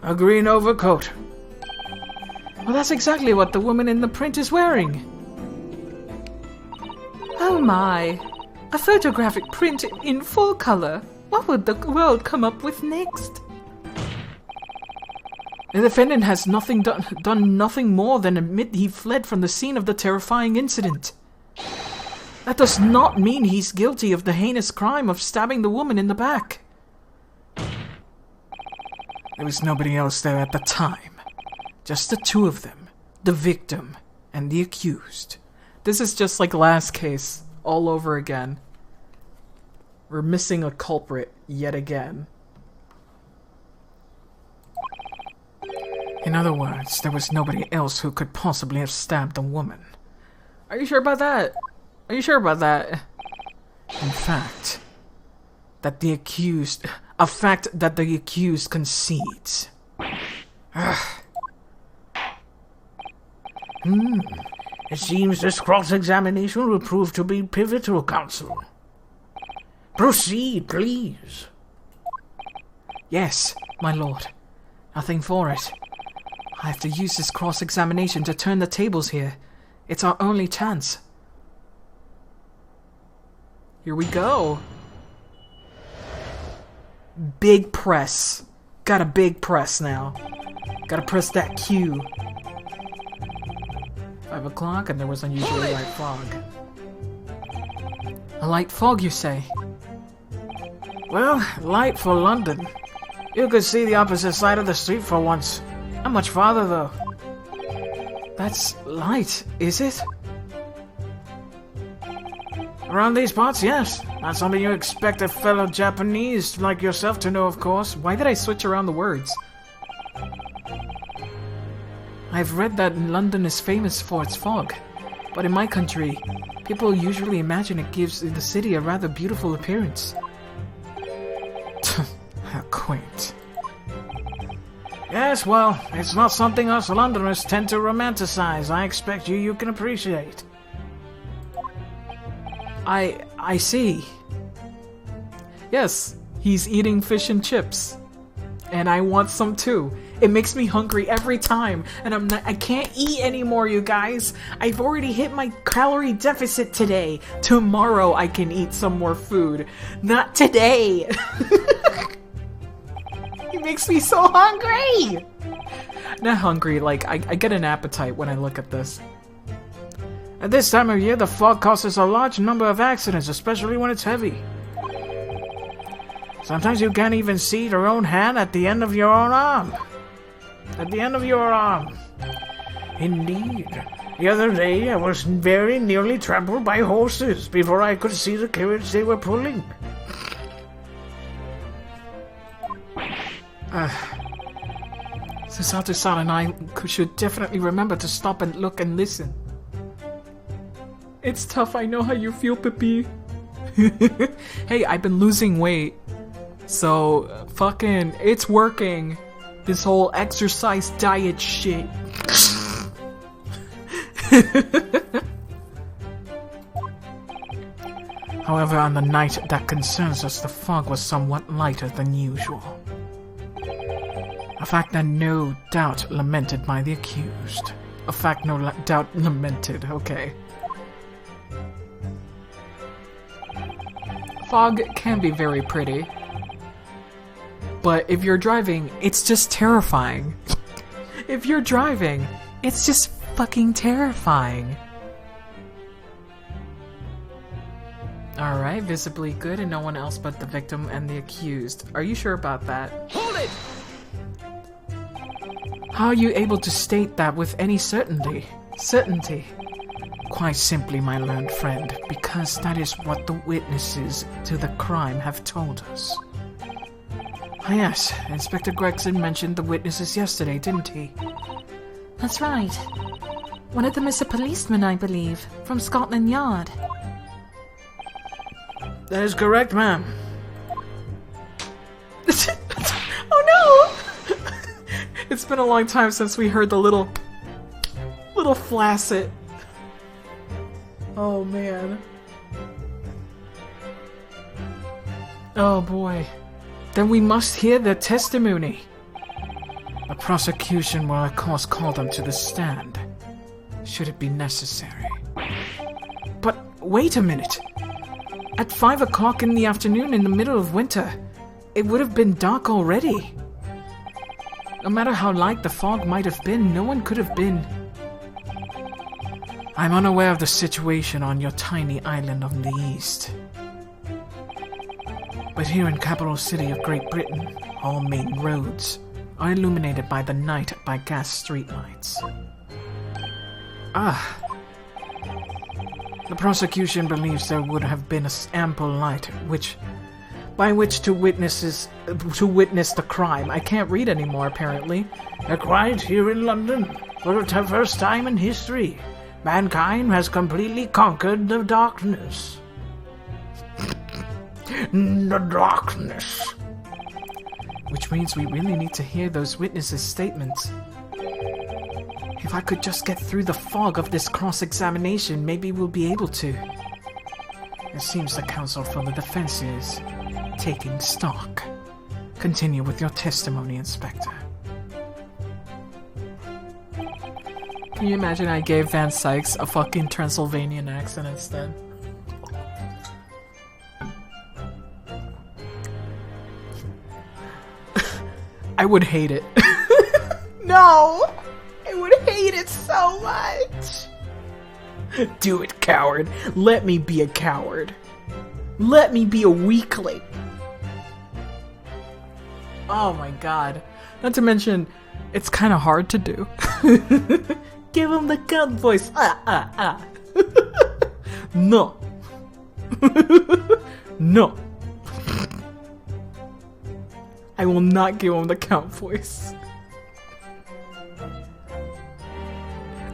A green overcoat. Well, that's exactly what the woman in the print is wearing. Oh my. A photographic print in full color. What would the world come up with next? The defendant has done nothing more than admit he fled from the scene of the terrifying incident. That does not mean he's guilty of the heinous crime of stabbing the woman in the back. There was nobody else there at the time. Just the two of them. The victim and the accused. This is just like last case, all over again. We're missing a culprit yet again. In other words, there was nobody else who could possibly have stabbed the woman. Are you sure about that? Are you sure about that? In fact, that the accused... A fact that the accused concedes. It seems this cross-examination will prove to be pivotal, counsel. Proceed, please. Yes, my lord. Nothing for it. I have to use this cross-examination to turn the tables here. It's our only chance. Here we go. Big press. Got a big press now. Gotta press that Q. 5 o'clock and there was unusually light fog. A light fog, you say? Well, light for London. You could see the opposite side of the street for once. Not much farther, though. That's light, is it? Around these parts, yes. Not something you expect a fellow Japanese like yourself to know, of course. Why did I switch around the words? I've read that London is famous for its fog, but in my country, people usually imagine it gives the city a rather beautiful appearance. How quaint. Yes, well, it's not something us Londoners tend to romanticize. I expect you can appreciate. I see. Yes, he's eating fish and chips. And I want some too. It makes me hungry every time, and I can't eat anymore, you guys. I've already hit my calorie deficit today. Tomorrow I can eat some more food. Not today. It makes me so hungry. Not hungry, like I get an appetite when I look at this. At this time of year, the fog causes a large number of accidents, especially when it's heavy. Sometimes you can't even see your own hand at the end of your own arm. At the end of your arm. Indeed. The other day, I was very nearly trampled by horses before I could see the carriage they were pulling. Susato-san and I should definitely remember to stop and look and listen. It's tough, I know how you feel, Pippi. Hey, I've been losing weight. So, fucking, it's working. This whole exercise diet shit. However, on the night that concerns us, the fog was somewhat lighter than usual. A fact that no doubt lamented by the accused. A fact no doubt lamented, okay. Fog can be very pretty. But if you're driving, it's just terrifying. If you're driving, it's just fucking terrifying. Alright, visibly good and no one else but the victim and the accused. Are you sure about that? Hold it! How are you able to state that with any certainty? Quite simply, my learned friend, because that is what the witnesses to the crime have told us. Ah, yes, Inspector Gregson mentioned the witnesses yesterday, didn't he? That's right. One of them is a policeman, I believe, from Scotland Yard. That is correct, ma'am. Oh no! It's been a long time since we heard the little flaccid. Oh man. Oh boy. Then we must hear their testimony. The prosecution will of course call them to the stand, should it be necessary. But wait a minute. At 5 o'clock in the afternoon in the middle of winter, it would have been dark already. No matter how light the fog might have been, no one could have been. I'm unaware of the situation on your tiny island on the east. But here in capital city of Great Britain, all main roads are illuminated by the night by gas streetlights. Ah. The prosecution believes there would have been ample light by which to witness the crime. I can't read anymore, apparently. Quite here in London, for the first time in history, mankind has completely conquered the darkness. The darkness. Which means we really need to hear those witnesses' statements. If I could just get through the fog of this cross-examination, maybe we'll be able to. It seems the counsel for the defense is taking stock. Continue with your testimony, Inspector. Can you imagine I gave Van Sykes a fucking Transylvanian accent instead? I would hate it. No! I would hate it so much! Do it, coward. Let me be a coward. Let me be a weakling. Oh my god. Not to mention, it's kind of hard to do. Give him the gun voice. No. No. I will not give him the count voice.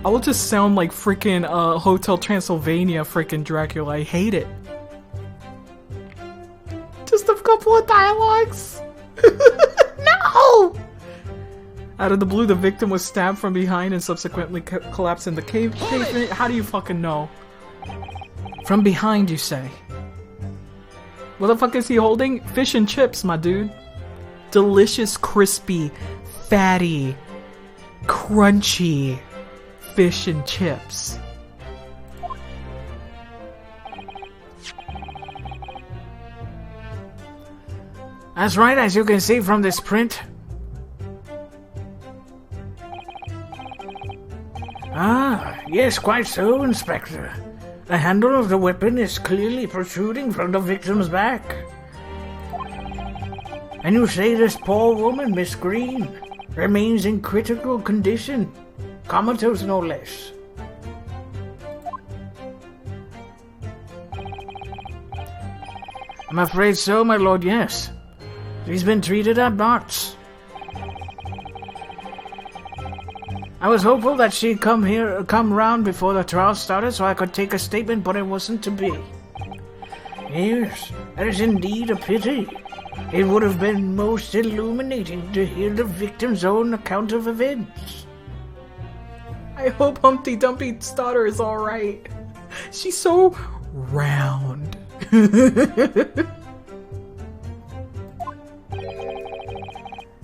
I will just sound like freaking Hotel Transylvania freaking Dracula. I hate it. Just a couple of dialogues. No! Out of the blue, the victim was stabbed from behind and subsequently collapsed in the cave pavement. How do you fucking know? From behind, you say? What the fuck is he holding? Fish and chips, my dude. Delicious, crispy, fatty, crunchy fish and chips. That's right, as you can see from this print. Ah, yes, quite so, Inspector. The handle of the weapon is clearly protruding from the victim's back. And you say this poor woman, Miss Green, remains in critical condition, comatose no less. I'm afraid so, my lord, yes. She's been treated at Bart's. I was hopeful that she'd come round before the trial started so I could take a statement, but it wasn't to be. Yes, that is indeed a pity. It would have been most illuminating to hear the victim's own account of events. I hope Humpty Dumpty's daughter is alright. She's so round.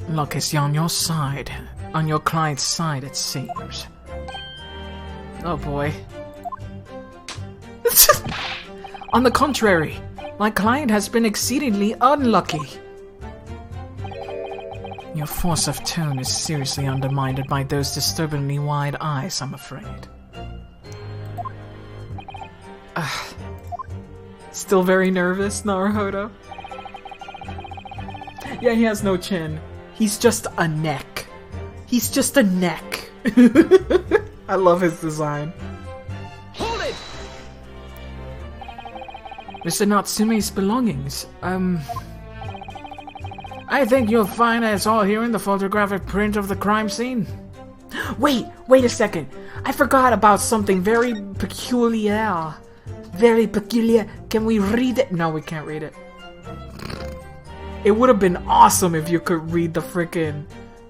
Luck is on your side. On your client's side, it seems. Oh boy. On the contrary, my client has been exceedingly unlucky. Your force of tone is seriously undermined by those disturbingly wide eyes, I'm afraid. Still very nervous, Naruhodo? Yeah, he has no chin. He's just a neck. He's just a neck. I love his design. Hold it! Mr. Natsume's belongings. I think you'll find us all here in the photographic print of the crime scene. Wait a second. I forgot about something very peculiar. Very peculiar. Can we read it? No, we can't read it. It would have been awesome if you could read the frickin'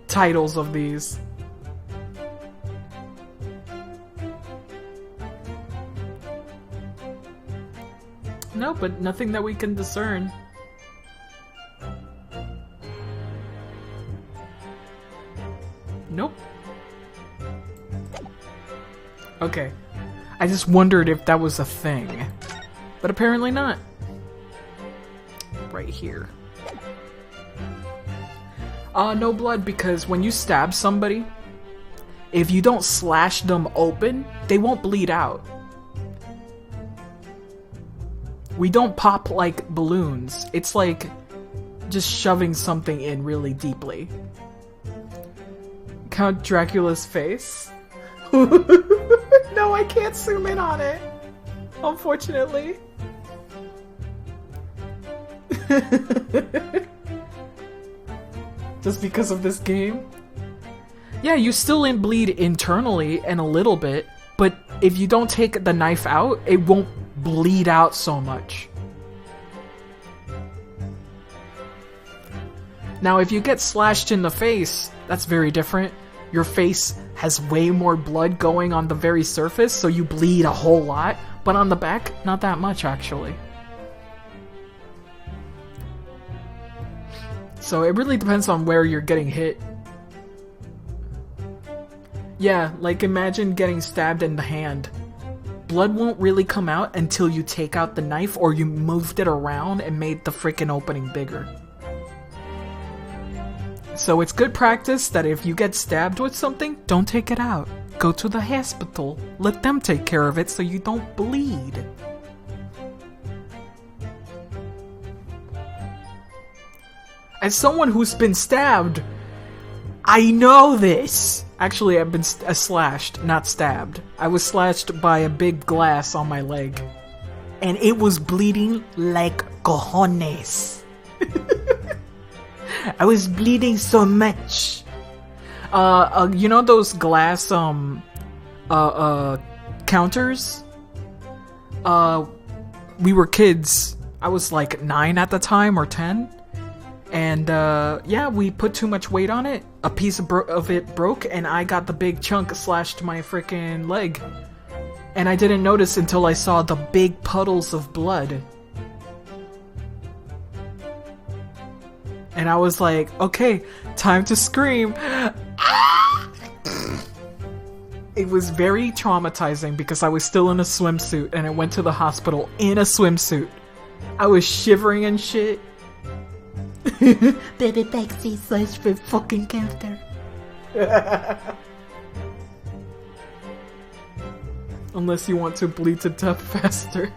titles of these. No, but nothing that we can discern. Nope. Okay. I just wondered if that was a thing. But apparently not. Right here. No blood, because when you stab somebody, if you don't slash them open, they won't bleed out. We don't pop like balloons. It's like just shoving something in really deeply. Count Dracula's face? No, I can't zoom in on it. Unfortunately. Just because of this game? Yeah, you still bleed internally and a little bit, but if you don't take the knife out, it won't bleed out so much. Now, if you get slashed in the face, that's very different. Your face has way more blood going on the very surface, so you bleed a whole lot, but on the back, not that much actually. So it really depends on where you're getting hit. Yeah, like imagine getting stabbed in the hand. Blood won't really come out until you take out the knife or you moved it around and made the freaking opening bigger. So it's good practice that if you get stabbed with something, don't take it out. Go to the hospital. Let them take care of it so you don't bleed. As someone who's been stabbed, I know this! Actually, I've been slashed, not stabbed. I was slashed by a big glass on my leg. And it was bleeding like cojones. I was bleeding so much. You know those glass, counters? We were kids. I was like 9 at the time, or 10. And, yeah, we put too much weight on it. A piece of it broke, and I got the big chunk slashed my freaking leg. And I didn't notice until I saw the big puddles of blood. And I was like, okay, time to scream. It was very traumatizing because I was still in a swimsuit, and I went to the hospital in a swimsuit. I was shivering and shit. Baby backseat slash for fucking counter. Unless you want to bleed to death faster.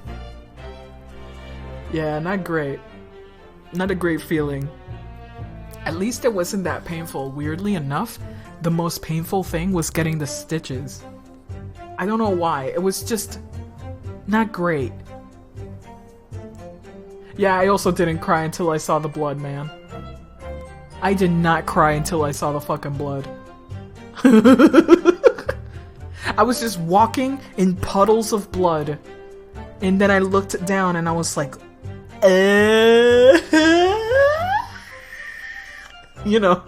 Yeah, not great. Not a great feeling. At least it wasn't that painful. Weirdly enough, the most painful thing was getting the stitches. I don't know why. It was just not great. Yeah, I also didn't cry until I saw the blood, man. I did not cry until I saw the fucking blood. I was just walking in puddles of blood. And then I looked down and I was like, you know.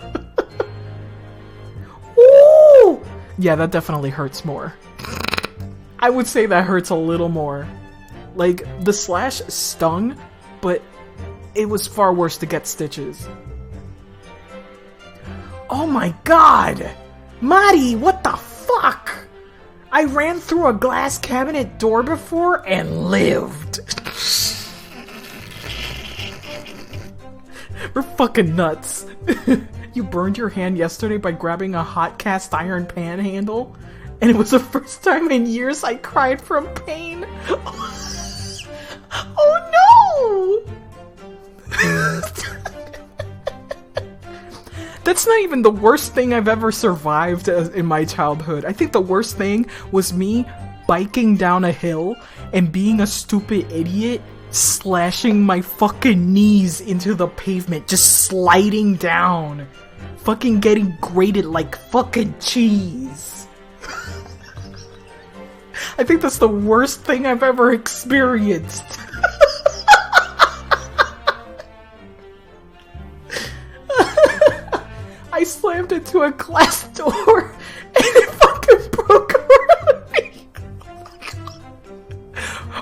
Woo! Yeah, that definitely hurts more. I would say that hurts a little more. Like, the slash stung, but it was far worse to get stitches. Oh my god! Mari, what the fuck? I ran through a glass cabinet door before and lived. We're fucking nuts. You burned your hand yesterday by grabbing a hot cast iron pan handle? And it was the first time in years I cried from pain. Oh no! That's not even the worst thing I've ever survived in my childhood. I think the worst thing was me biking down a hill and being a stupid idiot, slashing my fucking knees into the pavement, just sliding down. Fucking getting grated like fucking cheese. I think that's the worst thing I've ever experienced. I slammed into a glass door and it fucking broke around me.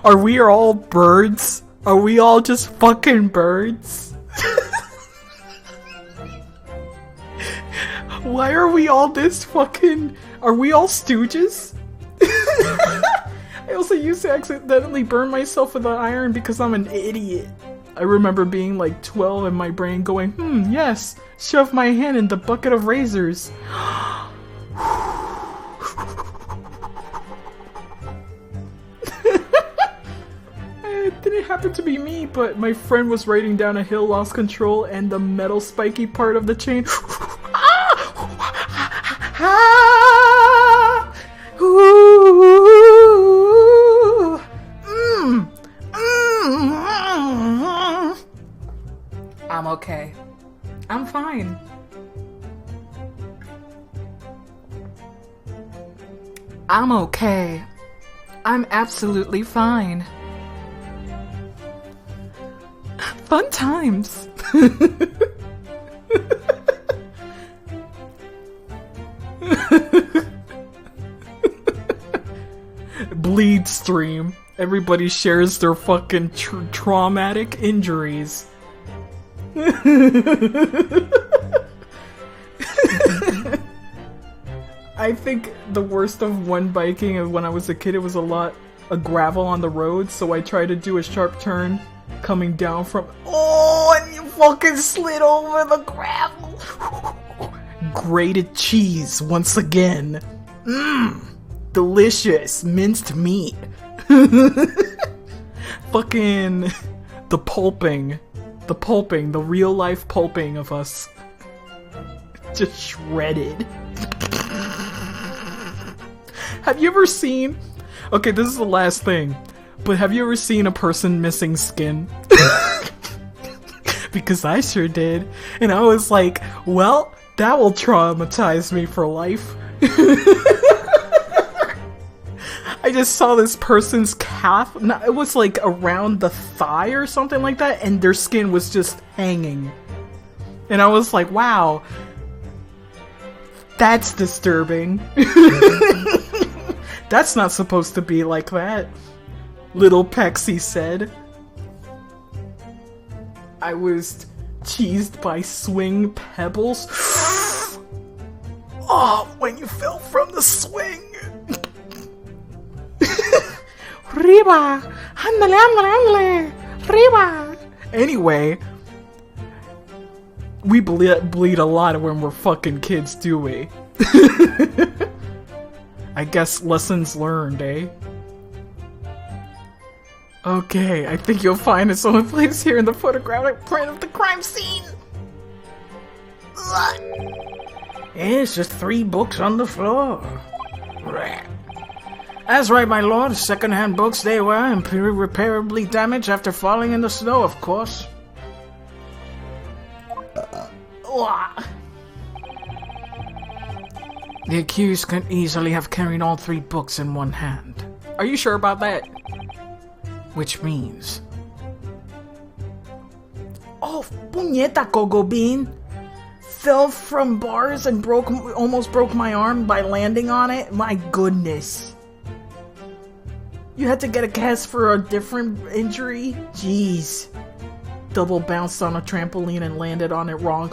Are we all birds? Are we all just fucking birds? Why are we all this fucking... Are we all stooges? I also used to accidentally burn myself with an iron because I'm an idiot. I remember being like 12 and my brain going, yes, shove my hand in the bucket of razors. It didn't happen to be me, but my friend was riding down a hill, lost control, and the metal spiky part of the chain... I'm okay. I'm fine. I'm okay. I'm absolutely fine. Fun times. Bleed stream. Everybody shares their fucking traumatic injuries. I think the worst of one biking is when I was a kid, it was a lot of gravel on the road, so I tried to do a sharp turn coming down from... Oh, and you fucking slid over the gravel! Grated cheese once again. Delicious minced meat. Fucking the pulping, the real life pulping of us. Just shredded. Have you ever seen... Okay, this is the last thing. But have you ever seen a person missing skin? Because I sure did. And I was like, well, that will traumatize me for life. I just saw this person's calf. No, it was like around the thigh or something like that. And their skin was just hanging. And I was like, wow. That's disturbing. That's not supposed to be like that. Little Pexy said. I was cheesed by swing pebbles. Oh, when you fell from the swing. Riba! Ándale, ándale, ándale! Riba! Anyway, we bleed a lot when we're fucking kids, do we? I guess lessons learned, eh? Okay, I think you'll find its own place here in the photographic print of the crime scene! It's just 3 books on the floor. That's right, my lord. Second-hand books they were, and irreparably damaged after falling in the snow, of course. The accused could easily have carried all 3 books in one hand. Are you sure about that? Which means... Oh, puñeta, Coco Bean! Fell from bars and almost broke my arm by landing on it? My goodness. You had to get a cast for a different injury? Jeez. Double bounced on a trampoline and landed on it wrong.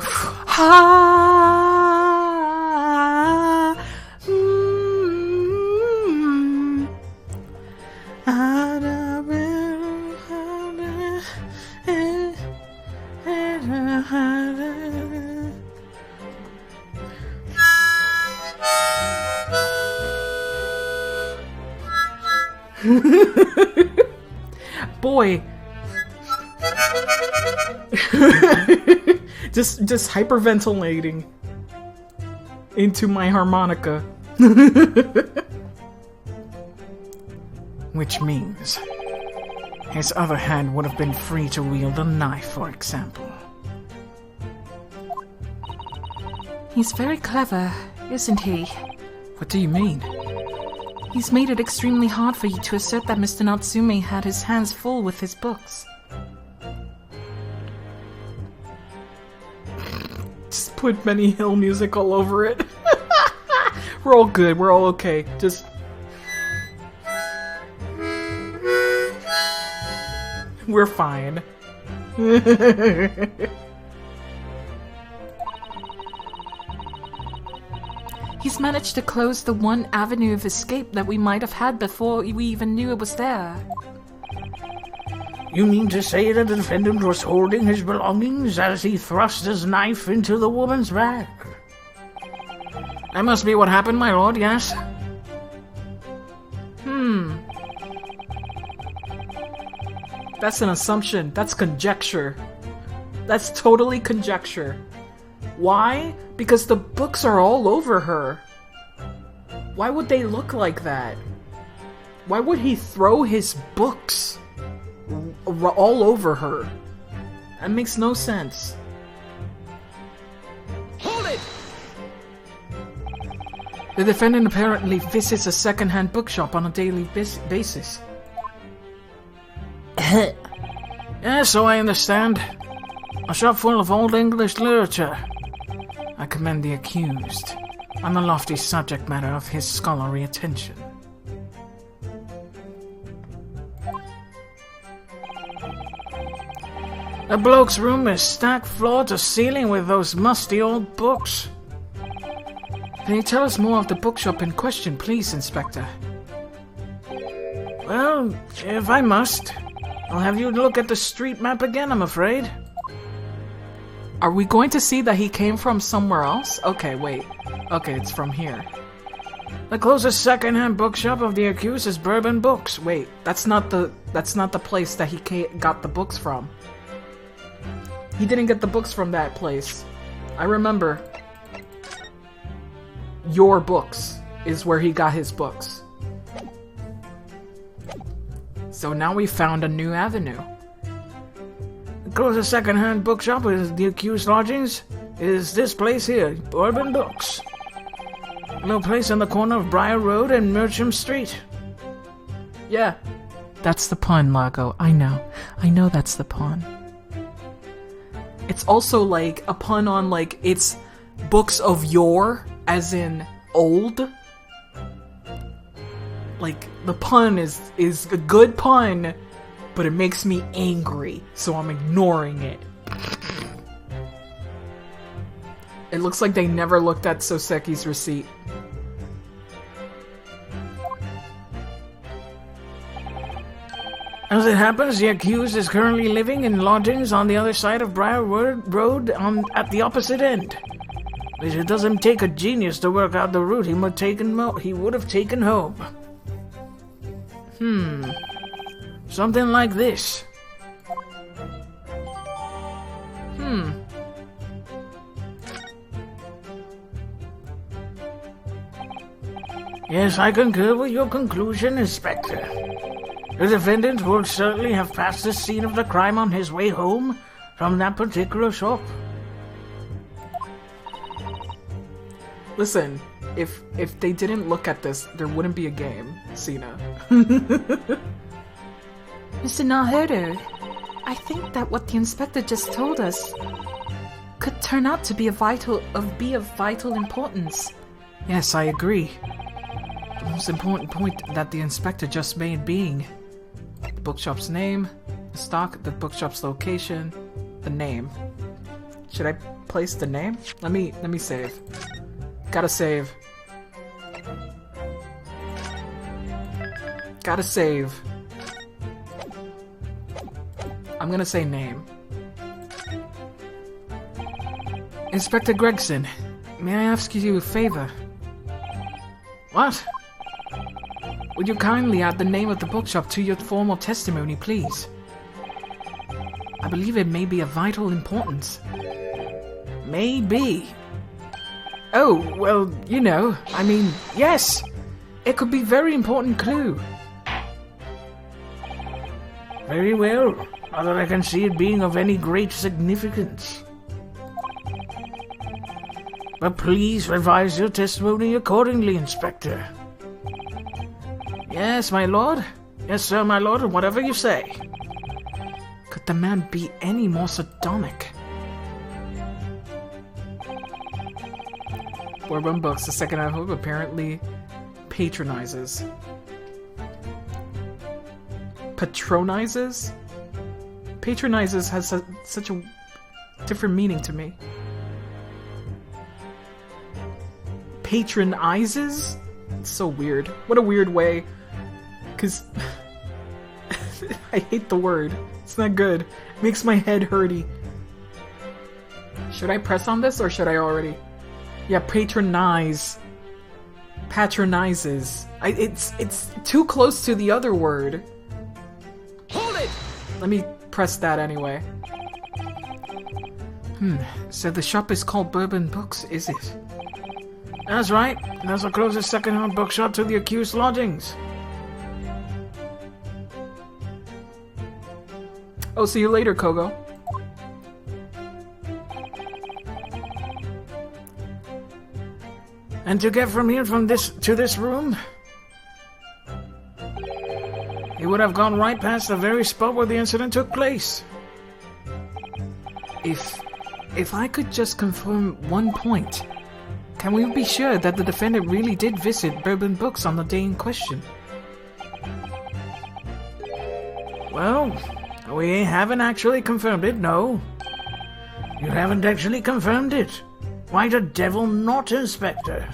Boy. just hyperventilating into my harmonica. Which means... His other hand would have been free to wield a knife, for example. He's very clever, isn't he? What do you mean? He's made it extremely hard for you to assert that Mr. Natsume had his hands full with his books. Just put Benny Hill music all over it. We're all good. We're all okay. Just... We're fine. He's managed to close the one avenue of escape that we might have had before we even knew it was there. You mean to say that the defendant was holding his belongings as he thrust his knife into the woman's back? That must be what happened, my lord, yes? That's an assumption. That's conjecture. That's totally conjecture. Why? Because the books are all over her. Why would they look like that? Why would he throw his books all over her? That makes no sense. Hold it! The defendant apparently visits a second-hand bookshop on a daily basis. Yes, so I understand. A shop full of old English literature. I commend the accused on the lofty subject matter of his scholarly attention. The bloke's room is stacked floor to ceiling with those musty old books. Can you tell us more of the bookshop in question, please, Inspector? Well, if I must, I'll have you look at the street map again, I'm afraid. Are we going to see that he came from somewhere else? Okay, wait. Okay, it's from here. The closest second-hand bookshop of the accused is Bourbon Books. Wait, that's not the place that he got the books from. He didn't get the books from that place. I remember. Your Books is where he got his books. So now we found a new avenue. The closest second-hand bookshop with the accused lodgings is this place here, Bourbon Books. A little place on the corner of Briar Road and Merchant Street. Yeah. That's the pun, Lago. I know. I know that's the pun. It's also like a pun on like it's books of yore, as in old. Like the pun is a good pun, but it makes me angry, so I'm ignoring it. It looks like they never looked at Soseki's receipt. As it happens, the accused is currently living in lodgings on the other side of Briar Road at the opposite end. But it doesn't take a genius to work out the route he would have taken home. Something like this. Yes, I concur with your conclusion, Inspector. The defendant would certainly have passed the scene of the crime on his way home from that particular shop. Listen, if they didn't look at this, there wouldn't be a game, Cena. Mr. Naruto, I think that what the inspector just told us could turn out to be of vital importance. Yes, I agree. The most important point that the inspector just made being the bookshop's name, the stock, the bookshop's location, the name. Should I place the name? Let me save. Gotta save. Gotta save. I'm gonna say name. Inspector Gregson, may I ask you a favor? What? Would you kindly add the name of the bookshop to your formal testimony, please? I believe it may be of vital importance. Maybe. Oh, well, you know, I mean, yes! It could be a very important clue. Very well. Not that I can see it being of any great significance. But please revise your testimony accordingly, Inspector. Yes, my lord. Yes, sir, my lord, whatever you say. Could the man be any more sardonic? Bourbon Books, the second-hand book, apparently patronizes. Patronizes? Patronizes has such a different meaning to me. Patronizes? It's so weird. What a weird way. Because I hate the word. It's not good. It makes my head hurty. Should I press on this or should I already? Yeah, patronize. Patronizes. It's too close to the other word. Hold it! Let me press that anyway. So the shop is called Bourbon Books, is it? That's right. That's the closest second-hand bookshop to the accused lodgings. Oh, see you later, Kogo. And to get from here to this room, he would have gone right past the very spot where the incident took place. If I could just confirm one point, can we be sure that the defendant really did visit Bourbon Books on the day in question? Well, we haven't actually confirmed it, no. You haven't actually confirmed it. Why the devil not, Inspector?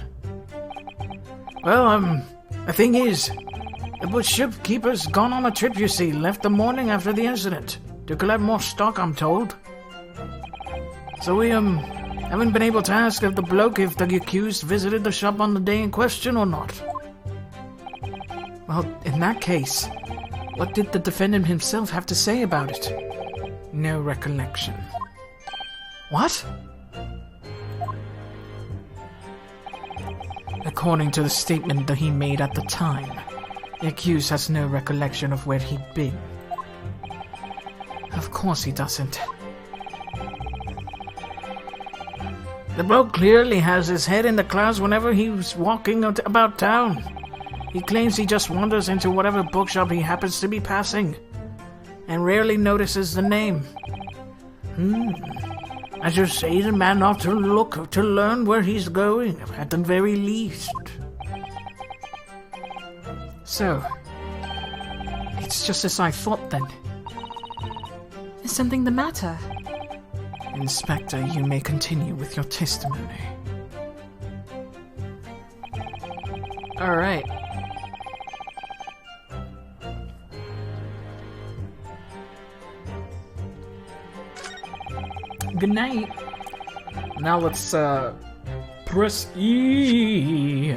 Well, the thing is, the bookkeeper's gone on a trip, you see, left the morning after the incident. To collect more stock, I'm told. So we, haven't been able to ask if the accused visited the shop on the day in question or not. Well, in that case, what did the defendant himself have to say about it? No recollection. What? According to the statement that he made at the time, the accused has no recollection of where he'd been. Of course he doesn't. The bloke clearly has his head in the clouds whenever he's walking about town. He claims he just wanders into whatever bookshop he happens to be passing, and rarely notices the name. I should say the man ought to look to learn where he's going, at the very least. So, it's just as I thought then. Is something the matter? Inspector, you may continue with your testimony. Alright. Good night. Now let's press E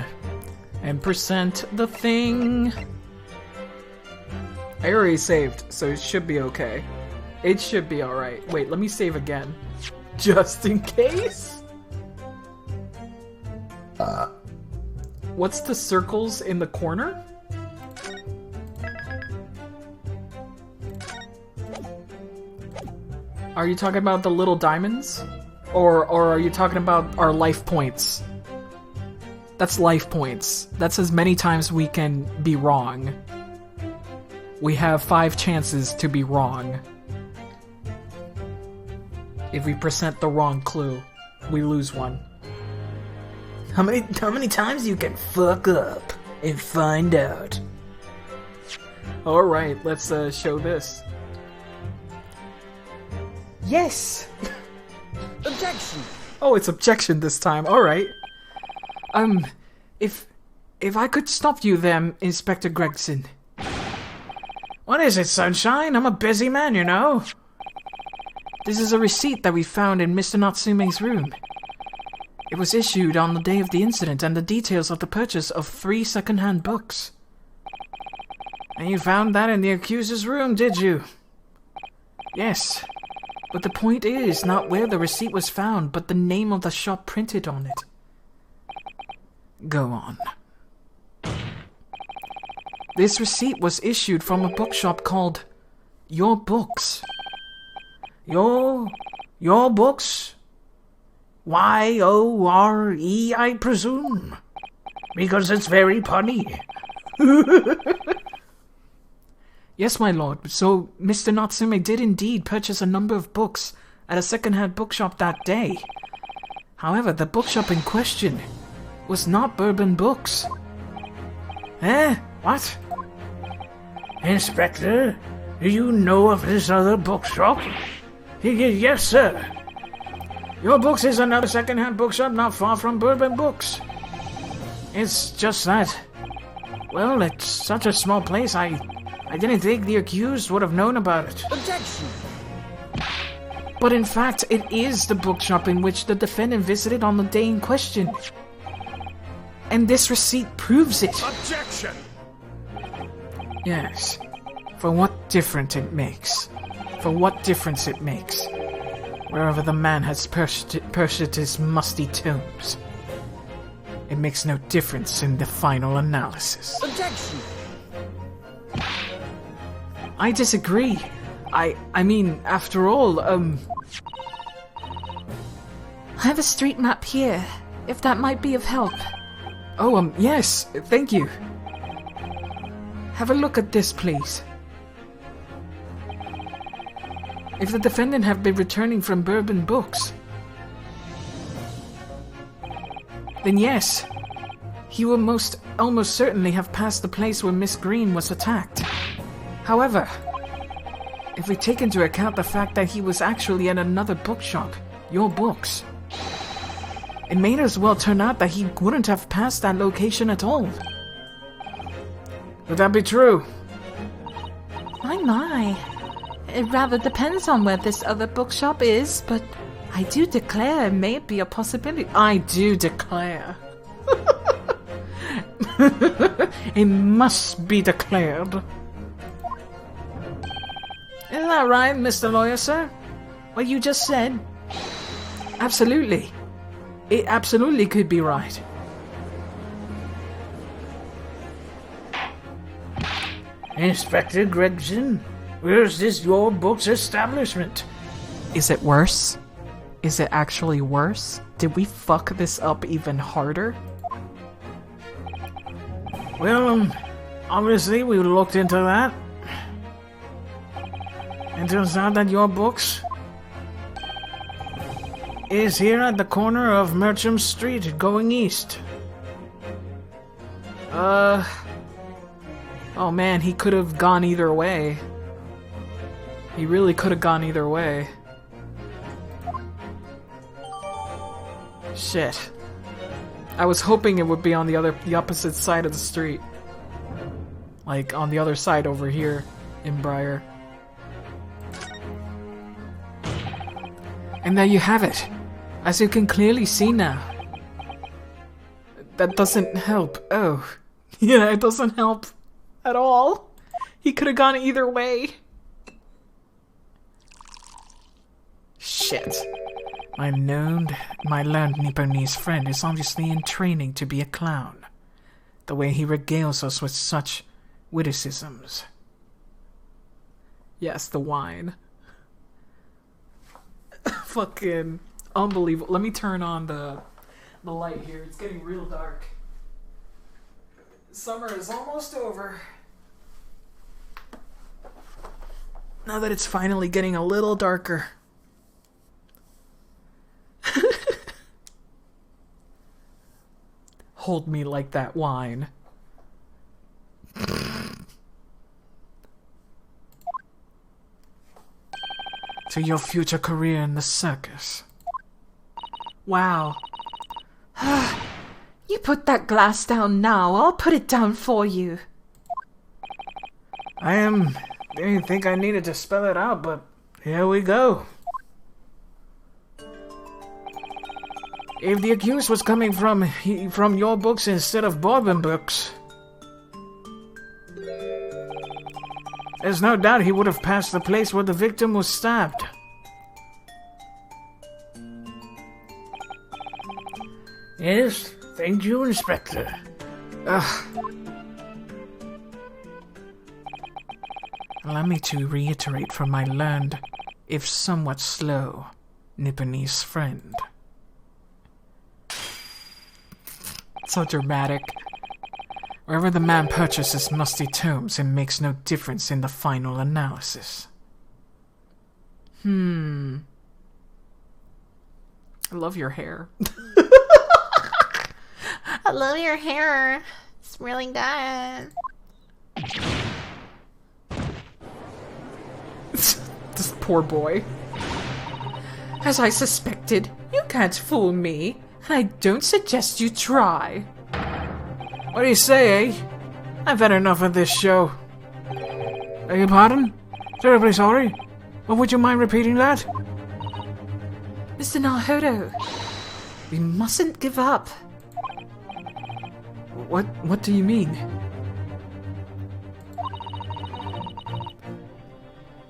and present the thing. I already saved, so it should be okay. It should be alright. Wait, let me save again. Just in case? What's the circles in the corner? Are you talking about the little diamonds? Or are you talking about our life points? That's life points. That's as many times we can be wrong. We have 5 chances to be wrong. If we present the wrong clue, we lose 1. How many times you can fuck up and find out? Alright, let's show this. Yes! Objection! Oh, it's objection this time. Alright. If I could stop you then, Inspector Gregson. What is it, Sunshine? I'm a busy man, you know. This is a receipt that we found in Mr. Natsume's room. It was issued on the day of the incident and the details of the purchase of 3 second-hand books. And you found that in the accuser's room, did you? Yes. But the point is not where the receipt was found, but the name of the shop printed on it. Go on. This receipt was issued from a bookshop called your books. Your books? Y-O-R-E, I presume? Because it's very punny. Yes, my lord. So, Mr. Natsume did indeed purchase a number of books at a second-hand bookshop that day. However, the bookshop in question was not Bourbon Books. Eh? What? Inspector, do you know of this other bookshop? Yes, sir. Your Books is another second-hand bookshop not far from Bourbon Books. It's just that, well, it's such a small place, I didn't think the accused would have known about it. Objection! But in fact, it is the bookshop in which the defendant visited on the day in question. And this receipt proves it. Objection! Yes. For what difference it makes. For what difference it makes. Wherever the man has purchased his musty tomes. It makes no difference in the final analysis. Objection! I disagree. I mean, after all, I have a street map here, if that might be of help. Oh, yes, thank you. Have a look at this, please. If the defendant have been returning from Bourbon Books, then yes, he will almost certainly have passed the place where Miss Green was attacked. However, if we take into account the fact that he was actually at another bookshop, Your Books, it may as well turn out that he wouldn't have passed that location at all. Would that be true? My. It rather depends on where this other bookshop is, but I do declare it may be a possibility. I do declare. It must be declared. Isn't that right, Mr. Lawyer, sir? What you just said? Absolutely. It absolutely could be right. Inspector Gregson, where's this Your Books establishment? Is it worse? Is it actually worse? Did we fuck this up even harder? Well, obviously we looked into that. And turns out that Your Books is here at the corner of Merchant Street going east. Oh man, he could have gone either way. He really could have gone either way. Shit. I was hoping it would be on the opposite side of the street. Like, on the other side over here, in Briar. And there you have it. As you can clearly see now. That doesn't help. Oh. Yeah, it doesn't help. At all. He could have gone either way. Shit. My learned Nipponese friend is obviously in training to be a clown. The way he regales us with such witticisms. Yes, the wine. Fucking unbelievable. Let me turn on the light here. It's getting real dark. Summer is almost over. Now that it's finally getting a little darker. Hold me like that wine. To your future career in the circus. Wow. You put that glass down now. I'll put it down for you. Didn't think I needed to spell it out, but here we go. If the accused was coming from Your Books instead of Bourbon Books, there's no doubt he would have passed the place where the victim was stabbed. Yes, thank you, Inspector. Allow me to reiterate from my learned, if somewhat slow, Nipponese friend. So dramatic. Wherever the man purchases musty tomes, it makes no difference in the final analysis. I love your hair. I love your hair. It's really good. This poor boy. As I suspected, you can't fool me, and I don't suggest you try. What do you say, eh? I've had enough of this show. Beg your pardon? Terribly sorry. But would you mind repeating that? Mr. Naruto, we mustn't give up. What do you mean?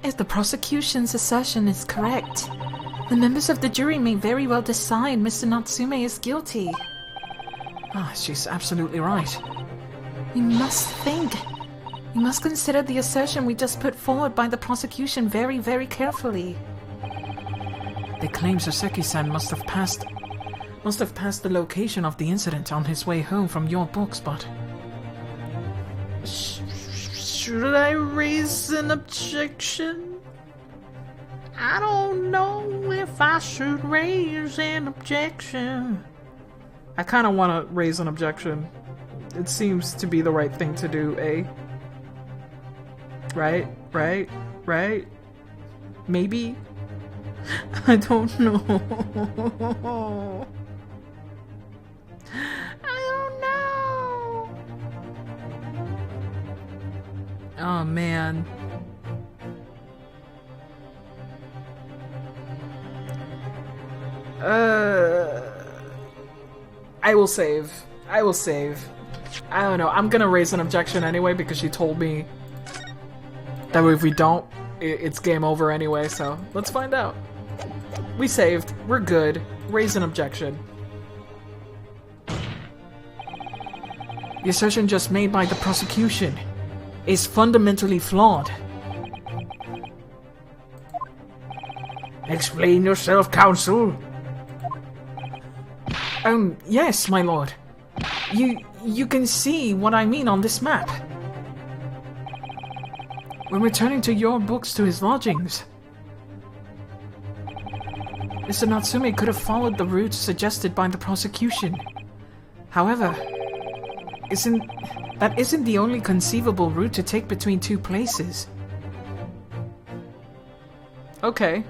If the prosecution's assertion is correct, the members of the jury may very well decide Mr. Natsume is guilty. She's absolutely right. We must think. We must consider the assertion we just put forward by the prosecution very, very carefully. They claim Soseki-san must have passed the location of the incident on his way home from your books, but... Should I raise an objection? I don't know if I should raise an objection. I kind of want to raise an objection. It seems to be the right thing to do, eh? Right? Maybe? I don't know. I don't know. Oh, man. I will save. I don't know. I'm gonna raise an objection anyway because she told me that if we don't, it's game over anyway, so let's find out. We saved. We're good. Raise an objection. The assertion just made by the prosecution is fundamentally flawed. Explain yourself, counsel. Yes, my lord. You can see what I mean on this map. When returning to your books to his lodgings, Mr. Natsume could have followed the route suggested by the prosecution. However, that isn't the only conceivable route to take between two places. Okay.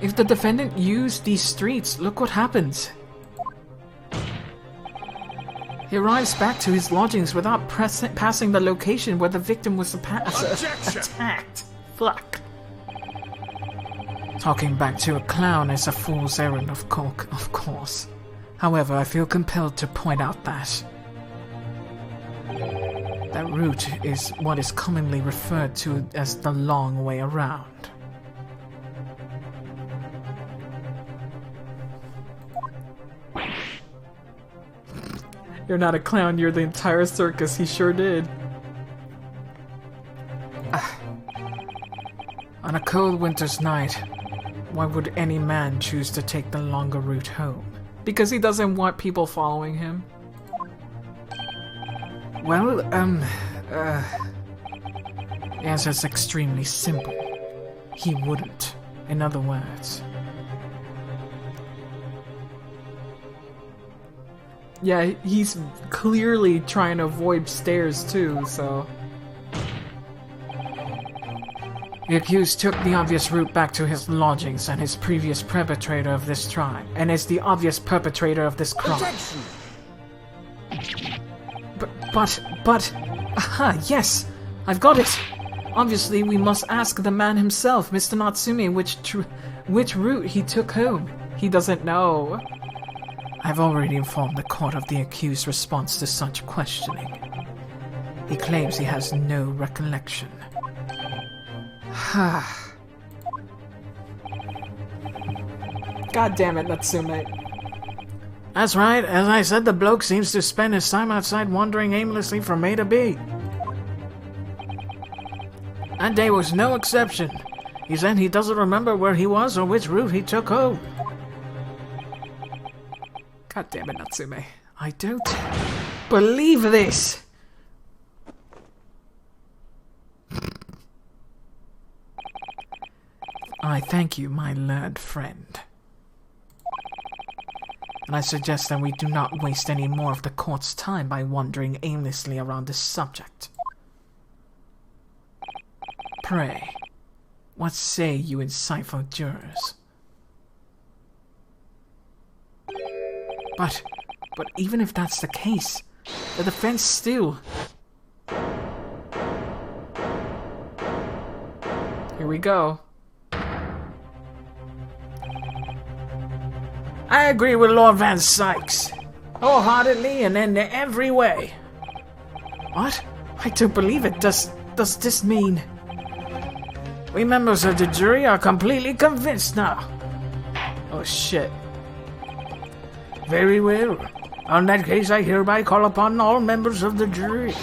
If the defendant used these streets, look what happens. He arrives back to his lodgings without passing the location where the victim was attacked. Fuck. Talking back to a clown is a fool's errand, of course. However, I feel compelled to point out that that route is what is commonly referred to as the long way around. You're not a clown, you're the entire circus. He sure did. On a cold winter's night, why would any man choose to take the longer route home? Because he doesn't want people following him. Well, the answer's extremely simple. He wouldn't. In other words. Yeah, he's clearly trying to avoid stairs too, so... The accused took the obvious route back to his lodgings and his previous perpetrator of this crime, and is the obvious perpetrator of this crime. Aha, yes! I've got it! Obviously, we must ask the man himself, Mr. Natsume, which route he took home. He doesn't know. I've already informed the court of the accused's response to such questioning. He claims he has no recollection. God damn it, Natsume. That's right. As I said, the bloke seems to spend his time outside wandering aimlessly from A to B. That day was no exception. He said he doesn't remember where he was or which route he took home. God damn it, Natsume. I don't believe this! I thank you, my learned friend. And I suggest that we do not waste any more of the court's time by wandering aimlessly around this subject. Pray, what say you insightful jurors? But even if that's the case, the defense still... Here we go. I agree with Lord Van Sykes, wholeheartedly and in every way. What? I don't believe it. Does this mean... We members of the jury are completely convinced now. Oh shit. Very well. On that case, I hereby call upon all members of the jury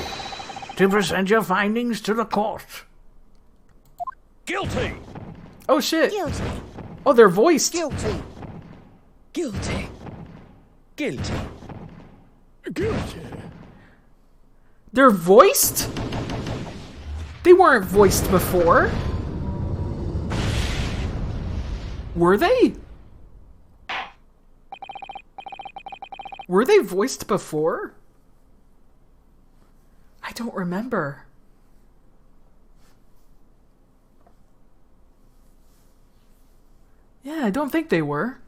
to present your findings to the court. Guilty! Oh shit. Guilty. Oh, they're voiced. Guilty. Guilty. Guilty. Guilty. They're voiced? They weren't voiced before. Were they? Were they voiced before? I don't remember. Yeah, I don't think they were.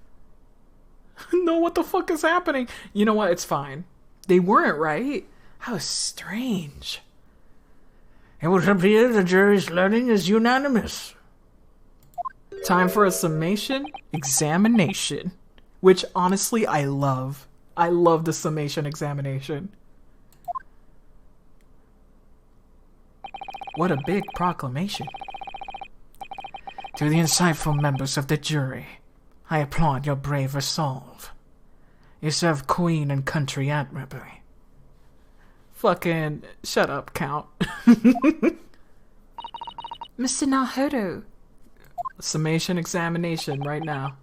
No, what the fuck is happening? You know what? It's fine. They weren't, right? How strange. It would appear the jury's learning is unanimous. Time for a summation examination. Which, honestly, I love. I love the summation examination. What a big proclamation. To the insightful members of the jury, I applaud your brave resolve. You serve Queen and country admirably. Fucking shut up, Count. Mr. Nahodo. Summation examination right now.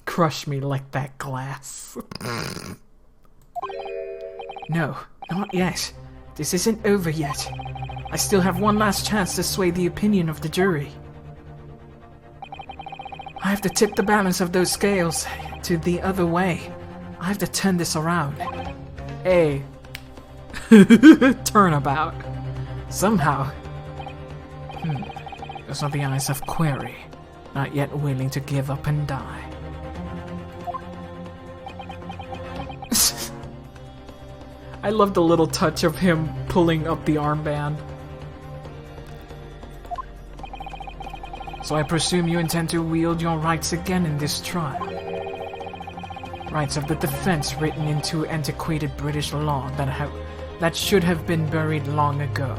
Crush me like that glass. No, not yet. This isn't over yet. I still have one last chance to sway the opinion of the jury. I have to tip the balance of those scales to the other way. I have to turn this around. Hey. Turnabout. Somehow. Those are the eyes of Query, not yet willing to give up and die. I love the little touch of him pulling up the armband. So I presume you intend to wield your rights again in this trial. Rights of the defense written into antiquated British law that should have been buried long ago.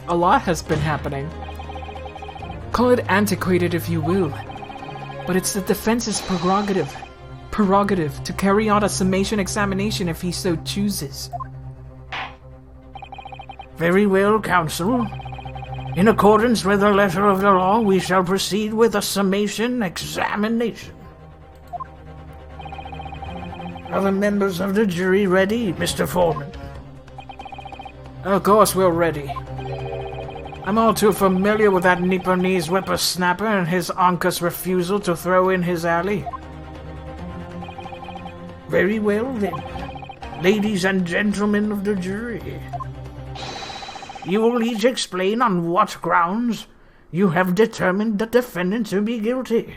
A lot has been happening. Call it antiquated if you will, but it's the defense's prerogative to carry out a summation examination if he so chooses. Very well, counsel. In accordance with the letter of the law, we shall proceed with a summation examination. Are the members of the jury ready, Mr. Foreman? Of course we're ready. I'm all too familiar with that Nipponese whippersnapper and his uncas refusal to throw in his alley. Very well then, ladies and gentlemen of the jury. You will each explain on what grounds you have determined the defendant to be guilty.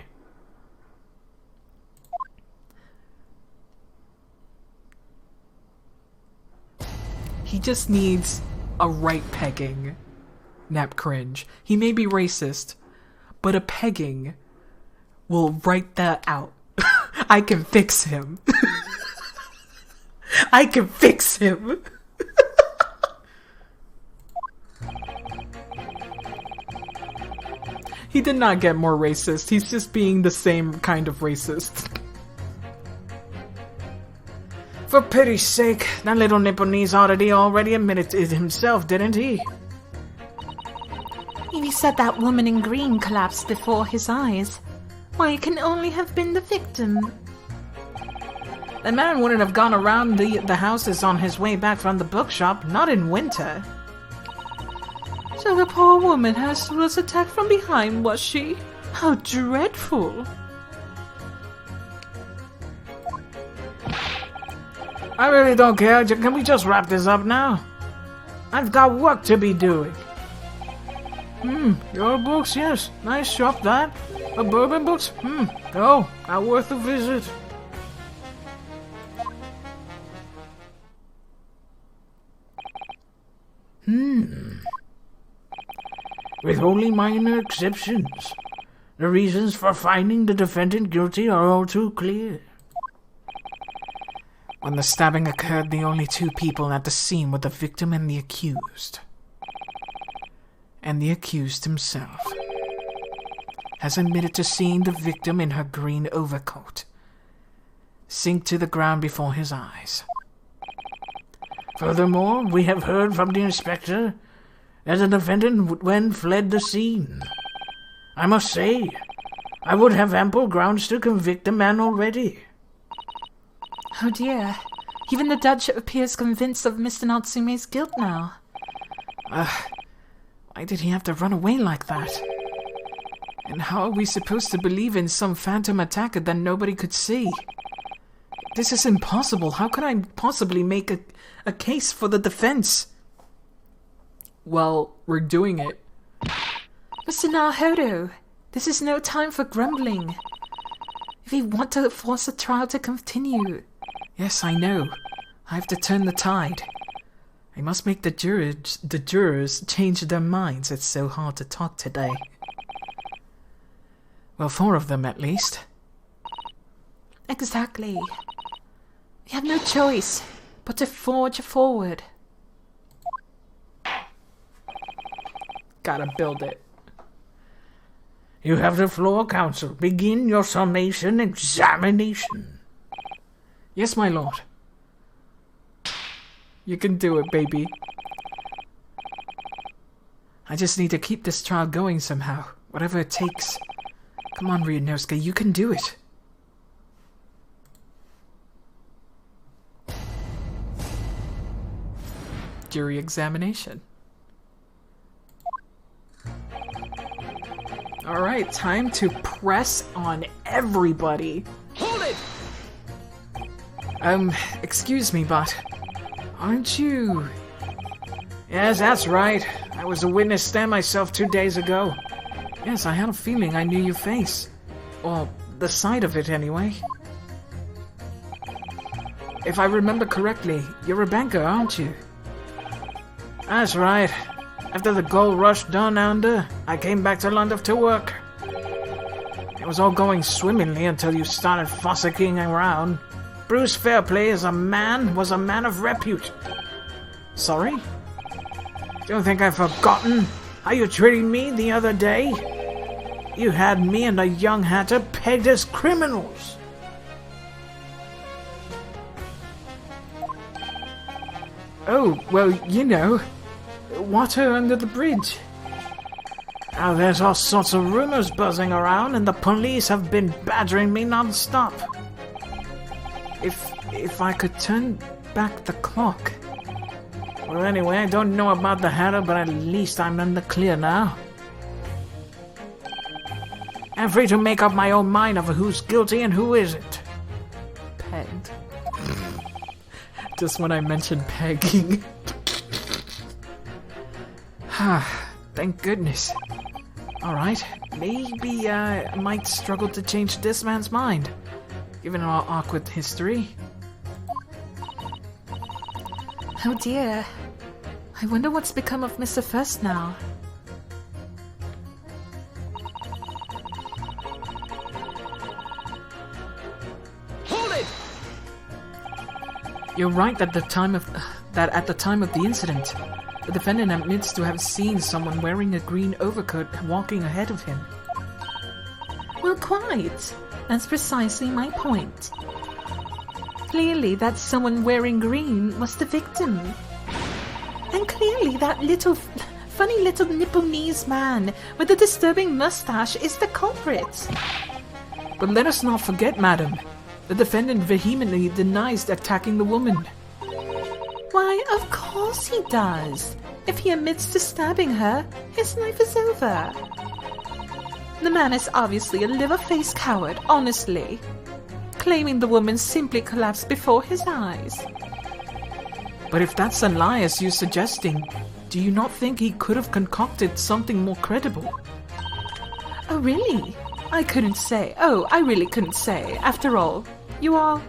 He just needs a right pegging. Nap cringe. He may be racist, but a pegging will write that out. I can fix him. I can fix him. He did not get more racist. He's just being the same kind of racist. For pity's sake, that little Nipponese oddity already admitted it himself, didn't he? He said that woman in green collapsed before his eyes. Why, it can only have been the victim. The man wouldn't have gone around the houses on his way back from the bookshop, not in winter. So the poor woman was attacked from behind, was she? How dreadful. I really don't care. Can we just wrap this up now? I've got work to be doing. Your books, yes. Nice shop, that. Bourbon books? Oh, not worth a visit. With only minor exceptions, the reasons for finding the defendant guilty are all too clear. When the stabbing occurred, the only two people at the scene were the victim and the accused. And the accused himself has admitted to seeing the victim in her green overcoat sink to the ground before his eyes. Furthermore, we have heard from the inspector that the defendant fled the scene. I must say, I would have ample grounds to convict the man already. Oh dear. Even the judge appears convinced of Mr. Natsume's guilt now. Why did he have to run away like that? And how are we supposed to believe in some phantom attacker that nobody could see? This is impossible. How could I possibly make a case for the defense? Well, we're doing it. Mr. Naruhodo, this is no time for grumbling. If you want to force the trial to continue... Yes, I know. I have to turn the tide. I must make the jurors change their minds. It's so hard to talk today. Well, 4 of them at least. Exactly. We have no choice but to forge forward. Gotta build it. You have the floor, counsel. Begin your summation examination. Yes, my lord. You can do it, baby. I just need to keep this trial going somehow. Whatever it takes. Come on, Ryunosuke, you can do it. Jury examination. Alright, time to press on everybody. Hold it! Excuse me, but aren't you... Yes, that's right. I was a witness stand myself 2 days ago. Yes, I had a feeling I knew your face. Or the side of it, anyway. If I remember correctly, you're a banker, aren't you? That's right. After the gold rush down under, I came back to London to work. It was all going swimmingly until you started fossicking around. Bruce Fairplay was a man of repute. Sorry? Don't think I've forgotten how you treated me the other day. You had me and the young hatter pegged as criminals. Oh, well, you know, water under the bridge. Now there's all sorts of rumors buzzing around and the police have been badgering me non-stop. If I could turn back the clock. Well, anyway, I don't know about the hatter, but at least I'm in the clear now. I'm free to make up my own mind of who's guilty and who isn't. Pegged. Just when I mentioned pegging. Thank goodness. Alright, maybe I might struggle to change this man's mind, given our awkward history. Oh dear. I wonder what's become of Mr. First now. Hold it! You're right that at the time of the incident, the defendant admits to have seen someone wearing a green overcoat walking ahead of him. Well, quite. That's precisely my point. Clearly, that someone wearing green was the victim. And clearly, that funny little Nipponese man with the disturbing mustache is the culprit. But let us not forget, madam, the defendant vehemently denies attacking the woman. Why, of course he does. If he admits to stabbing her, his life is over. The man is obviously a liver-faced coward, honestly, claiming the woman simply collapsed before his eyes. But if that's a lie as you're suggesting, do you not think he could have concocted something more credible? Oh, really? I really couldn't say. After all, you are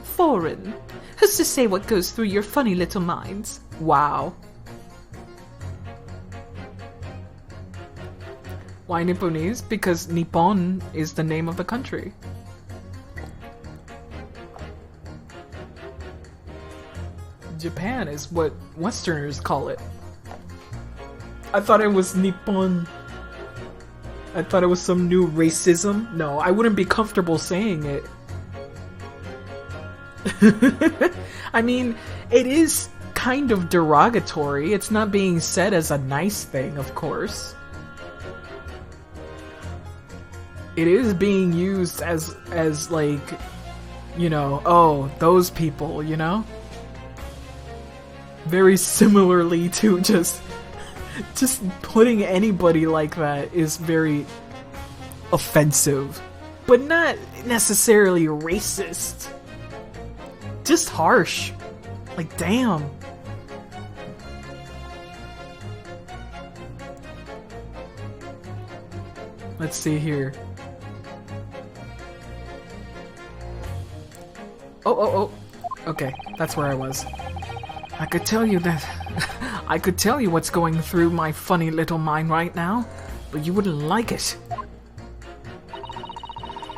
foreign. Who's to say what goes through your funny little minds? Wow. Why Nipponese? Because Nippon is the name of the country. Japan is what Westerners call it. I thought it was Nippon. I thought it was some new racism. No, I wouldn't be comfortable saying it. I mean, it is kind of derogatory. It's not being said as a nice thing, of course. It is being used as like, you know, oh, those people, you know? Very similarly to just putting anybody like that is very offensive, but not necessarily racist. Just harsh. Like, damn. Let's see here. Oh. Okay, that's where I was. I could tell you what's going through my funny little mind right now, but you wouldn't like it.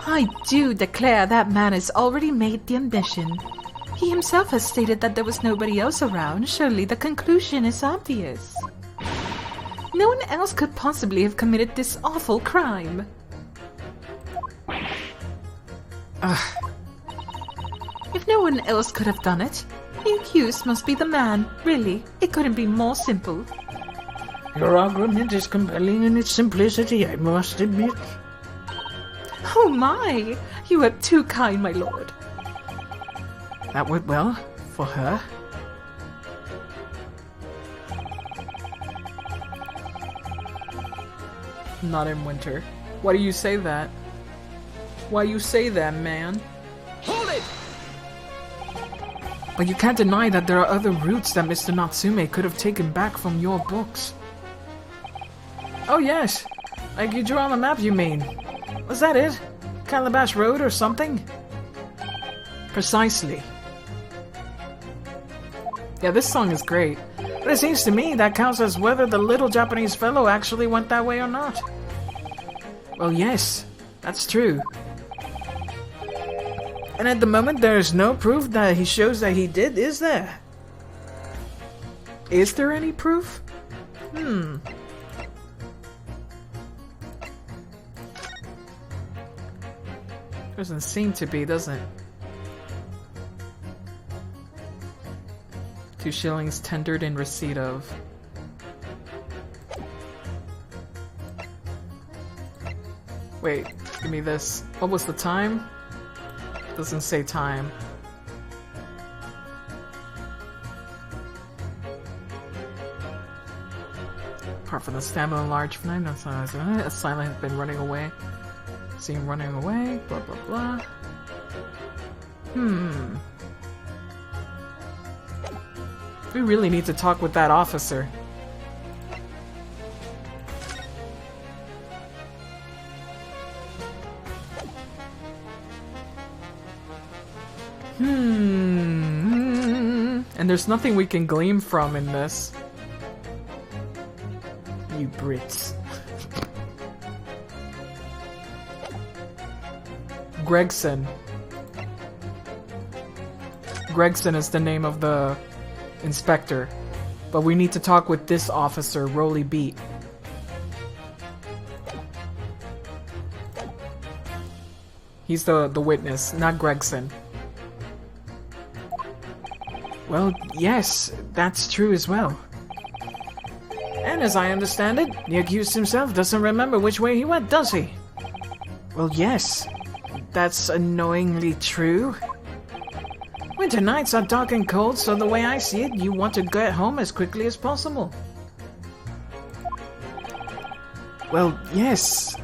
I do declare that man has already made the admission. He himself has stated that there was nobody else around. Surely the conclusion is obvious. No one else could possibly have committed this awful crime. If no one else could have done it, the accused must be the man. Really, it couldn't be more simple. Your argument is compelling in its simplicity, I must admit. Oh my! You are too kind, my lord. That went well for her. Not in winter. Why do you say that? Why you say that, man? Hold it! But you can't deny that there are other routes that Mr. Natsume could have taken back from your books. Oh yes, like you drew on the map, you mean? Was that it? Calabash Road or something? Precisely. Yeah, this song is great, but it seems to me that counts as whether the little Japanese fellow actually went that way or not. Well, yes, that's true. And at the moment, there's no proof that he shows that he did, is there? Is there any proof? Doesn't seem to be, does it? 2 shillings tendered in receipt of. Wait, give me this. What was the time? Doesn't say time. Apart from the stamina large for 9 months, a silent has been running away. Seen running away, blah blah blah. We really need to talk with that officer. And there's nothing we can glean from in this. You Brits. Gregson. Gregson is the name of the inspector. But we need to talk with this officer, Rolly Beat. He's the witness, not Gregson. Well, yes, that's true as well. And as I understand it, the accused himself doesn't remember which way he went, does he? Well, yes. That's annoyingly true. Winter nights are dark and cold, so the way I see it, you want to get home as quickly as possible. Well, yes.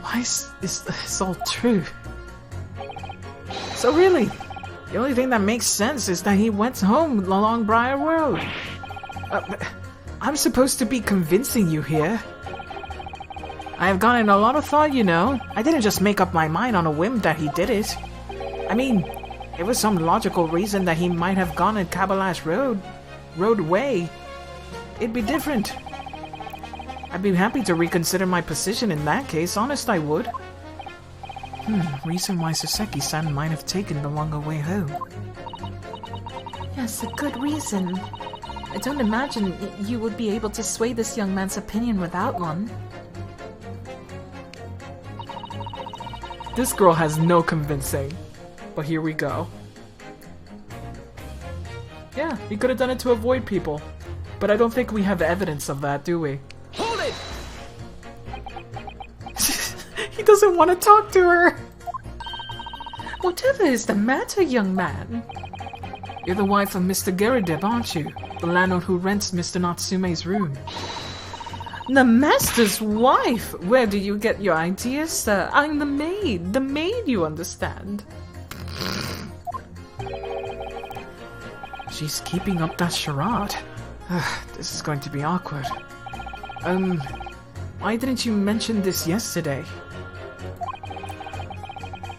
Why is this all true? So really, the only thing that makes sense is that he went home along Briar Road. I'm supposed to be convincing you here. I have gone in a lot of thought, you know. I didn't just make up my mind on a whim that he did it. I mean, there was some logical reason that he might have gone in Kabalash Roadway. It'd be different. I'd be happy to reconsider my position in that case, honest I would. Reason why Soseki-san might have taken the longer way home. Yes, a good reason. I don't imagine you would be able to sway this young man's opinion without one. This girl has no convincing. But here we go. Yeah, he could have done it to avoid people. But I don't think we have evidence of that, do we? Hold it! He doesn't want to talk to her! Whatever is the matter, young man? You're the wife of Mr. Geridib, aren't you? The landlord who rents Mr. Natsume's room. The master's wife? Where do you get your ideas, sir? I'm the maid. The maid, you understand. She's keeping up that charade. This is going to be awkward. Why didn't you mention this yesterday?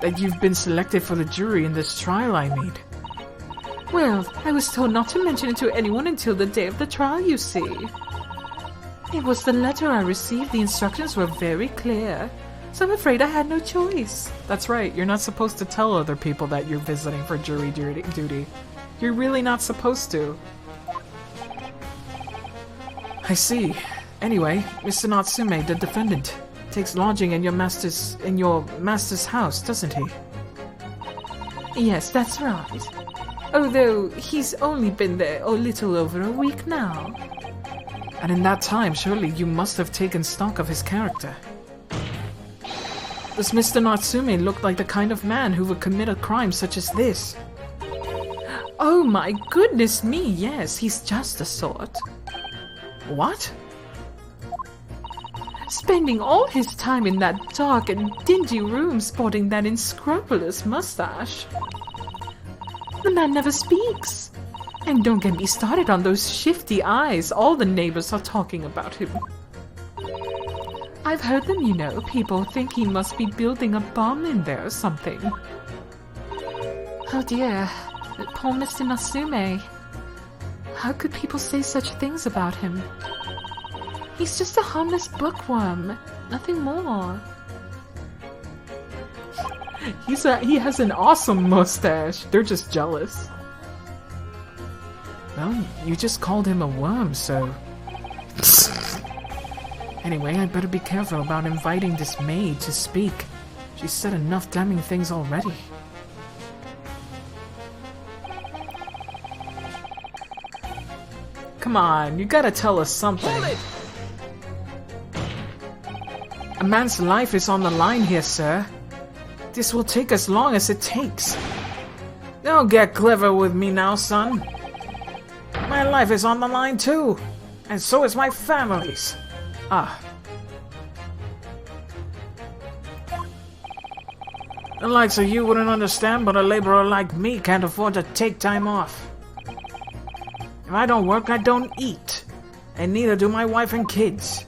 That you've been selected for the jury in this trial I made. Well, I was told not to mention it to anyone until the day of the trial, you see. It was the letter I received. The instructions were very clear. So I'm afraid I had no choice. That's right, you're not supposed to tell other people that you're visiting for jury duty. You're really not supposed to. I see. Anyway, Mr. Natsume, the defendant, takes lodging in your master's house, doesn't he? Yes, that's right. Although he's only been there a little over a week now. And in that time, surely you must have taken stock of his character. Does Mr. Natsume look like the kind of man who would commit a crime such as this? Oh my goodness me, yes, he's just the sort. What? Spending all his time in that dark and dingy room sporting that unscrupulous mustache. The man never speaks. And don't get me started on those shifty eyes. All the neighbors are talking about him. I've heard them, you know. People think he must be building a bomb in there or something. Oh dear. Poor Mr. Natsume. How could people say such things about him? He's just a harmless bookworm. Nothing more. He has an awesome mustache. They're just jealous. Well, you just called him a worm, so... Anyway, I'd better be careful about inviting this maid to speak. She's said enough damning things already. Come on, you gotta tell us something. Hold it! A man's life is on the line here, sir. This will take as long as it takes. Don't get clever with me now, son. My life is on the line too. And so is my family's. The likes of you wouldn't understand, but a laborer like me can't afford to take time off. If I don't work, I don't eat. And neither do my wife and kids.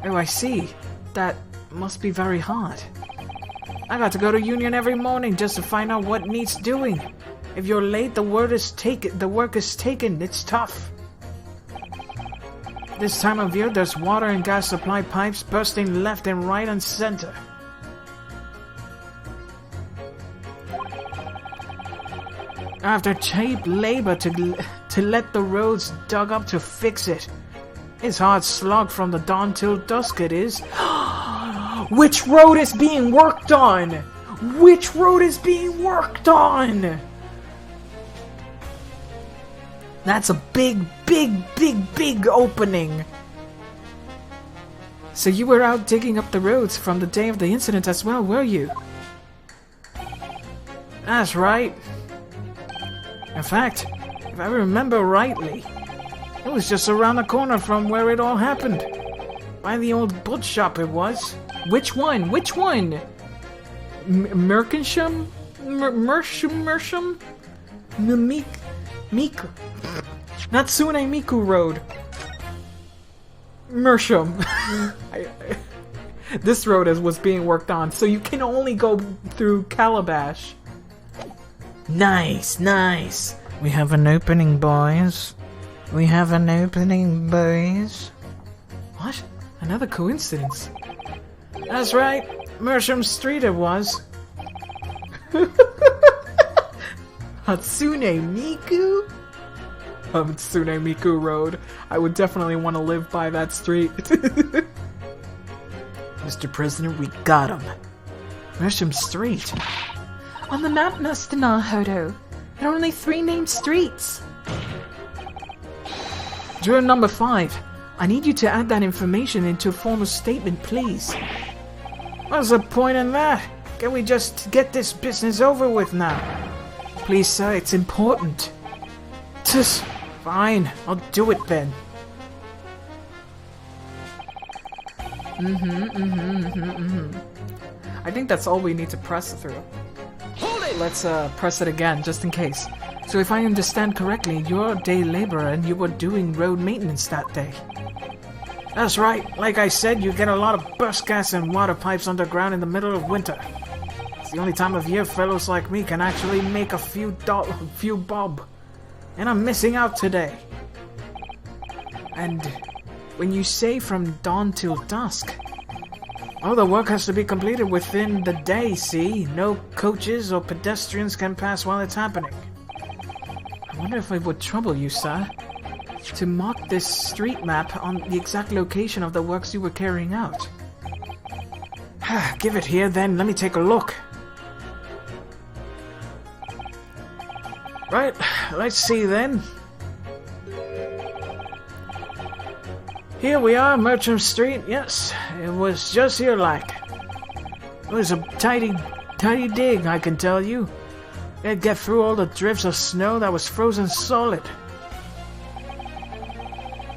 Oh, I see. That must be very hard. I got to go to Union every morning just to find out what needs doing. If you're late, the work is taken. It's tough. This time of year, there's water and gas supply pipes bursting left and right and center. After cheap labor to let the roads dug up to fix it. It's hard slog from the dawn till dusk it is. Which road is being worked on? Which road is being worked on? That's a big, big, big, big opening. So you were out digging up the roads from the day of the incident as well, were you? That's right. In fact, if I remember rightly, it was just around the corner from where it all happened. By the old boot shop it was. Which one? Which one? Merkensham? Mersham? Miku. Natsune Miku Road. Mersham. This road was being worked on, so you can only go through Calabash. Nice, nice. We have an opening, boys. We have an opening, boys. What? Another coincidence. That's right. Mersham Street it was. Hatsune Miku? Hatsune Miku Road. I would definitely want to live by that street. Mr. President, we got him. Mersham Street. On the map, Master Naruto, there are only 3 named streets. Juror number 5, I need you to add that information into a formal statement, please. What's the point in that? Can we just get this business over with now? Please, sir, it's important. Just fine, I'll do it then. I think that's all we need to press through. Let's press it again, just in case. So if I understand correctly, you're a day laborer and you were doing road maintenance that day. That's right. Like I said, you get a lot of bus gas and water pipes underground in the middle of winter. It's the only time of year fellows like me can actually make a few bob. And I'm missing out today. And when you say from dawn till dusk... Oh, the work has to be completed within the day, see? No coaches or pedestrians can pass while it's happening. I wonder if it would trouble you, sir, to mark this street map on the exact location of the works you were carrying out. Give it here, then. Let me take a look. Right, let's see then. Here we are, Merchant Street. Yes, it was just here like. It was a tidy dig, I can tell you. It'd get through all the drifts of snow that was frozen solid.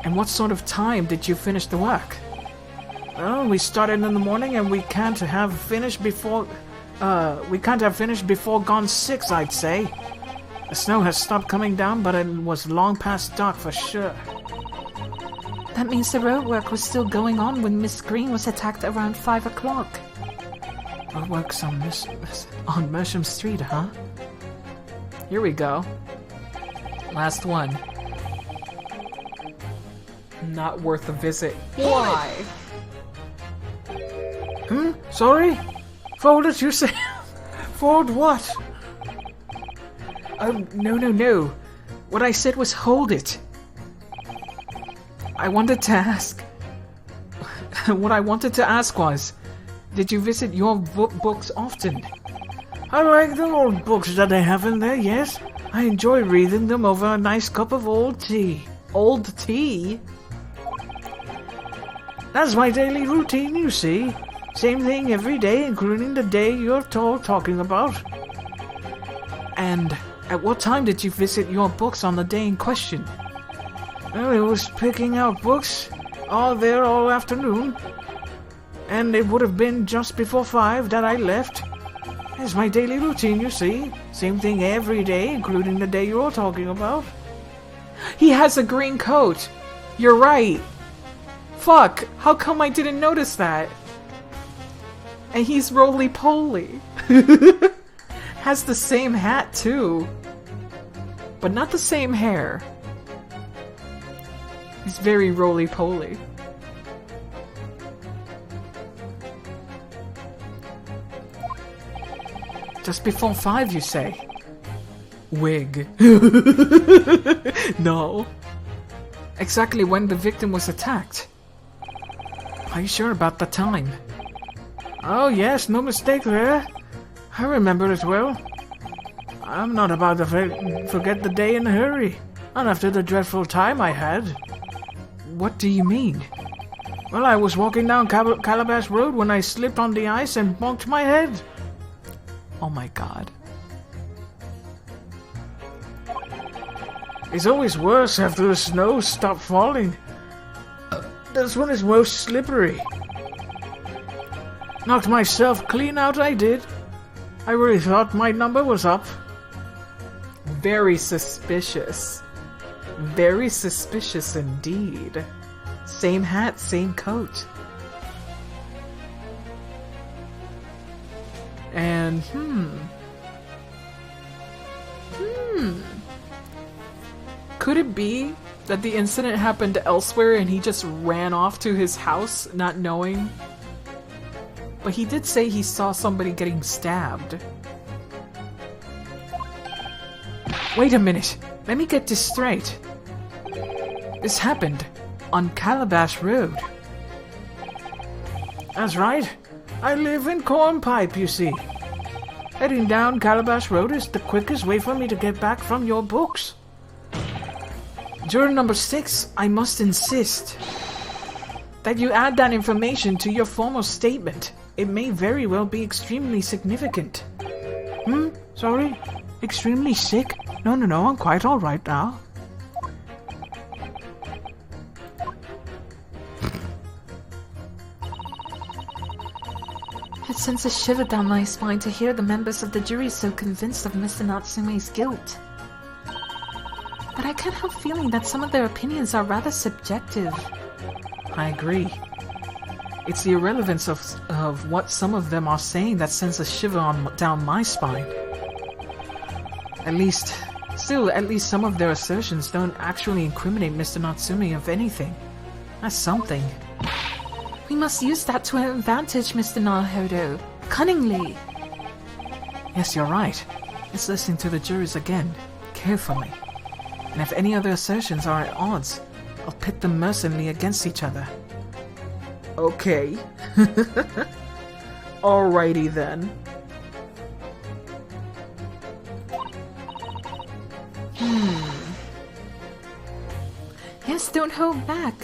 And what sort of time did you finish the work? Well, we started in the morning and we can't have finished before gone 6, I'd say. The snow has stopped coming down, but it was long past dark for sure. That means the road work was still going on when Miss Green was attacked around 5 o'clock. Road works on Mersham Street, huh? Here we go. Last one. Not worth a visit. Why? Sorry? Fold it, you say? Fold what? Oh, no. What I said was hold it. I wanted to ask... What I wanted to ask was, did you visit your books often? I like the old books that they have in there, yes. I enjoy reading them over a nice cup of old tea. Old tea? That's my daily routine, you see. Same thing every day, including the day you're talking about. And at what time did you visit your books on the day in question? Well, it was picking out books all there all afternoon. And it would have been just before 5 that I left. It's my daily routine, you see. Same thing every day, including the day you're talking about. He has a green coat. You're right. Fuck, how come I didn't notice that? And he's roly-poly. Has the same hat, too. But not the same hair. He's very roly-poly. Just before 5, you say? Wig. No. Exactly when the victim was attacked. Are you sure about the time? Oh yes, no mistake there. I remember it well. I'm not about to forget the day in a hurry. Not after the dreadful time I had. What do you mean? Well, I was walking down Calabash Road when I slipped on the ice and bonked my head. Oh my god. It's always worse after the snow stopped falling. That's when it's most slippery. Knocked myself clean out, I did. I really thought my number was up. Very suspicious. Very suspicious indeed. Same hat, same coat. And, could it be that the incident happened elsewhere and he just ran off to his house, not knowing? But he did say he saw somebody getting stabbed. Wait a minute. Let me get this straight. This happened on Calabash Road. That's right. I live in Cornpipe, you see. Heading down Calabash Road is the quickest way for me to get back from your books. Juror number 6, I must insist that you add that information to your formal statement. It may very well be extremely significant. Sorry? Extremely sick? No, I'm quite alright now. It sends a shiver down my spine to hear the members of the jury so convinced of Mr. Natsume's guilt. But I can't help feeling that some of their opinions are rather subjective. I agree. It's the irrelevance of what some of them are saying that sends a shiver down my spine. At least some of their assertions don't actually incriminate Mr. Natsume of anything. That's something. We must use that to our advantage, Mr. Naruhodo. Cunningly. Yes, you're right. Let's listen to the jurors again, carefully. And if any other assertions are at odds, I'll pit them mercilessly against each other. Okay. Alrighty then. Yes, don't hold back.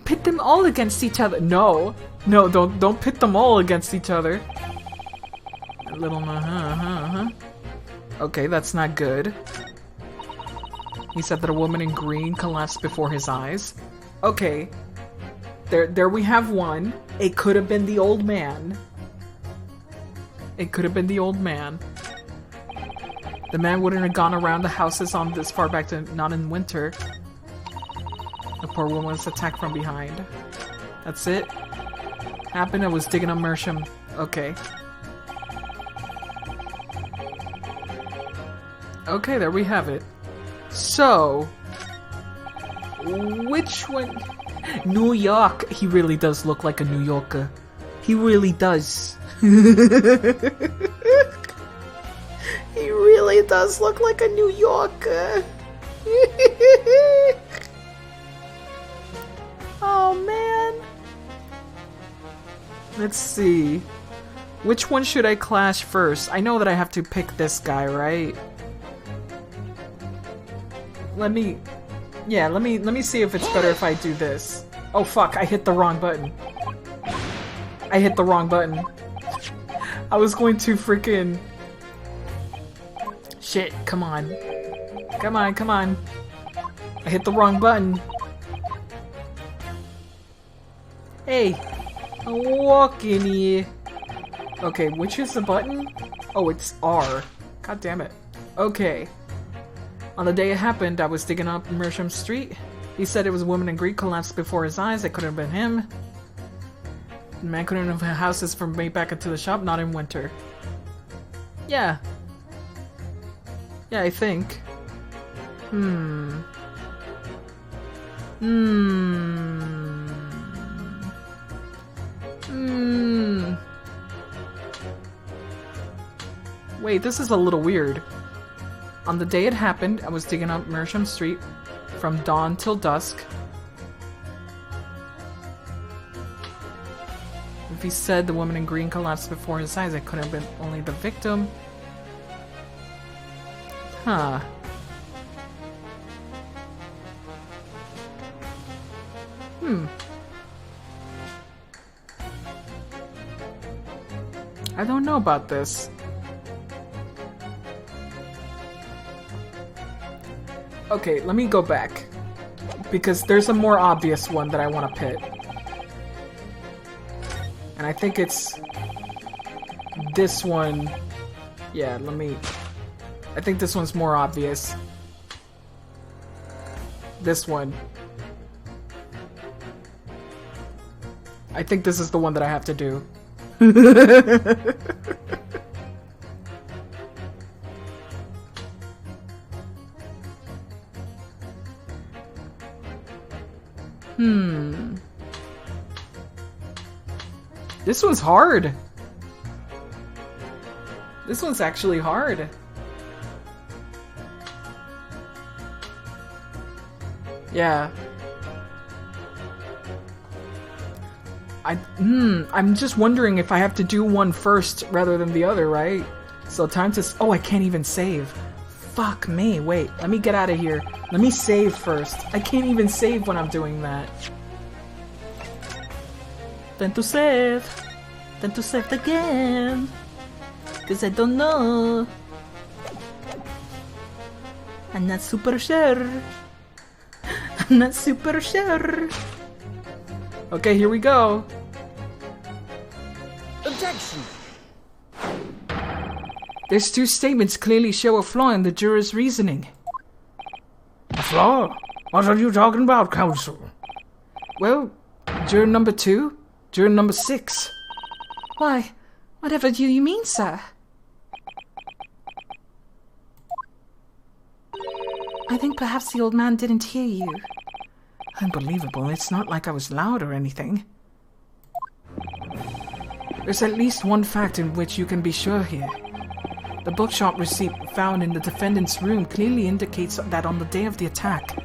Pit them all against each other. No, don't pit them all against each other. A little Okay, that's not good. He said that a woman in green collapsed before his eyes. Okay. There we have one. It could have been the old man. It could have been the old man. The man wouldn't have gone around the houses on this far back to not in winter. The poor woman was attacked from behind. That's it. Happened, I was digging up Mersham. Okay. Okay, there we have it. So, which one? New York. He really does look like a New Yorker. He really does. He really does look like a New Yorker. Oh man. Let's see. Which one should I clash first? I know that I have to pick this guy, right? Let me see if it's better if I do this. Oh fuck, I hit the wrong button. I hit the wrong button. I was going to freaking... Shit, come on. Come on. I hit the wrong button. Hey, I'm walking here. Okay, which is the button? Oh, it's R. God damn it. Okay. On the day it happened, I was digging up Mersham Street. He said it was a woman in green collapsed before his eyes. It couldn't have been him. The man couldn't have had houses from way back into the shop, not in winter. Yeah. Yeah, I think. Wait, this is a little weird. On the day it happened, I was digging up Mersham Street from dawn till dusk. If he said the woman in green collapsed before his eyes, it couldn't have been only the victim. Huh. I don't know about this. Okay, let me go back. Because there's a more obvious one that I want to pit. And I think it's this one. Yeah, I think this one's more obvious. This one. I think this is the one that I have to do. This one's hard. This one's actually hard. Yeah. I'm just wondering if I have to do one first rather than the other, right? So time to... Oh, I can't even save. Fuck me. Wait, let me get out of here. Let me save first. I can't even save when I'm doing that. Then to save the game. Cause I don't know. I'm not super sure. I'm not super sure. Okay, here we go. Objection! These two statements clearly show a flaw in the juror's reasoning. A flaw? What are you talking about, counsel? Well, juror number 2, juror number 6. Why, whatever do you mean, sir? I think perhaps the old man didn't hear you. Unbelievable, it's not like I was loud or anything. There's at least one fact in which you can be sure here. The bookshop receipt found in the defendant's room clearly indicates that on the day of the attack,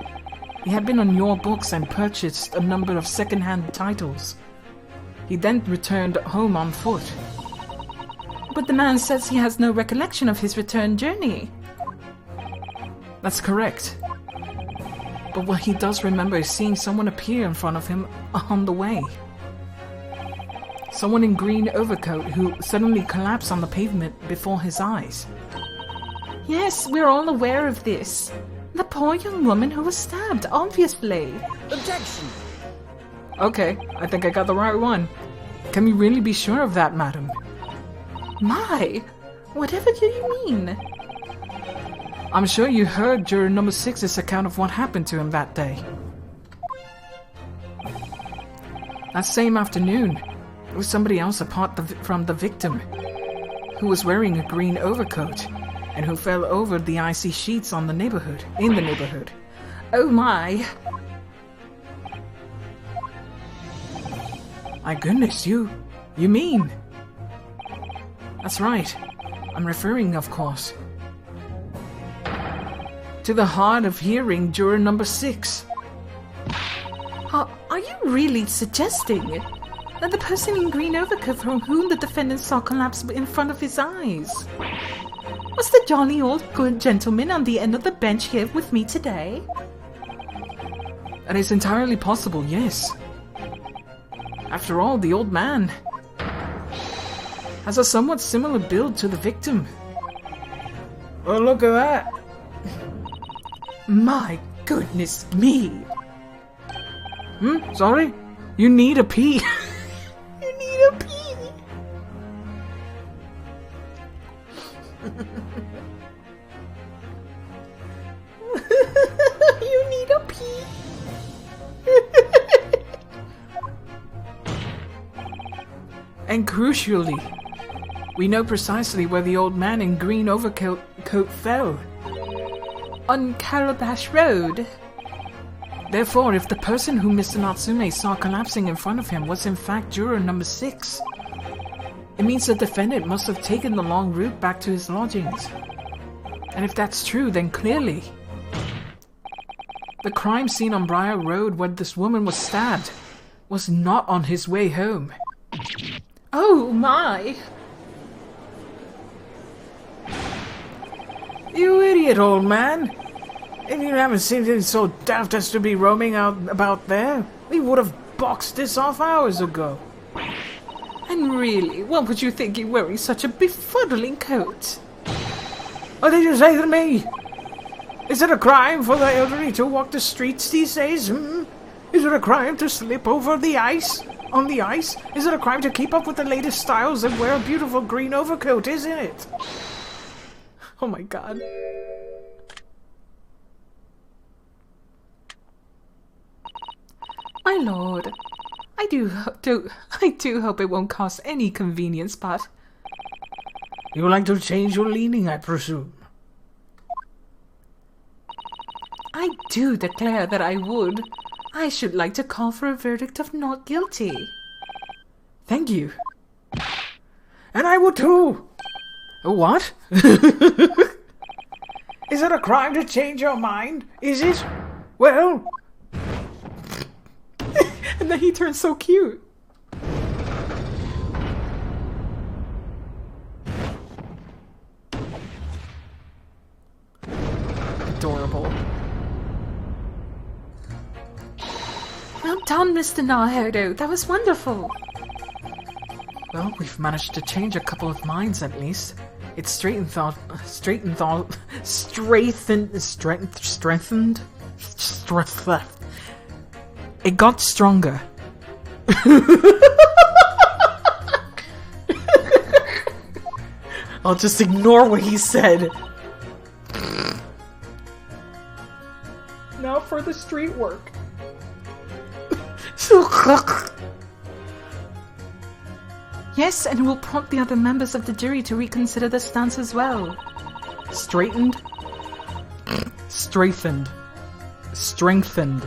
he had been on your books and purchased a number of second-hand titles. He then returned home on foot. But the man says he has no recollection of his return journey. That's correct. But what he does remember is seeing someone appear in front of him on the way. Someone in green overcoat who suddenly collapsed on the pavement before his eyes. Yes, we're all aware of this. The poor young woman who was stabbed, obviously. Objection! Okay, I think I got the right one. Can we really be sure of that, madam? My, whatever do you mean? I'm sure you heard juror number 6's account of what happened to him that day. That same afternoon, there was somebody else apart from the victim, who was wearing a green overcoat, and who fell over the icy sheets in the neighborhood. Oh my. My goodness, you mean? That's right. I'm referring, of course, to the hard of hearing juror number 6. Are you really suggesting that the person in green overcoat from whom the defendant saw collapse in front of his eyes was the jolly old good gentleman on the end of the bench here with me today? That is entirely possible, yes. After all, the old man has a somewhat similar build to the victim. Well, look at that. My goodness me. Sorry? You need a pee. You need a pee. You need a pee. And crucially, we know precisely where the old man in green overcoat fell. On Calabash Road. Therefore, if the person who Mr. Natsume saw collapsing in front of him was in fact juror number 6, it means the defendant must have taken the long route back to his lodgings. And if that's true, then clearly the crime scene on Briar Road where this woman was stabbed was not on his way home. Oh my! You idiot, old man! If you haven't seen it so daft as to be roaming out about there, we would have boxed this off hours ago. And really, what would you think in wearing such a befuddling coat? What did you say to me? Is it a crime for the elderly to walk the streets these days? Is it a crime to slip over the ice? On the ice? Is it a crime to keep up with the latest styles and wear a beautiful green overcoat, isn't it? Oh my god. My lord, I do hope it won't cause any convenience, but... You would like to change your leaning, I presume? I do declare that I would. I should like to call for a verdict of not guilty. Thank you. And I would too! What? Is it a crime to change your mind? Is it? Well... And then he turns so cute. Adorable. Well done, Mr. Naruto. That was wonderful. Well, we've managed to change a couple of minds at least. It's strengthened. It got stronger. I'll just ignore what he said. Now for the street work. Yes, and we'll prompt the other members of the jury to reconsider the stance as well. Straightened. Strengthened. Strengthened.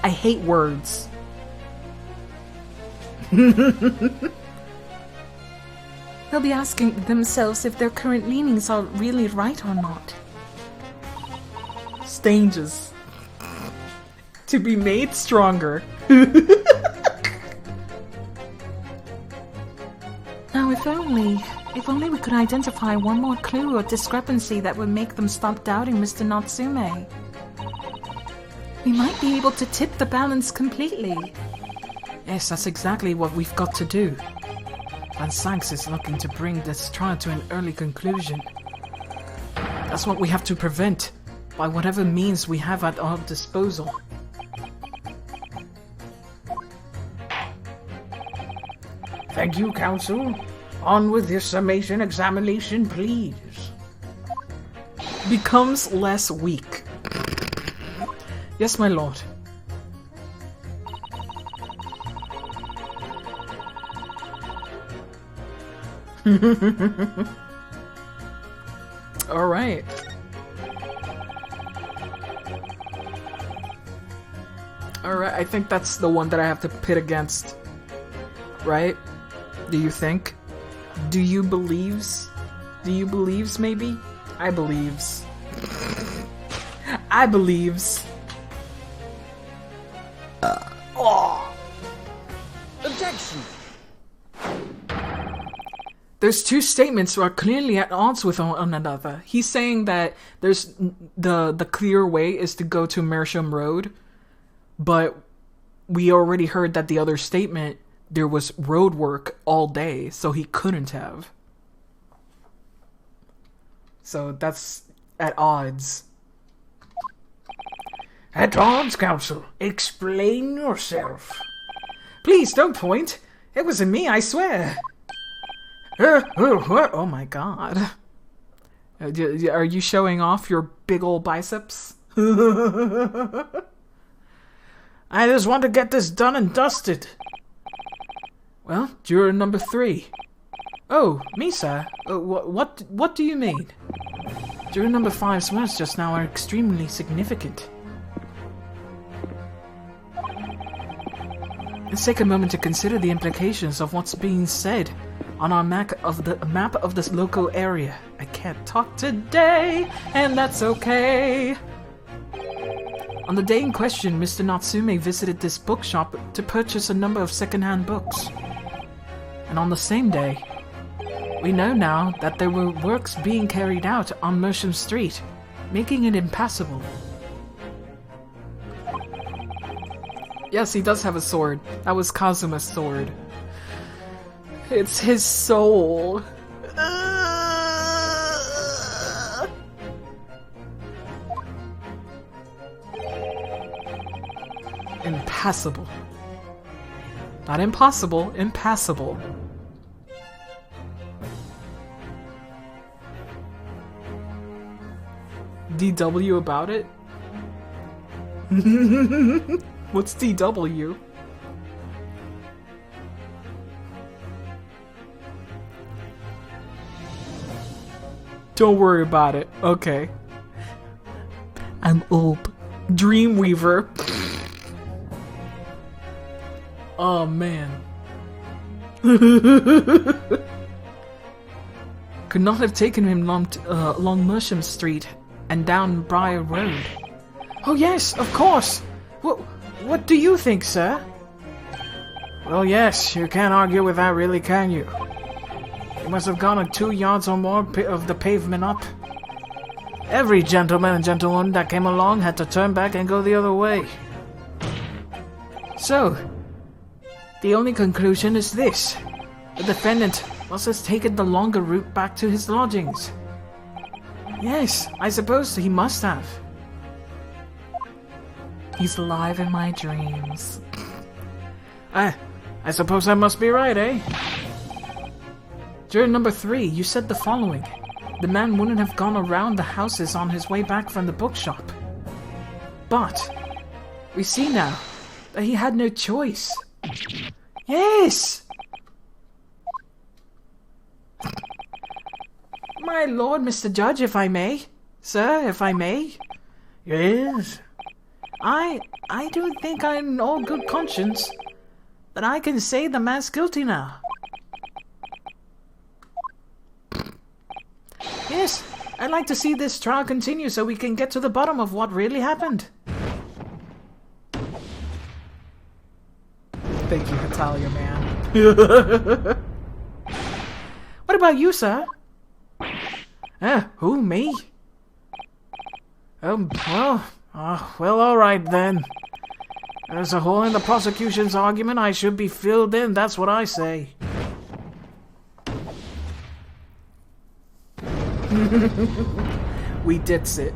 I hate words. They'll be asking themselves if their current leanings are really right or not. Stages. To be made stronger. Now, if only we could identify one more clue or discrepancy that would make them stop doubting Mr. Natsume. We might be able to tip the balance completely. Yes, that's exactly what we've got to do. Van Sanks is looking to bring this trial to an early conclusion. That's what we have to prevent, by whatever means we have at our disposal. Thank you, Counsel. On with your summation examination, please. Becomes less weak. Yes, my lord. All right. All right, I think that's the one that I have to pit against. Right? Do you think? Do you believes? Do you believes maybe? I believes. I believes. Objection! There's two statements that are clearly at odds with one another. He's saying that there's the clear way is to go to Mersham Road, but we already heard that the other statement there was road work all day, so he couldn't have. So that's at odds. At odds, Counsel. Explain yourself. Please don't point. It wasn't me, I swear. Oh my god. Are you showing off your big ol' biceps? I just want to get this done and dusted. Well, juror number 3. Oh, me, sir. What do you mean? Juror number 5's words just now are extremely significant. Let's take a moment to consider the implications of what's being said on our map of this local area. I can't talk today, and that's okay. On the day in question, Mr. Natsume visited this bookshop to purchase a number of second-hand books. And on the same day, we know now that there were works being carried out on Mersham Street, making it impassable. Yes, he does have a sword. That was Kazuma's sword. It's his soul. Impassable. Not impossible, impassable. DW about it? What's DW? Don't worry about it. Okay. I'm old. Dreamweaver. Oh man. Could not have taken him along Mersham Street and down Briar Road. Oh yes, of course. What do you think, sir? Well, yes, you can't argue with that, really, can you? He must have gone 2 yards or more of the pavement up. Every gentleman and gentlewoman that came along had to turn back and go the other way. So, the only conclusion is this. The defendant must have taken the longer route back to his lodgings. Yes, I suppose he must have. He's alive in my dreams. I suppose I must be right, eh? Juror number 3, you said the following. The man wouldn't have gone around the houses on his way back from the bookshop. But we see now that he had no choice. Yes! My lord, Mr. Judge, if I may. Sir, if I may. Yes? I don't think I'm in all good conscience that I can say the man's guilty now. Yes, I'd like to see this trial continue so we can get to the bottom of what really happened. Thank you, Natalia, man. What about you, sir? Who, me? Well, alright then. There's a hole in the prosecution's argument. I should be filled in, that's what I say. We dits it.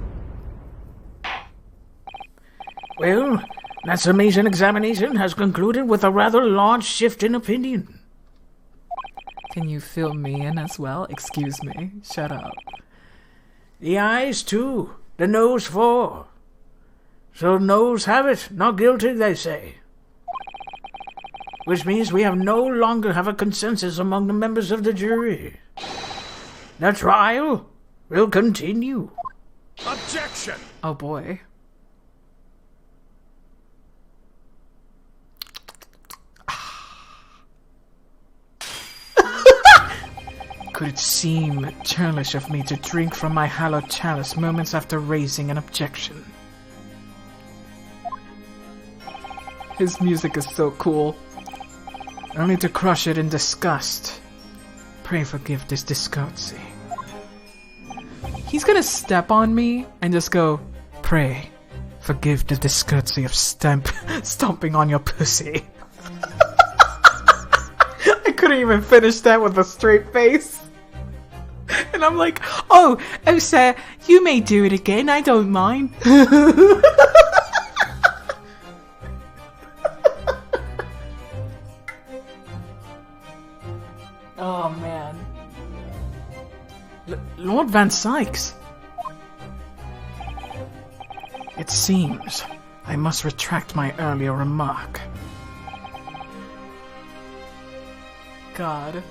Well, that summation examination has concluded with a rather large shift in opinion. Can you fill me in as well? Excuse me. Shut up. The ayes 2, the noes 4. So noes have it, not guilty, they say. Which means we no longer have a consensus among the members of the jury. The trial will continue. Objection! Oh boy. Could it seem churlish of me to drink from my hallowed chalice moments after raising an objection? His music is so cool. Only to crush it in disgust. Pray forgive this discourtesy. He's gonna step on me and just go, pray forgive the discourtesy of stomping on your pussy. I couldn't even finish that with a straight face. And I'm like, oh sir, you may do it again, I don't mind. Oh man. Lord Van Sykes. It seems I must retract my earlier remark. God.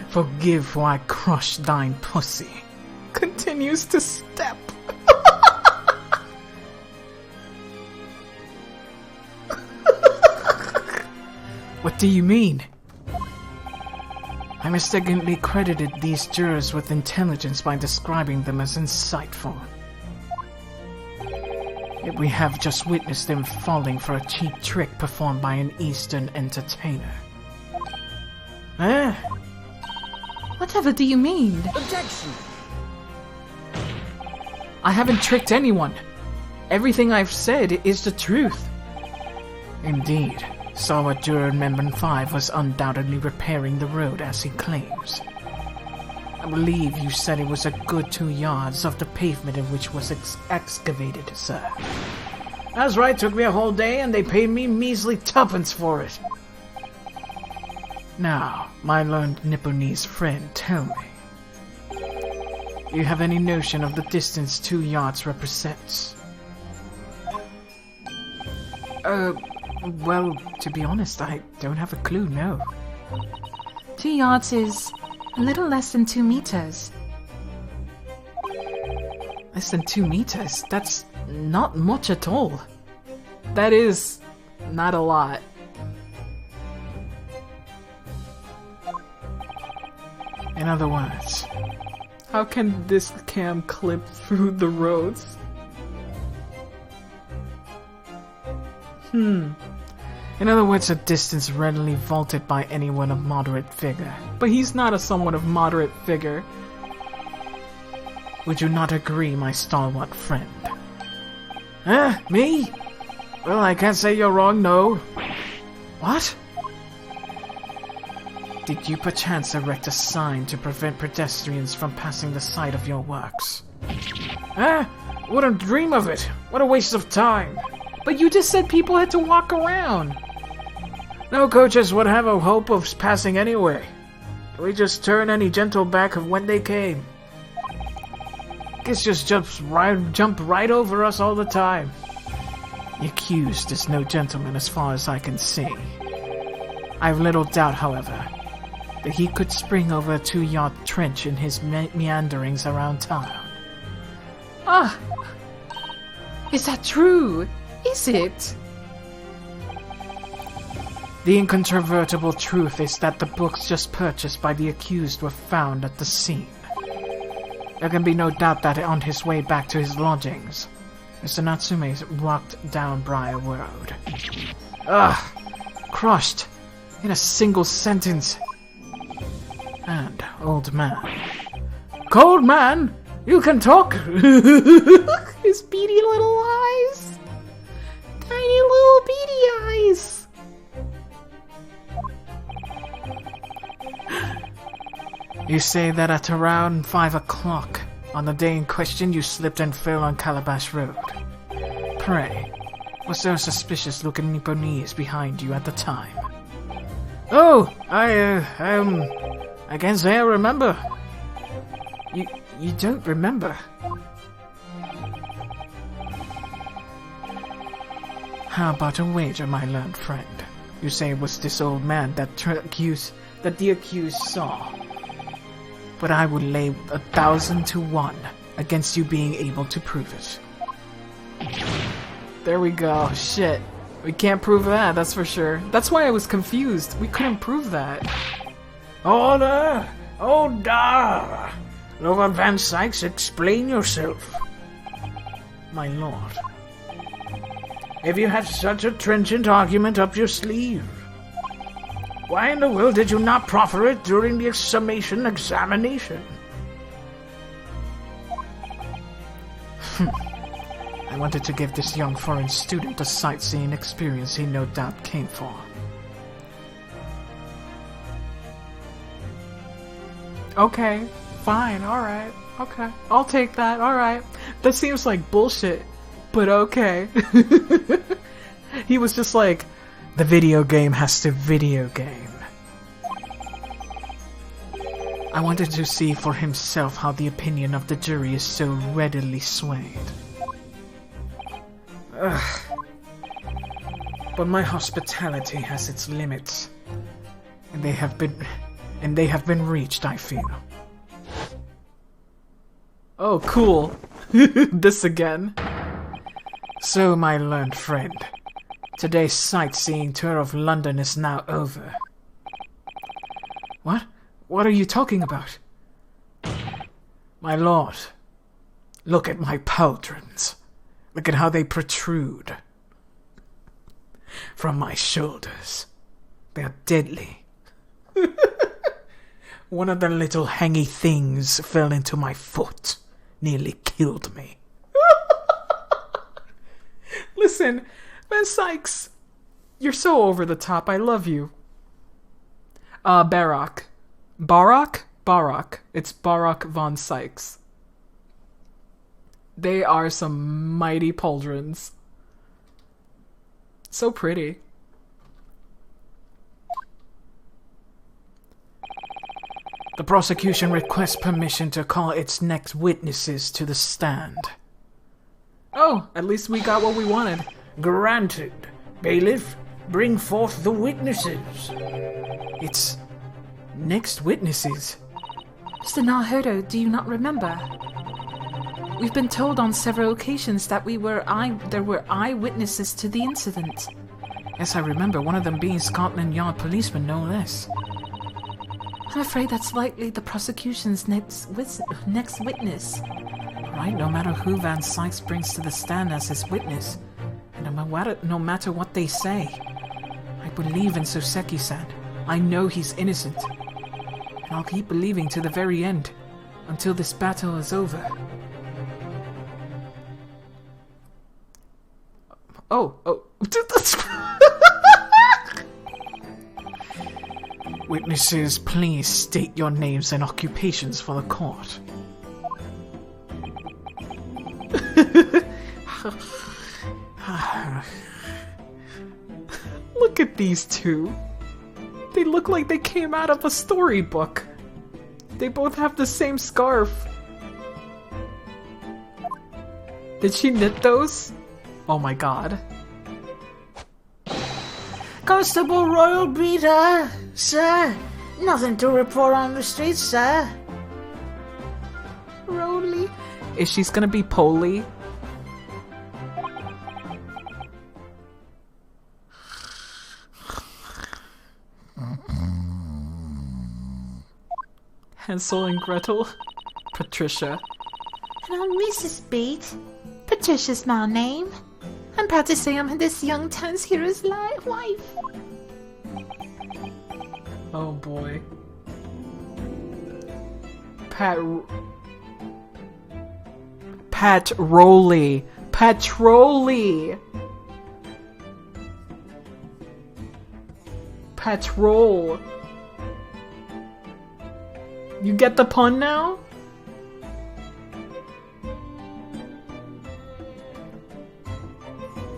Forgive for I crushed thine pussy. Continues to step. What do you mean? I mistakenly credited these jurors with intelligence by describing them as insightful. Yet we have just witnessed them falling for a cheap trick performed by an Eastern entertainer. Whatever do you mean? Objection! I haven't tricked anyone. Everything I've said is the truth. Indeed, Stalwart Juror Member 5 was undoubtedly repairing the road as he claims. I believe you said it was a good 2 yards of the pavement in which was excavated, sir. That's right, took me a whole day and they paid me measly tuppence for it. Now, my learned Nipponese friend, tell me. Do you have any notion of the distance 2 yards represents? Well, to be honest, I don't have a clue, no. 2 yards is a little less than 2 meters. Less than 2 meters? That's not much at all. That is not a lot. In other words, how can this cam clip through the roads? In other words, a distance readily vaulted by anyone of moderate figure. But he's not a someone of moderate figure. Would you not agree, my stalwart friend? Huh? Me? Well, I can't say you're wrong, no. What? Did you perchance erect a sign to prevent pedestrians from passing the site of your works? Huh? Wouldn't dream of it. What a waste of time. But you just said people had to walk around. No coaches would have a hope of passing anyway. We just turn any gentle back of when they came. Kids just jump right over us all the time. The accused is no gentleman as far as I can see. I've little doubt, however, that he could spring over a 2-yard trench in his meanderings around town. Ah! Is that true? Is it? The incontrovertible truth is that the books just purchased by the accused were found at the scene. There can be no doubt that on his way back to his lodgings, Mr. Natsume walked down Briar Road. Ugh! Crushed in a single sentence. And, old man. Cold man! You can talk! His beady little eyes! Tiny little beady eyes! You say that at around 5 o'clock, on the day in question, you slipped and fell on Calabash Road. Pray, was there a suspicious-looking Nipponese behind you at the time? Oh, I can't say I remember. You don't remember? How about a wager, my learned friend? You say it was this old man that the accused saw. But I would lay 1,000 to 1 against you being able to prove it. There we go. Shit. We can't prove that, that's for sure. That's why I was confused. We couldn't prove that. Order! Order! Lord Van Sykes, explain yourself. My lord, if you have such a trenchant argument up your sleeve, why in the world did you not proffer it during the summation examination? I wanted to give this young foreign student the sightseeing experience he no doubt came for. Okay, fine, alright, okay. I'll take that, alright. That seems like bullshit, but okay. He was just like, the video game has to video game. I wanted to see for himself how the opinion of the jury is so readily swayed. Ugh. But my hospitality has its limits, and they have been reached, I feel. oh, cool. This again. So, my learned friend, today's sightseeing tour of London is now over. What? What are you talking about? My lord, look at my pauldrons. Look at how they protrude from my shoulders. They're deadly. One of the little hangy things fell into my foot, nearly killed me. Listen, Van Sykes, You're so over the top. I love you. Barak. Barak? Barak. It's Barak von Sykes. They are some mighty pauldrons. So pretty. The prosecution requests permission to call its next witnesses to the stand. Oh, at least we got what we wanted. Granted. Bailiff, bring forth the witnesses. It's next witnesses. Mr. Naruto, do you not remember? We've been told on several occasions that there were eyewitnesses to the incident. Yes, I remember, one of them being Scotland Yard policeman, no less. I'm afraid that's likely the prosecution's next witness. Right, no matter who Van Sykes brings to the stand as his witness, and no matter what they say, I believe in Soseki-san. I know he's innocent. And I'll keep believing to the very end, until this battle is over. Oh. Witnesses, please state your names and occupations for the court. Look at these two. They look like they came out of a storybook. They both have the same scarf. Did she knit those? Oh my god. Constable Royal Beater, sir. Nothing to report on the streets, sir. Roly? Is she's gonna be Polly? Hansel and Gretel? Patricia. And I'm Mrs. Beat. Patricia's my name. I'm proud to say I'm this young town's hero's wife. Oh boy. Patrolly. Patrolly. Patrol. You get the pun now?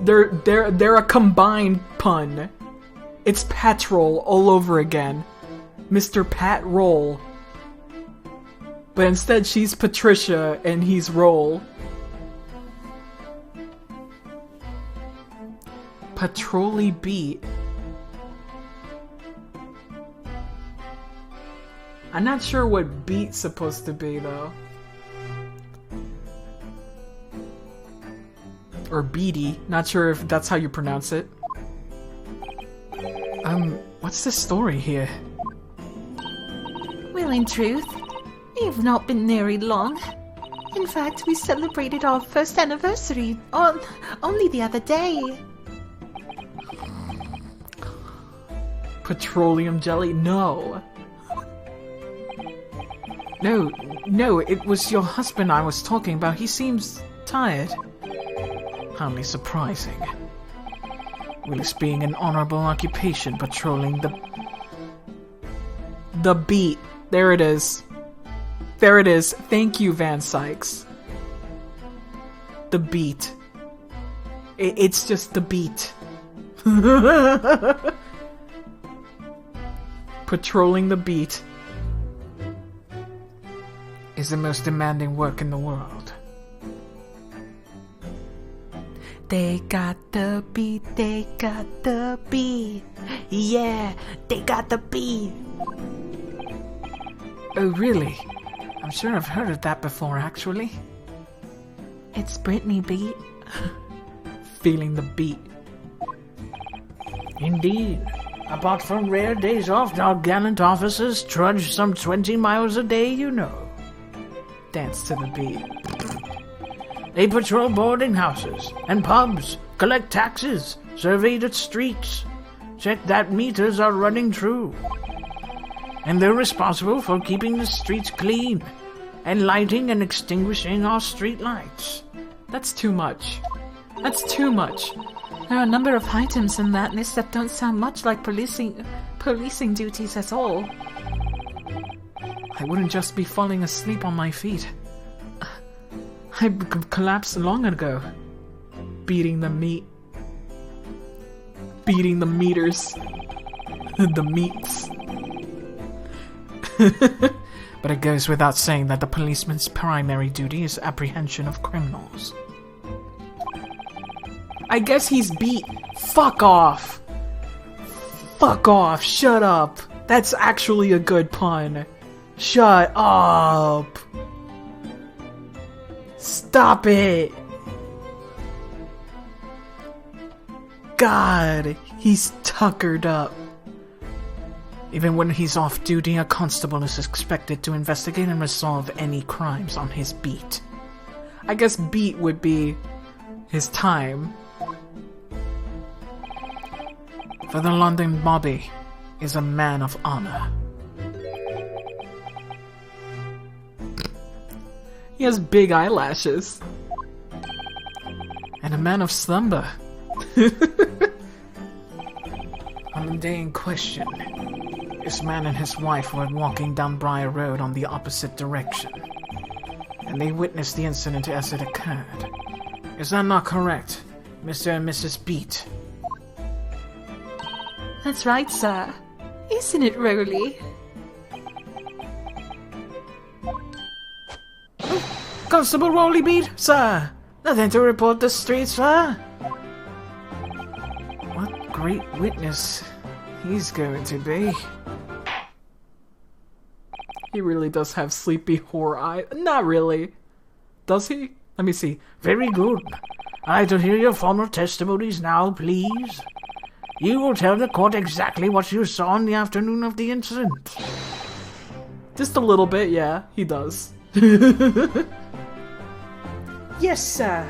They're a combined pun. It's Patrol all over again. Mr. Pat Roll. But instead she's Patricia and he's Roll. Patrolly Beat. I'm not sure what beat's supposed to be though. Or beady. Not sure if that's how you pronounce it. What's the story here? Well, in truth, we've not been married long. In fact, we celebrated our first anniversary only the other day. Petroleum jelly? No. No, it was your husband I was talking about. He seems tired. Hardly surprising. With this being an honorable occupation, patrolling the beat. There it is. There it is. Thank you, Van Sykes. The beat. It's just the beat. Patrolling the beat is the most demanding work in the world. They got the beat, they got the beat. Yeah, they got the beat. Oh, really? I'm sure I've heard of that before, actually. It's Britney Beat. Feeling the beat. Indeed. Apart from rare days off, our gallant officers trudge some 20 miles a day, you know. Dance to the beat. They patrol boarding houses and pubs, collect taxes, survey the streets, check that meters are running true. And they're responsible for keeping the streets clean and lighting and extinguishing our street lights. That's too much. That's too much. There are a number of items in that list that don't sound much like policing duties at all. I wouldn't just be falling asleep on my feet. I collapsed long ago. Beating the meters. The meats. But it goes without saying that the policeman's primary duty is apprehension of criminals. I guess he's beat. Fuck off. Fuck off. Shut up. That's actually a good pun. Shut up. Stop it. God, he's tuckered up. Even when he's off duty, a constable is expected to investigate and resolve any crimes on his beat. I guess beat would be his time. For the London Bobby is a man of honor. He has big eyelashes. And a man of slumber. On the day in question, this man and his wife were walking down Briar Road on the opposite direction, and they witnessed the incident as it occurred. Is that not correct, Mr. and Mrs. Beat? That's right, sir. Isn't it, Rowley? Constable Rolly Beat, sir. Nothing to report the streets, sir. What great witness he's going to be. He really does have sleepy whore eyes. Not really. Does he? Let me see. Very good. I'd like to hear your formal testimonies now, please. You will tell the court exactly what you saw on the afternoon of the incident. Just a little bit, yeah, he does. Yes, sir.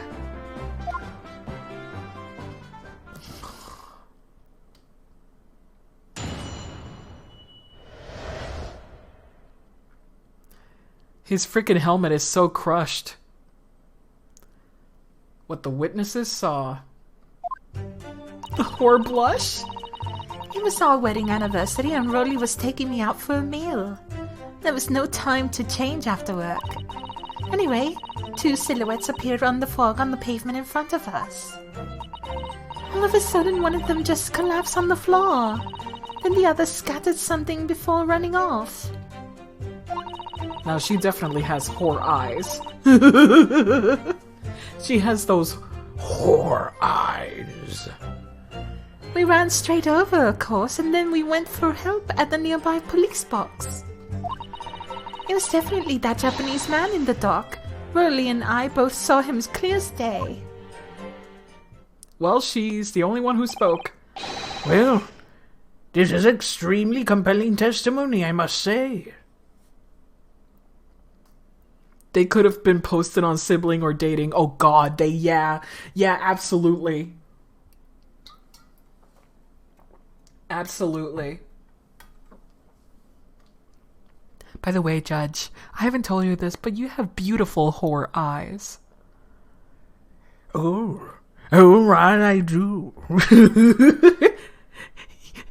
His freaking helmet is so crushed. What the witnesses saw. The whore blush? It was our wedding anniversary and Rolly was taking me out for a meal. There was no time to change after work. Anyway, two silhouettes appeared on the fog on the pavement in front of us. All of a sudden, one of them just collapsed on the floor. Then the other scattered something before running off. Now she definitely has whore eyes. She has those whore eyes. We ran straight over, of course, and then we went for help at the nearby police box. It was definitely that Japanese man in the dock. Rolly and I both saw him as clear as day. Well, she's the only one who spoke. Well, this is extremely compelling testimony, I must say. They could have been posted on Sibling or Dating. Oh god, yeah, absolutely. Absolutely. By the way, Judge, I haven't told you this, but you have beautiful whore eyes. Oh, right, I do.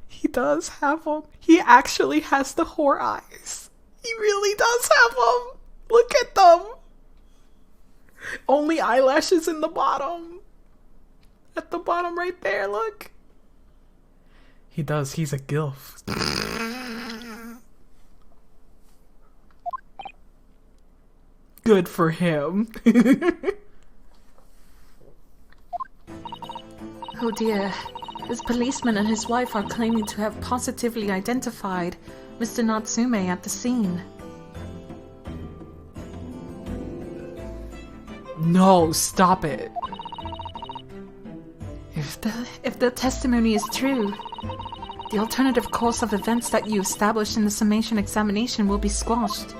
He does have them. He actually has the whore eyes. He really does have them. Look at them. Only eyelashes in the bottom. At the bottom right there, look. He does. He's a gilf. Good for him. Oh dear. This policeman and his wife are claiming to have positively identified Mr. Natsume at the scene. No, stop it. If the testimony is true, the alternative course of events that you established in the summation examination will be squashed.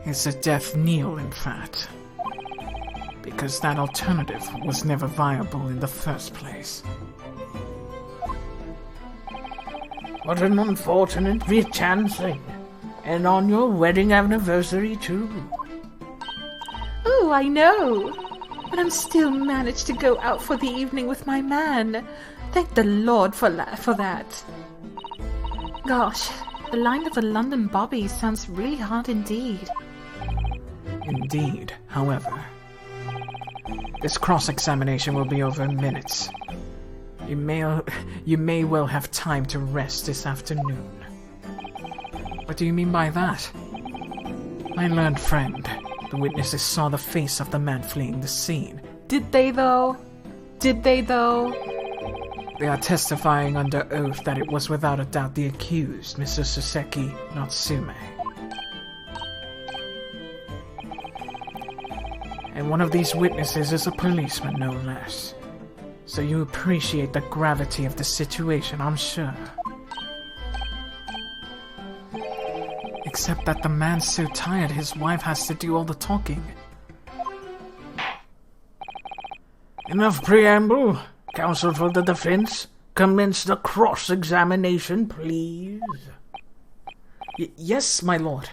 It's a death knell, in fact. Because that alternative was never viable in the first place. What an unfortunate rechancing. And on your wedding anniversary, too. Oh, I know. but I'm still managed to go out for the evening with my man. Thank the Lord for that. Gosh, the line of a London bobby sounds really hard indeed. Indeed, however. This cross-examination will be over in minutes. You may well have time to rest this afternoon. What do you mean by that? My learned friend, the witnesses saw the face of the man fleeing the scene. Did they though? They are testifying under oath that it was without a doubt the accused, Mr. Soseki Natsume. And one of these witnesses is a policeman, no less. So you appreciate the gravity of the situation, I'm sure. Except that the man's so tired his wife has to do all the talking. Enough preamble. Counsel for the defense, commence the cross-examination, please. Yes, my lord.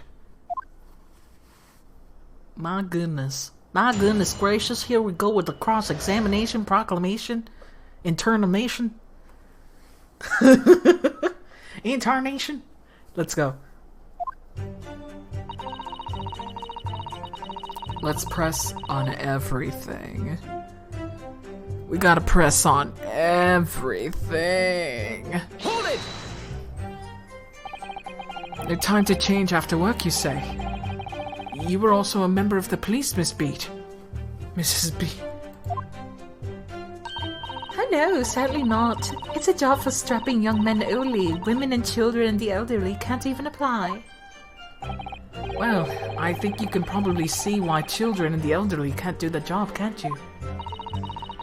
My goodness. My goodness gracious, here we go with the cross-examination proclamation. Internation. Incarnation. Let's go. Let's press on everything. We gotta press on everything. Hold it! No time to change after work, you say? You were also a member of the police, Miss Beat. Mrs. B. Oh no, sadly not. It's a job for strapping young men only. Women and children and the elderly can't even apply. Well, I think you can probably see why children and the elderly can't do the job, can't you?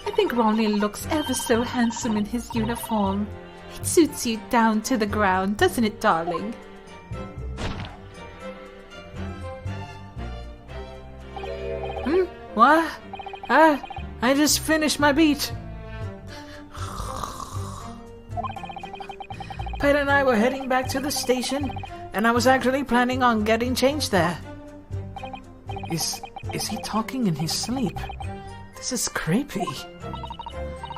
I think Ronnie looks ever so handsome in his uniform. It suits you down to the ground, doesn't it, darling? What? I just finished my beat. Pet and I were heading back to the station, and I was actually planning on getting changed there. Is he talking in his sleep? This is creepy.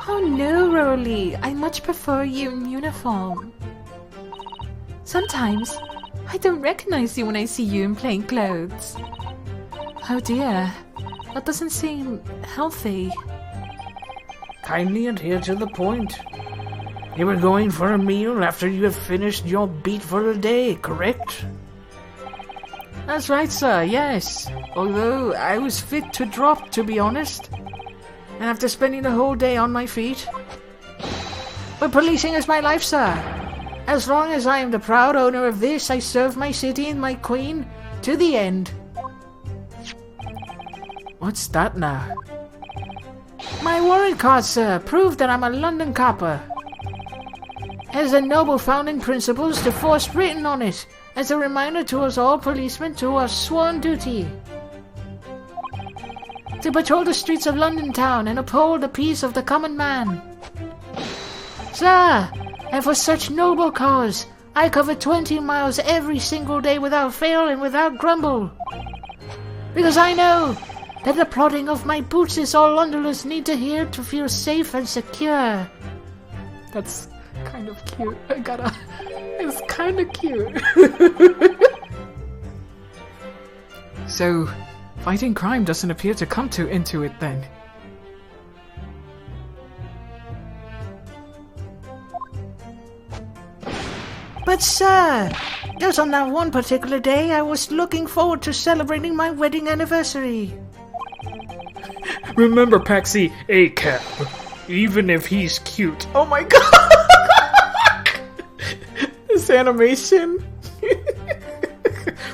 Oh no, Rolly. I much prefer you in uniform. Sometimes, I don't recognize you when I see you in plain clothes. Oh dear. That doesn't seem healthy. Kindly adhere to the point. You were going for a meal after you had finished your beat for the day, correct? That's right, sir, yes. Although I was fit to drop, to be honest. And after spending the whole day on my feet. But policing is my life, sir. As long as I am the proud owner of this, I serve my city and my queen to the end. What's that now? My warrant card, sir, prove that I'm a London copper. Has the noble founding principles to force written on it, as a reminder to us all policemen to our sworn duty. To patrol the streets of London town and uphold the peace of the common man. Sir, and for such noble cause, I cover 20 miles every single day without fail and without grumble. Because I know that the plodding of my boots is all Londoners need to hear to feel safe and secure. That's kind of cute. It's kind of cute. So, fighting crime doesn't appear to come into it then. But sir, just on that one particular day I was looking forward to celebrating my wedding anniversary. Remember, Paxi, A-Cap. Even if he's cute. Oh my god! This animation.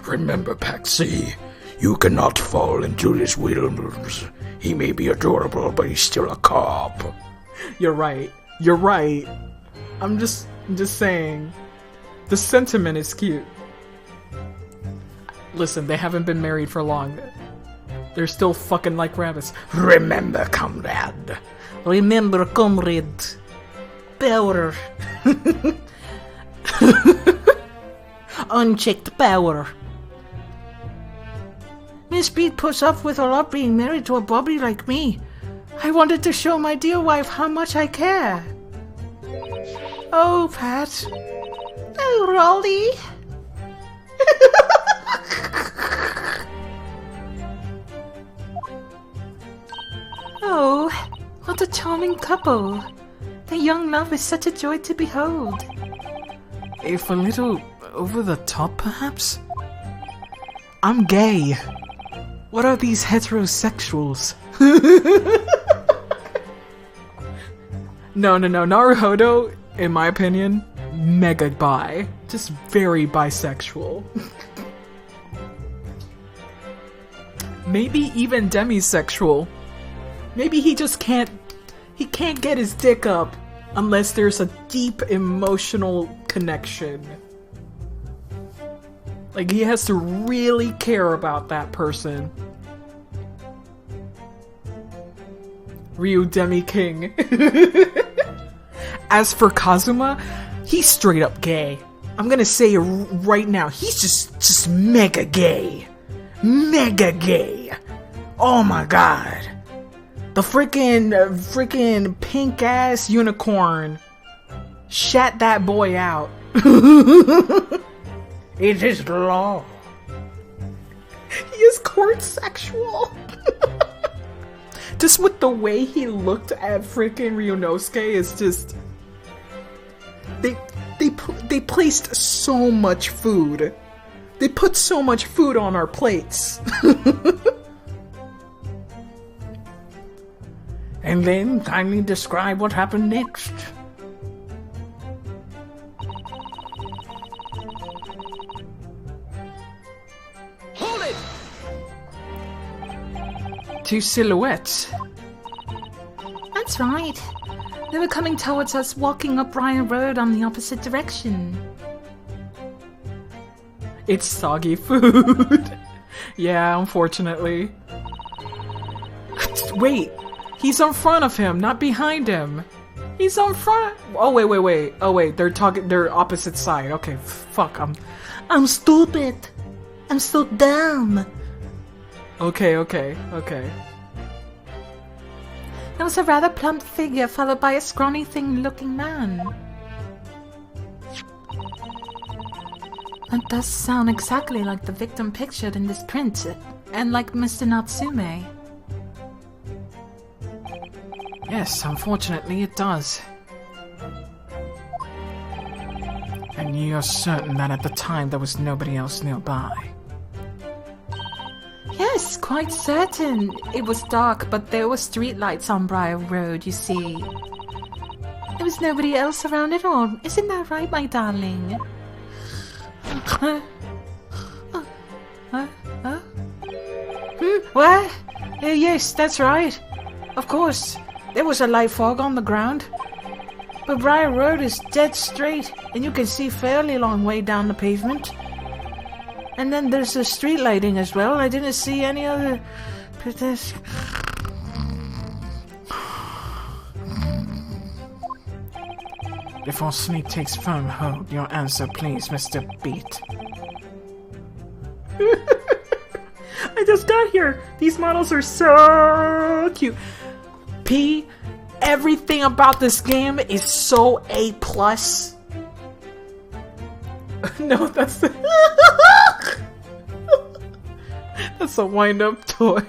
Remember, Paxi, you cannot fall into this Williams. He may be adorable, but he's still a cop. You're right. You're right. I'm just saying. The sentiment is cute. Listen, they haven't been married for long. They're still fucking like rabbits. Remember, comrade. Remember, comrade. Power. Unchecked power. Miss Beat puts up with a lot being married to a bobby like me, I wanted to show my dear wife how much I care. Oh, Pat. Oh, Rolly. Oh, what a charming couple. Their young love is such a joy to behold. If a little over the top, perhaps? I'm gay. What are these heterosexuals? No. Naruhodo, in my opinion, mega bi. Just very bisexual. Maybe even demisexual. Maybe he just can't get his dick up unless there's a deep emotional connection. Like, he has to really care about that person. Ryu Demi King. As for Kazuma, he's straight up gay. I'm gonna say it right now, he's just mega gay. Mega gay. Oh my god. The freaking pink ass unicorn shat that boy out. It is law. He is court sexual. Just with the way he looked at freaking Ryunosuke is just... They placed so much food. They put so much food on our plates. And then kindly describe what happened next. Hold it! Two silhouettes. That's right. They were coming towards us, walking up Briar Road on the opposite direction. It's soggy food. Yeah, unfortunately. Wait, he's in front of him, not behind him. He's on front. Oh wait. Oh wait, they're opposite side. Okay, fuck. I'm stupid. I'm so dumb. Okay. There was a rather plump figure followed by a scrawny thing-looking man. That does sound exactly like the victim pictured in this print, and like Mr. Natsume. Yes, unfortunately it does. And you're certain that at the time there was nobody else nearby? Yes, quite certain. It was dark, but there were streetlights on Briar Road, you see. There was nobody else around at all. Isn't that right, my darling? What? Yes, that's right. Of course. There was a light fog on the ground. But Briar Road is dead straight, and you can see fairly long way down the pavement. And then there's the street lighting as well. I didn't see any other pedestrian. Before Sneak takes firm hold, your answer please, Mr. Beat. I just got here! These models are so cute! P, everything about this game is so A+. No, that's that's a wind-up toy.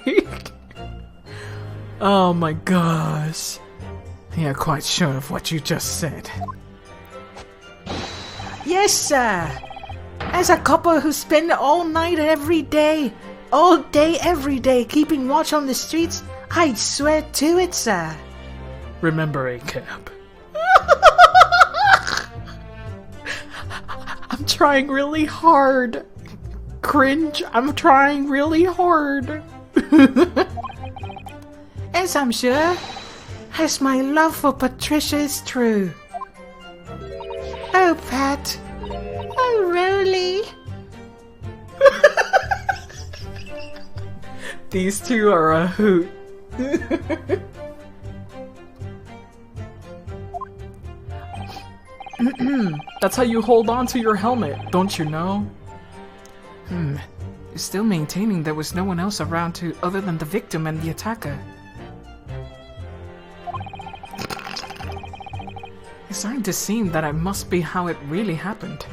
Oh my gosh. You're quite sure of what you just said. Yes, sir. As a couple who spend all night every day, all day every day, keeping watch on the streets, I'd swear to it, sir. Remember, A-Cap. I'm trying really hard. Cringe, I'm trying really hard. As I'm sure, as my love for Patricia is true. Oh, Pat. Oh, Rolly. These two are a hoot. That's how you hold on to your helmet, don't you know? Still maintaining there was no one else around other than the victim and the attacker. starting to seem that it must be how it really happened.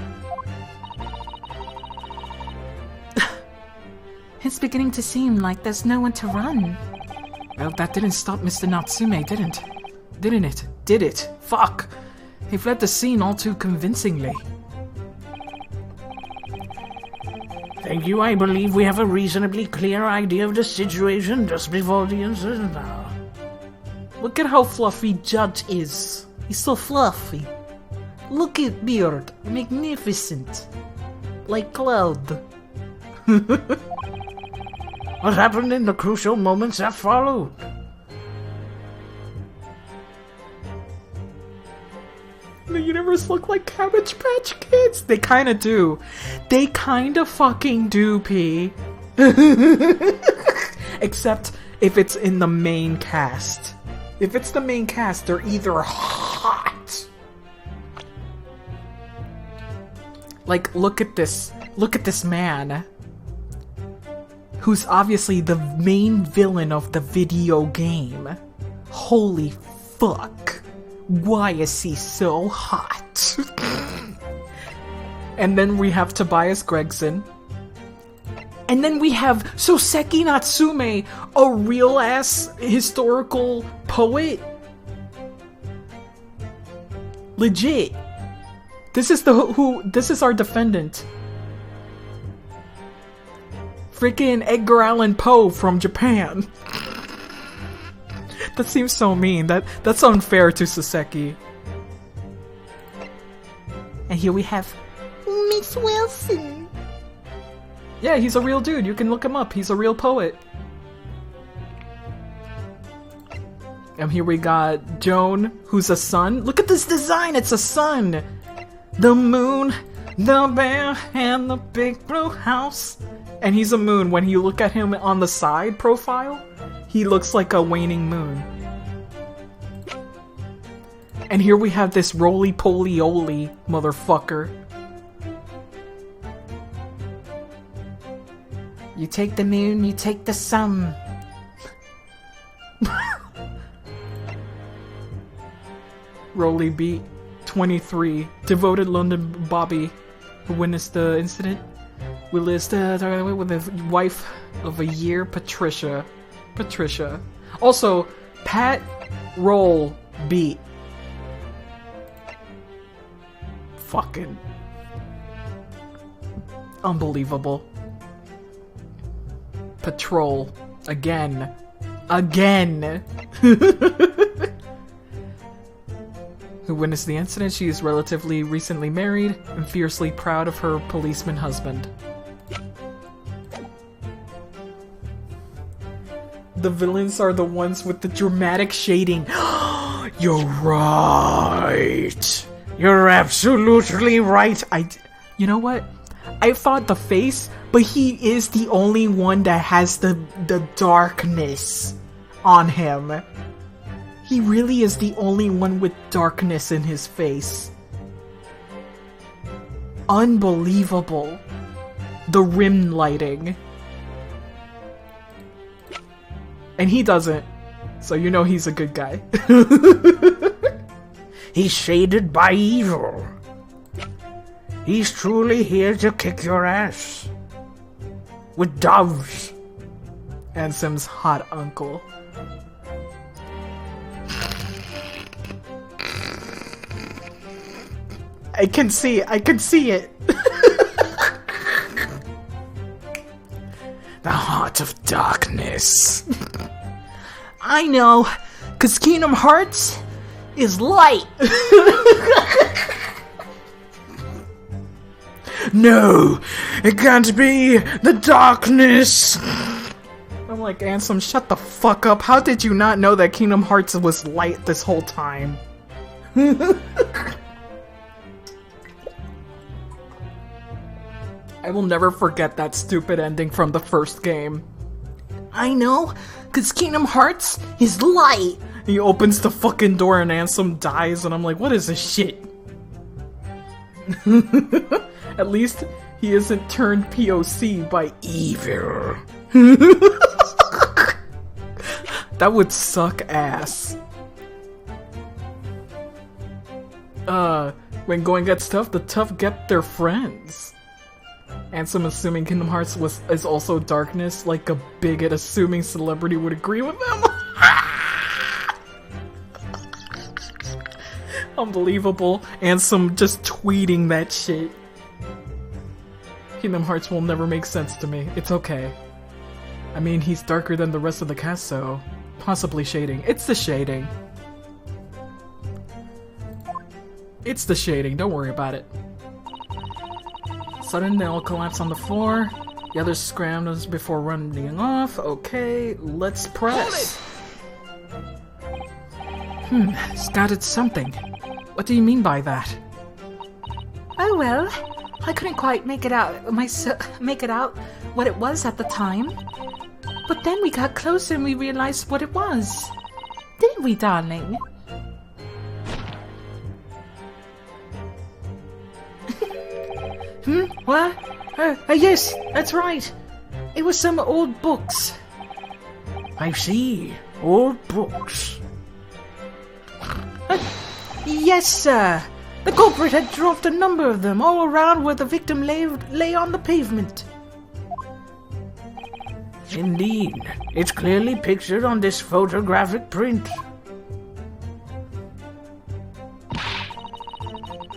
It's beginning to seem like there's no one to run. Well, that didn't stop Mr. Natsume, didn't it? Did it? Fuck! He fled the scene all too convincingly. Thank you. I believe we have a reasonably clear idea of the situation just before the incident now. Look at how fluffy Judge is. He's so fluffy. Look at Beard. Magnificent. Like Cloud. What happened in the crucial moments that followed? The universe look like Cabbage Patch Kids. They kinda do. They kinda fucking do, P. Except if it's in the main cast. If it's the main cast, they're either hot. Like, look at this. Look at this man. Who's obviously the main villain of the video game. Holy fuck. Why is he so hot? And then we have Tobias Gregson. And then we have Soseki Natsume, a real-ass historical poet. Legit. This is this is our defendant. Freaking Edgar Allan Poe from Japan. That seems so mean. That's unfair to Soseki. And here we have Miss Wilson. Yeah, he's a real dude. You can look him up. He's a real poet. And here we got Joan, who's a sun. Look at this design. It's a sun. The moon, the bear, and the big blue house. And he's a moon. When you look at him on the side profile, he looks like a waning moon. And here we have this roly-poly-oly motherfucker. You take the moon, you take the sun. Roly Beat 23, devoted London Bobby, who witnessed the incident. We list with his wife of a year, Patricia. Also, Pat Roll Beat. Fucking unbelievable. Patrol. Again. Who witnessed the incident. She is relatively recently married and fiercely proud of her policeman husband. The villains are the ones with the dramatic shading. You're right. You're absolutely right. You know what? I thought the face, but he is the only one that has the darkness on him. He really is the only one with darkness in his face. Unbelievable. The rim lighting. And he doesn't. So you know he's a good guy. He's shaded by evil. He's truly here to kick your ass. With doves. Ansem's hot uncle. I can see it. The heart of darkness. I know, 'cause Kingdom Hearts is light. No, it can't be the darkness. I'm like, Ansem, shut the fuck up. How did you not know that Kingdom Hearts was light this whole time? I will never forget that stupid ending from the first game. I know, 'cause Kingdom Hearts is light. He opens the fucking door and Ansem dies, and I'm like, what is this shit? At least he isn't turned POC by evil. That would suck ass. when going gets tough, the tough get their friends. And some assuming Kingdom Hearts is also darkness, like a bigot assuming celebrity would agree with them. Unbelievable. And some just tweeting that shit. Kingdom Hearts will never make sense to me. It's okay. I mean, he's darker than the rest of the cast, so possibly shading. It's the shading. It's the shading, don't worry about it. Suddenly they all collapse on the floor. The others scrambles before running off. Okay, let's press. Scouted something. What do you mean by that? Oh well, I couldn't quite make it out what it was at the time. But then we got closer and we realized what it was. Didn't we, darling? What? Yes, that's right. It was some old books. I see. Old books. Yes, sir. The culprit had dropped a number of them all around where the victim lay on the pavement. Indeed. It's clearly pictured on this photographic print.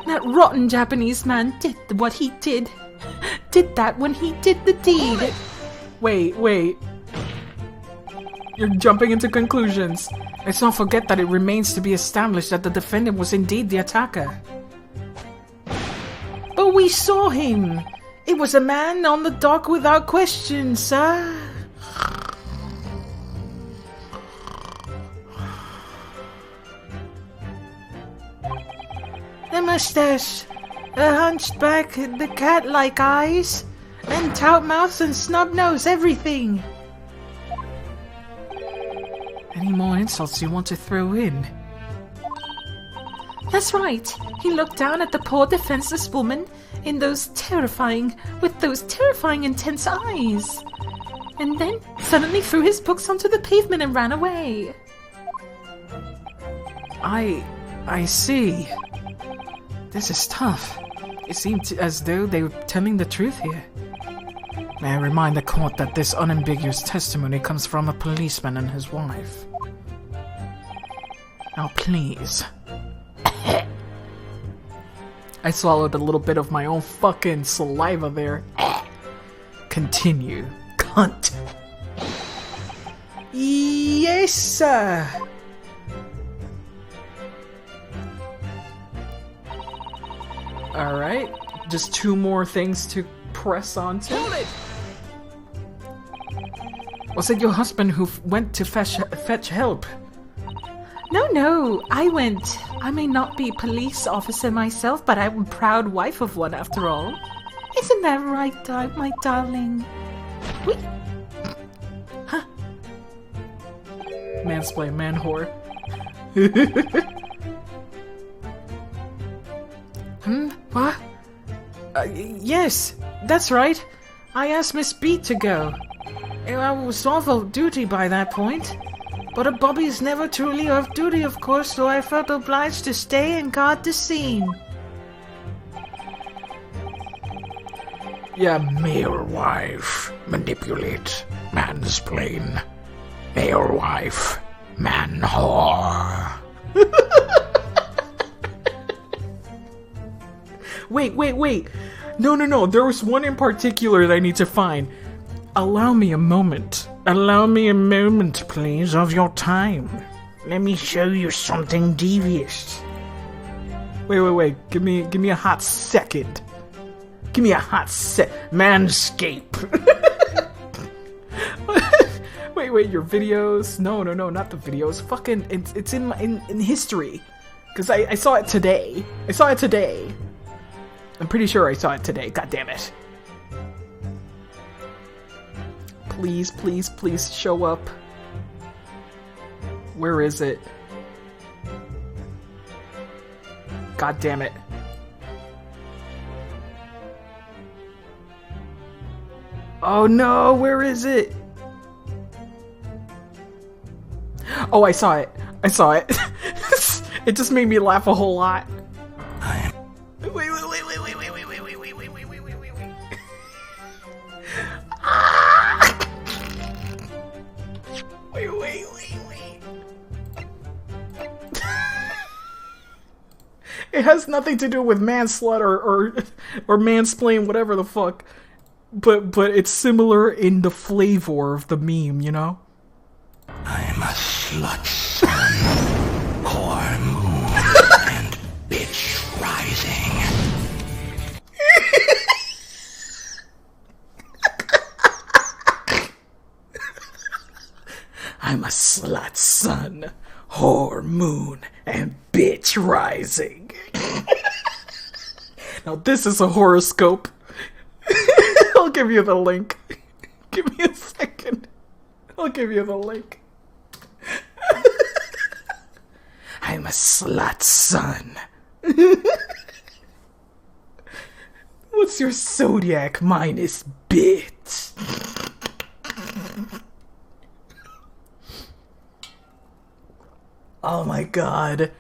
That rotten Japanese man did what he did. Did that when he did the deed. Wait. You're jumping into conclusions. Let's not forget that it remains to be established that the defendant was indeed the attacker. But we saw him! It was a man on the dock without question, sir. The mustache, the hunchback, the cat-like eyes, and tout mouth and snub nose, everything. Any more insults you want to throw in? That's right. He looked down at the poor defenseless woman with those terrifying intense eyes. And then suddenly threw his books onto the pavement and ran away. I see. This is tough. It seemed as though they were telling the truth here. May I remind the court that this unambiguous testimony comes from a policeman and his wife. Now please. I swallowed a little bit of my own fucking saliva there. Continue, cunt. Yes, sir. Alright, just 2 more things to press onto. Was it your husband who went to fetch help? No, I went. I may not be a police officer myself, but I'm a proud wife of one after all. Isn't that right, my darling? Wait. Huh. Mansplain, man whore. What? Yes, that's right. I asked Miss B to go. I was off of duty by that point. But a Bobby's never truly off duty, of course, so I felt obliged to stay and guard the scene. Yeah, Male wife, manipulate, mansplain. Male wife, man whore. Wait. No. There was one in particular that I need to find. Allow me a moment. Allow me a moment, please, of your time. Let me show you something devious. Wait. Give me a hot second. Give me a hot Manscape. Wait, your videos? No, not the videos. Fucking, it's in history. Because I saw it today. I'm pretty sure I saw it today. God damn it. Please show up. Where is it? God damn it. Oh no, where is it? Oh, I saw it. It just made me laugh a whole lot. It has nothing to do with manslaughter or mansplain, whatever the fuck. But it's similar in the flavor of the meme, you know? I'm a slut son, core moon, and bitch rising. I'm a slut son, whore moon, and bitch rising. Now this is a horoscope. I'll give you the link. Give me a second. I'll give you the link. I'm a slut son. What's your zodiac? Mine is bitch. Oh my god.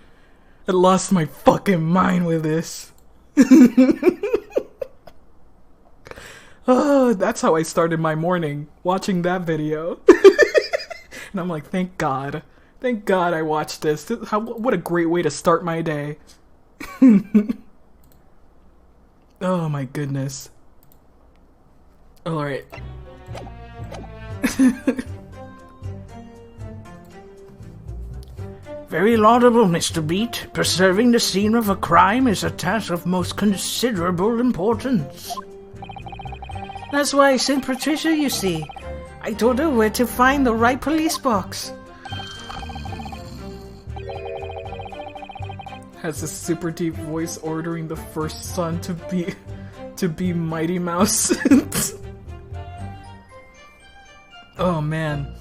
I lost my fucking mind with this. Oh, that's how I started my morning, watching that video. And I'm like, thank God. Thank God I watched this. What a great way to start my day. Oh my goodness. Alright. Very laudable, Mr. Beat. Preserving the scene of a crime is a task of most considerable importance. That's why I sent Patricia, you see. I told her where to find the right police box. Has a super deep voice ordering the first son to be Mighty Mouse. Oh man.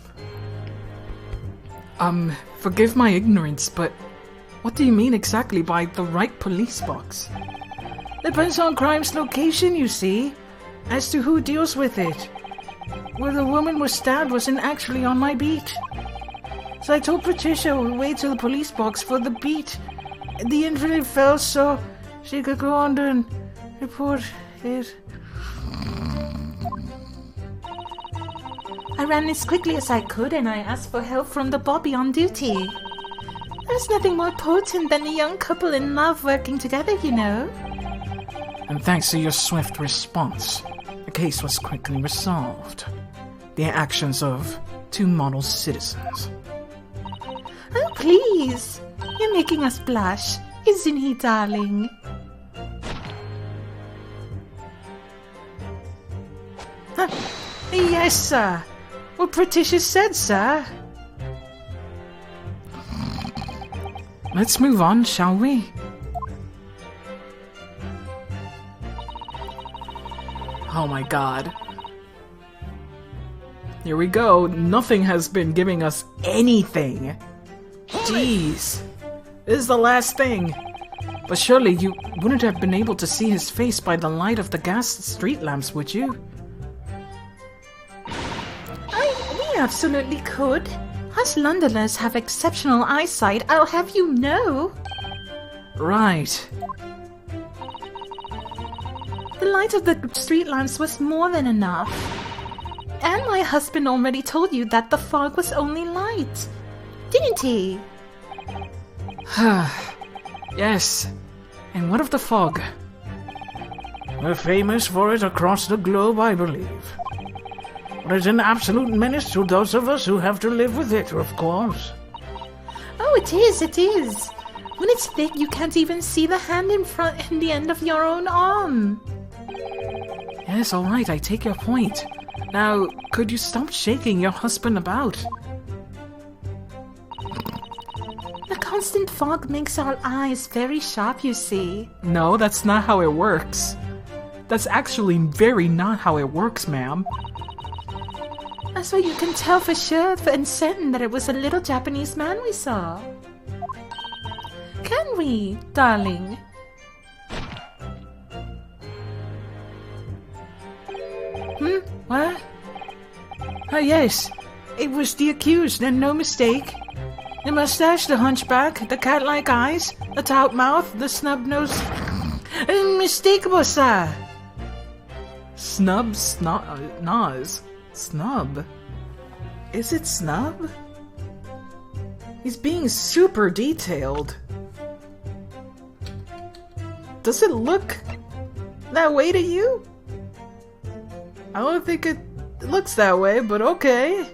Forgive my ignorance, but what do you mean exactly by the right police box? Depends on crime's location, you see, as to who deals with it. Where the woman was stabbed wasn't actually on my beat. So I told Patricia we'd wait till the police box for the beat. The invalid fell so she could go on and report it. I ran as quickly as I could and I asked for help from the Bobby on duty. There's nothing more potent than a young couple in love working together, you know. And thanks to your swift response, the case was quickly resolved. The actions of two model citizens. Oh, please. You're making us blush, isn't he, darling? Yes, sir. What Patricia said, sir. Let's move on, shall we? Oh my god. Here we go. Nothing has been giving us anything. Jeez. This is the last thing. But surely you wouldn't have been able to see his face by the light of the gas street lamps, would you? We absolutely could. Us Londoners have exceptional eyesight, I'll have you know. Right. The light of the street lamps was more than enough. And my husband already told you that the fog was only light, didn't he? Yes. And what of the fog? We're famous for it across the globe, I believe. But it's an absolute menace to those of us who have to live with it, of course. Oh, it is, it is. When it's thick, you can't even see the hand in front and the end of your own arm. Yes, alright, I take your point. Now, could you stop shaking your husband about? The constant fog makes our eyes very sharp, you see. No, that's not how it works. That's actually very not how it works, ma'am. That's why you can tell for sure and certain that it was a little Japanese man we saw. Can we, darling? What? Oh, yes. It was the accused, and no mistake. The mustache, the hunchback, the cat-like eyes, the taut mouth, the snub nose. Unmistakable, sir. Snub? Naz? Snub? Is it snub? He's being super detailed. Does it look that way to you? I don't think it looks that way, but okay.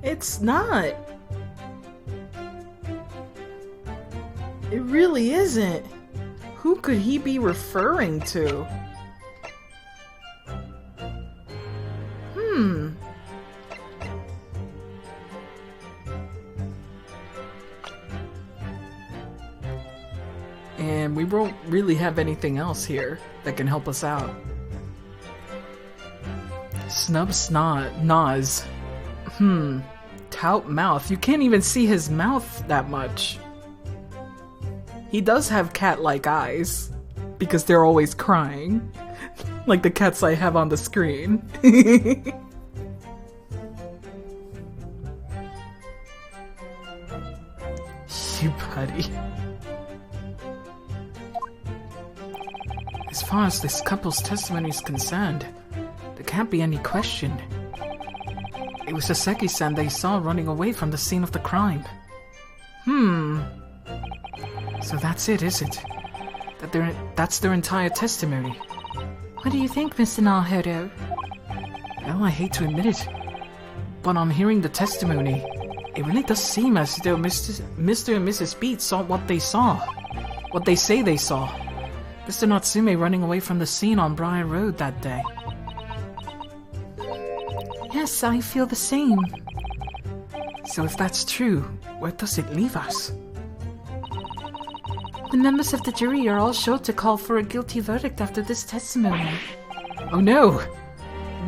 It's not. It really isn't. Who could he be referring to? And we won't really have anything else here that can help us out. Snub snot, Naz. Tout mouth. You can't even see his mouth that much. He does have cat-like eyes, because they're always crying. Like the cats I have on the screen. You buddy. As far as this couple's testimony is concerned, there can't be any question. It was Saseki-san they saw running away from the scene of the crime. So that's it, is it? That's their entire testimony. What do you think, Mr. Naruto? Well, I hate to admit it, but on hearing the testimony, it really does seem as though Mr. and Mrs. Beat saw what they saw. What they say they saw. Mr. Natsume running away from the scene on Briar Road that day. Yes, I feel the same. So if that's true, where does it leave us? The members of the jury are all sure to call for a guilty verdict after this testimony. Oh no!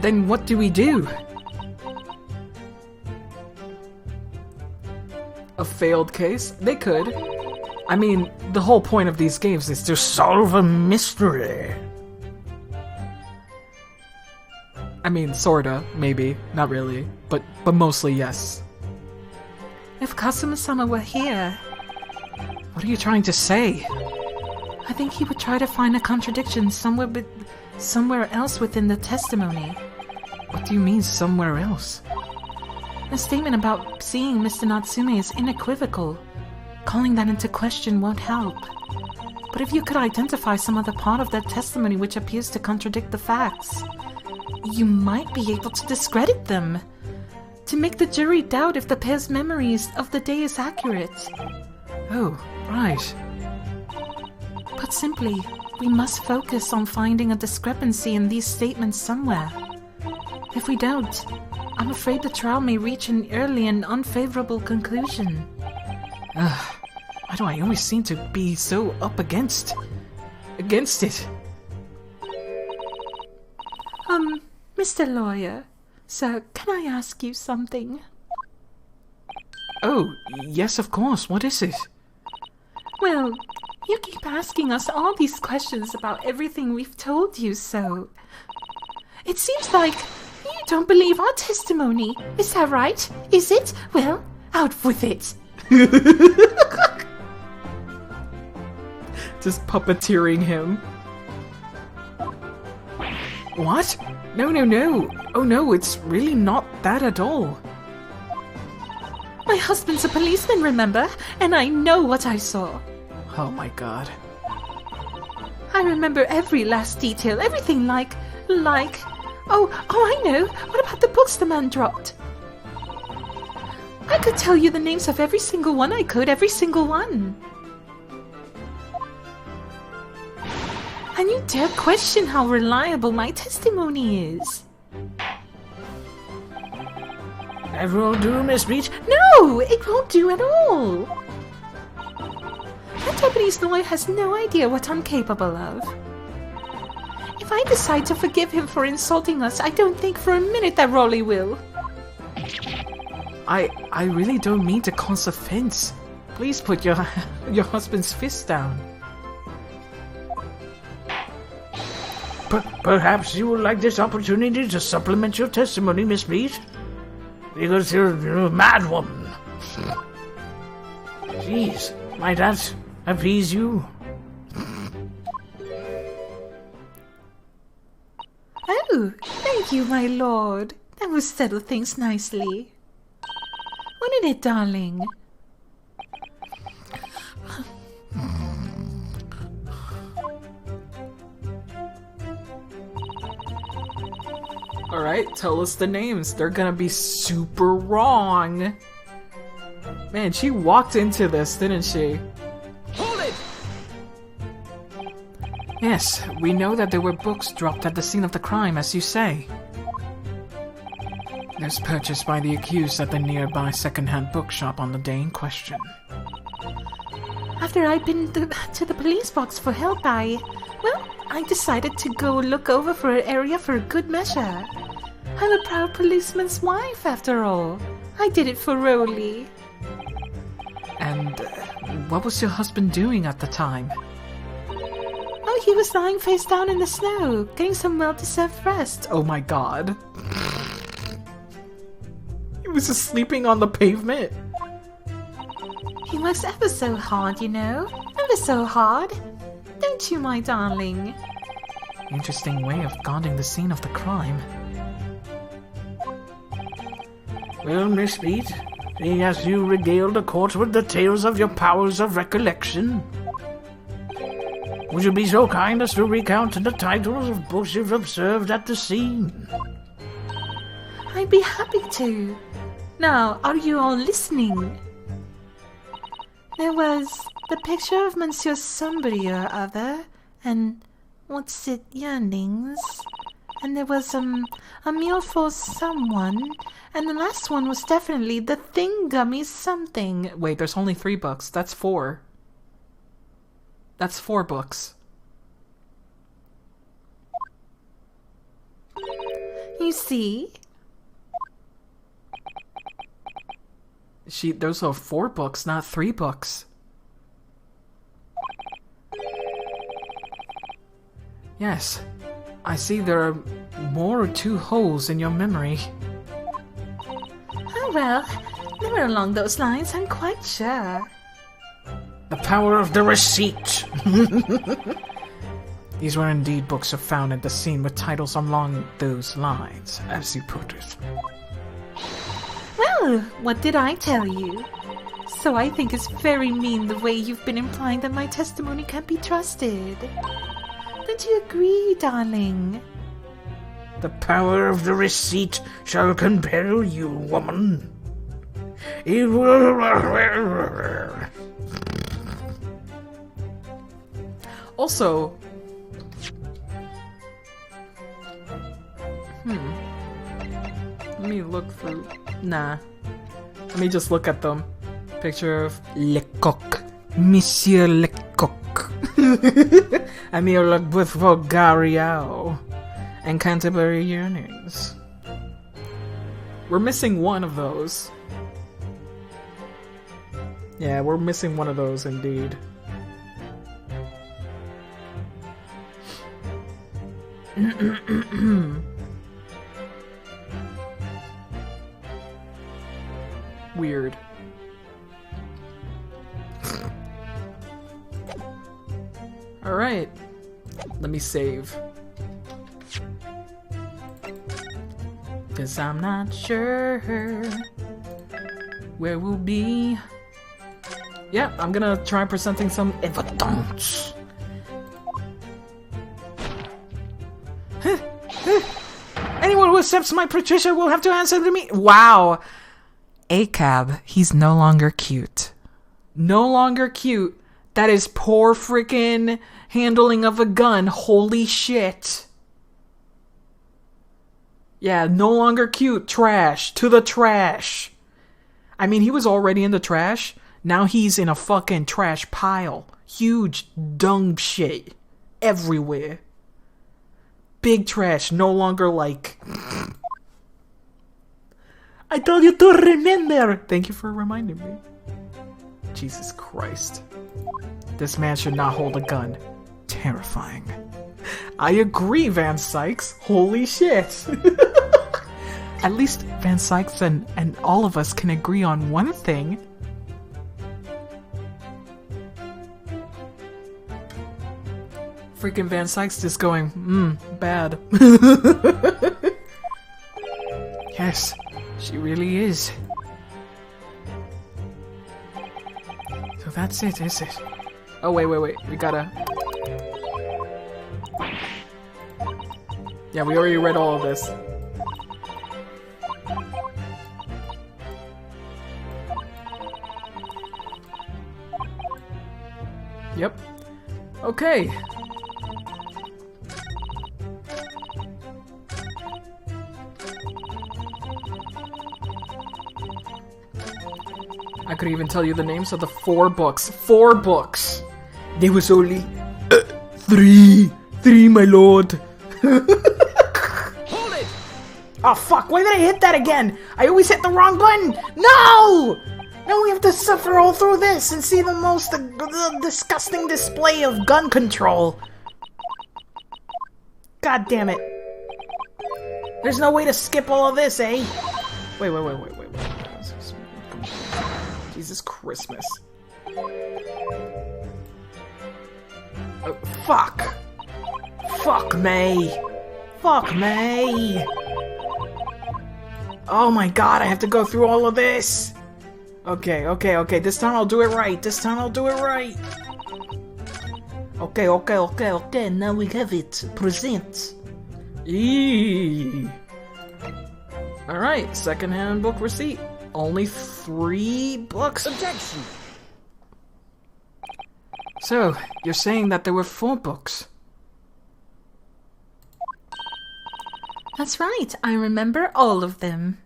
Then what do we do? A failed case? They could. I mean, the whole point of these games is to solve a mystery. I mean, sorta, maybe, not really, but mostly yes. If Kasuma-sama were here... What are you trying to say? I think he would try to find a contradiction somewhere else within the testimony. What do you mean, somewhere else? The statement about seeing Mr. Natsume is unequivocal. Calling that into question won't help. But if you could identify some other part of that testimony which appears to contradict the facts, you might be able to discredit them. To make the jury doubt if the pair's memories of the day is accurate. Oh, right. Put simply, we must focus on finding a discrepancy in these statements somewhere. If we don't, I'm afraid the trial may reach an early and unfavorable conclusion. Why do I always seem to be so up against it? Mr. Lawyer, sir, can I ask you something? Oh, yes, of course. What is it? Well, you keep asking us all these questions about everything we've told you, so... It seems like you don't believe our testimony. Is that right? Is it? Well, out with it. Just puppeteering him. What? No. Oh no, it's really not that at all. My husband's a policeman, remember? And I know what I saw. Oh my god. I remember every last detail, everything like... Oh, I know. What about the books the man dropped? I could tell you the names of every single one I could, every single one. And you dare question how reliable my testimony is? That will do, Miss Beach. No, it won't do at all. That Japanese lawyer has no idea what I'm capable of. If I decide to forgive him for insulting us, I don't think for a minute that Rolly will. I really don't mean to cause offense. Please put your husband's fist down. Perhaps you would like this opportunity to supplement your testimony, Miss Beach? Because you're a mad woman. Jeez, might that appease you? Oh, thank you, my lord. That will settle things nicely. Wouldn't it, darling? Alright, tell us the names. They're gonna be super wrong. Man, she walked into this, didn't she? Hold it! Yes, we know that there were books dropped at the scene of the crime, as you say. Those purchased by the accused at the nearby second-hand bookshop on the day in question. After I'd been to the police box for help, I decided to go look over for an area for a good measure. I'm a proud policeman's wife, after all. I did it for Rolly. And what was your husband doing at the time? Oh, he was lying face down in the snow, getting some well-deserved rest. Oh my god. He was just sleeping on the pavement. He works ever so hard, you know. Ever so hard. Don't you, my darling? Interesting way of guarding the scene of the crime. Well, Miss Beat, seeing as you regaled the court with the tales of your powers of recollection, would you be so kind as to recount the titles of books you've observed at the scene? I'd be happy to. Now, are you all listening? There was the picture of Monsieur Somebody or other, and what's it, yearnings? And there was a meal for someone, and the last one was definitely the Thingummy something. Wait, there's only 3 books. That's 4. That's 4 books. You see? Those are 4 books, not 3 books. Yes, I see there are more or 2 holes in your memory. Oh well, they were along those lines, I'm quite sure. The power of the receipt! These were indeed books found at the scene with titles along those lines, as you put it. Well, what did I tell you? So I think it's very mean the way you've been implying that my testimony can't be trusted. Don't you agree, darling? The power of the receipt shall compel you, woman. It will... Also... Let me look through... Nah. Let me just look at them. Picture of Lecoq. Monsieur Lecoq. Amir with Vulgariao. And Canterbury Yearnings. We're missing one of those. Yeah, we're missing one of those indeed. Weird. Alright. Let me save. Cause I'm not sure where we'll be. Yeah, I'm gonna try presenting some evidence. Anyone who accepts my petition will have to answer to me. Wow. ACAB, he's no longer cute. No longer cute. That is poor freaking handling of a gun. Holy shit. Yeah, no longer cute. Trash. To the trash. I mean, he was already in the trash. Now he's in a fucking trash pile. Huge dung shit. Everywhere. Big trash. No longer like... I told you to remember! Thank you for reminding me. Jesus Christ. This man should not hold a gun. Terrifying. I agree, Van Sykes. Holy shit. At least Van Sykes and all of us can agree on one thing. Freaking Van Sykes just going, bad. Yes, she really is. So that's it, is it? Oh, wait. We gotta... Yeah, we already read all of this. Okay. I could even tell you the names of the 4 books. 4 books! There was only 3, my lord. Hold it! Oh fuck, why did I hit that again? I always hit the wrong button! No! Now we have to suffer all through this and see the most disgusting display of gun control. God damn it. There's no way to skip all of this, eh? Wait. Jesus Christmas. Oh, fuck. Fuck me. Fuck me. Oh my god, I have to go through all of this. Okay. This time I'll do it right. Okay, now we have it. Present. Eee. Alright, secondhand book receipt. Only 3 books. Objection! So, you're saying that there were 4 books? That's right, I remember all of them.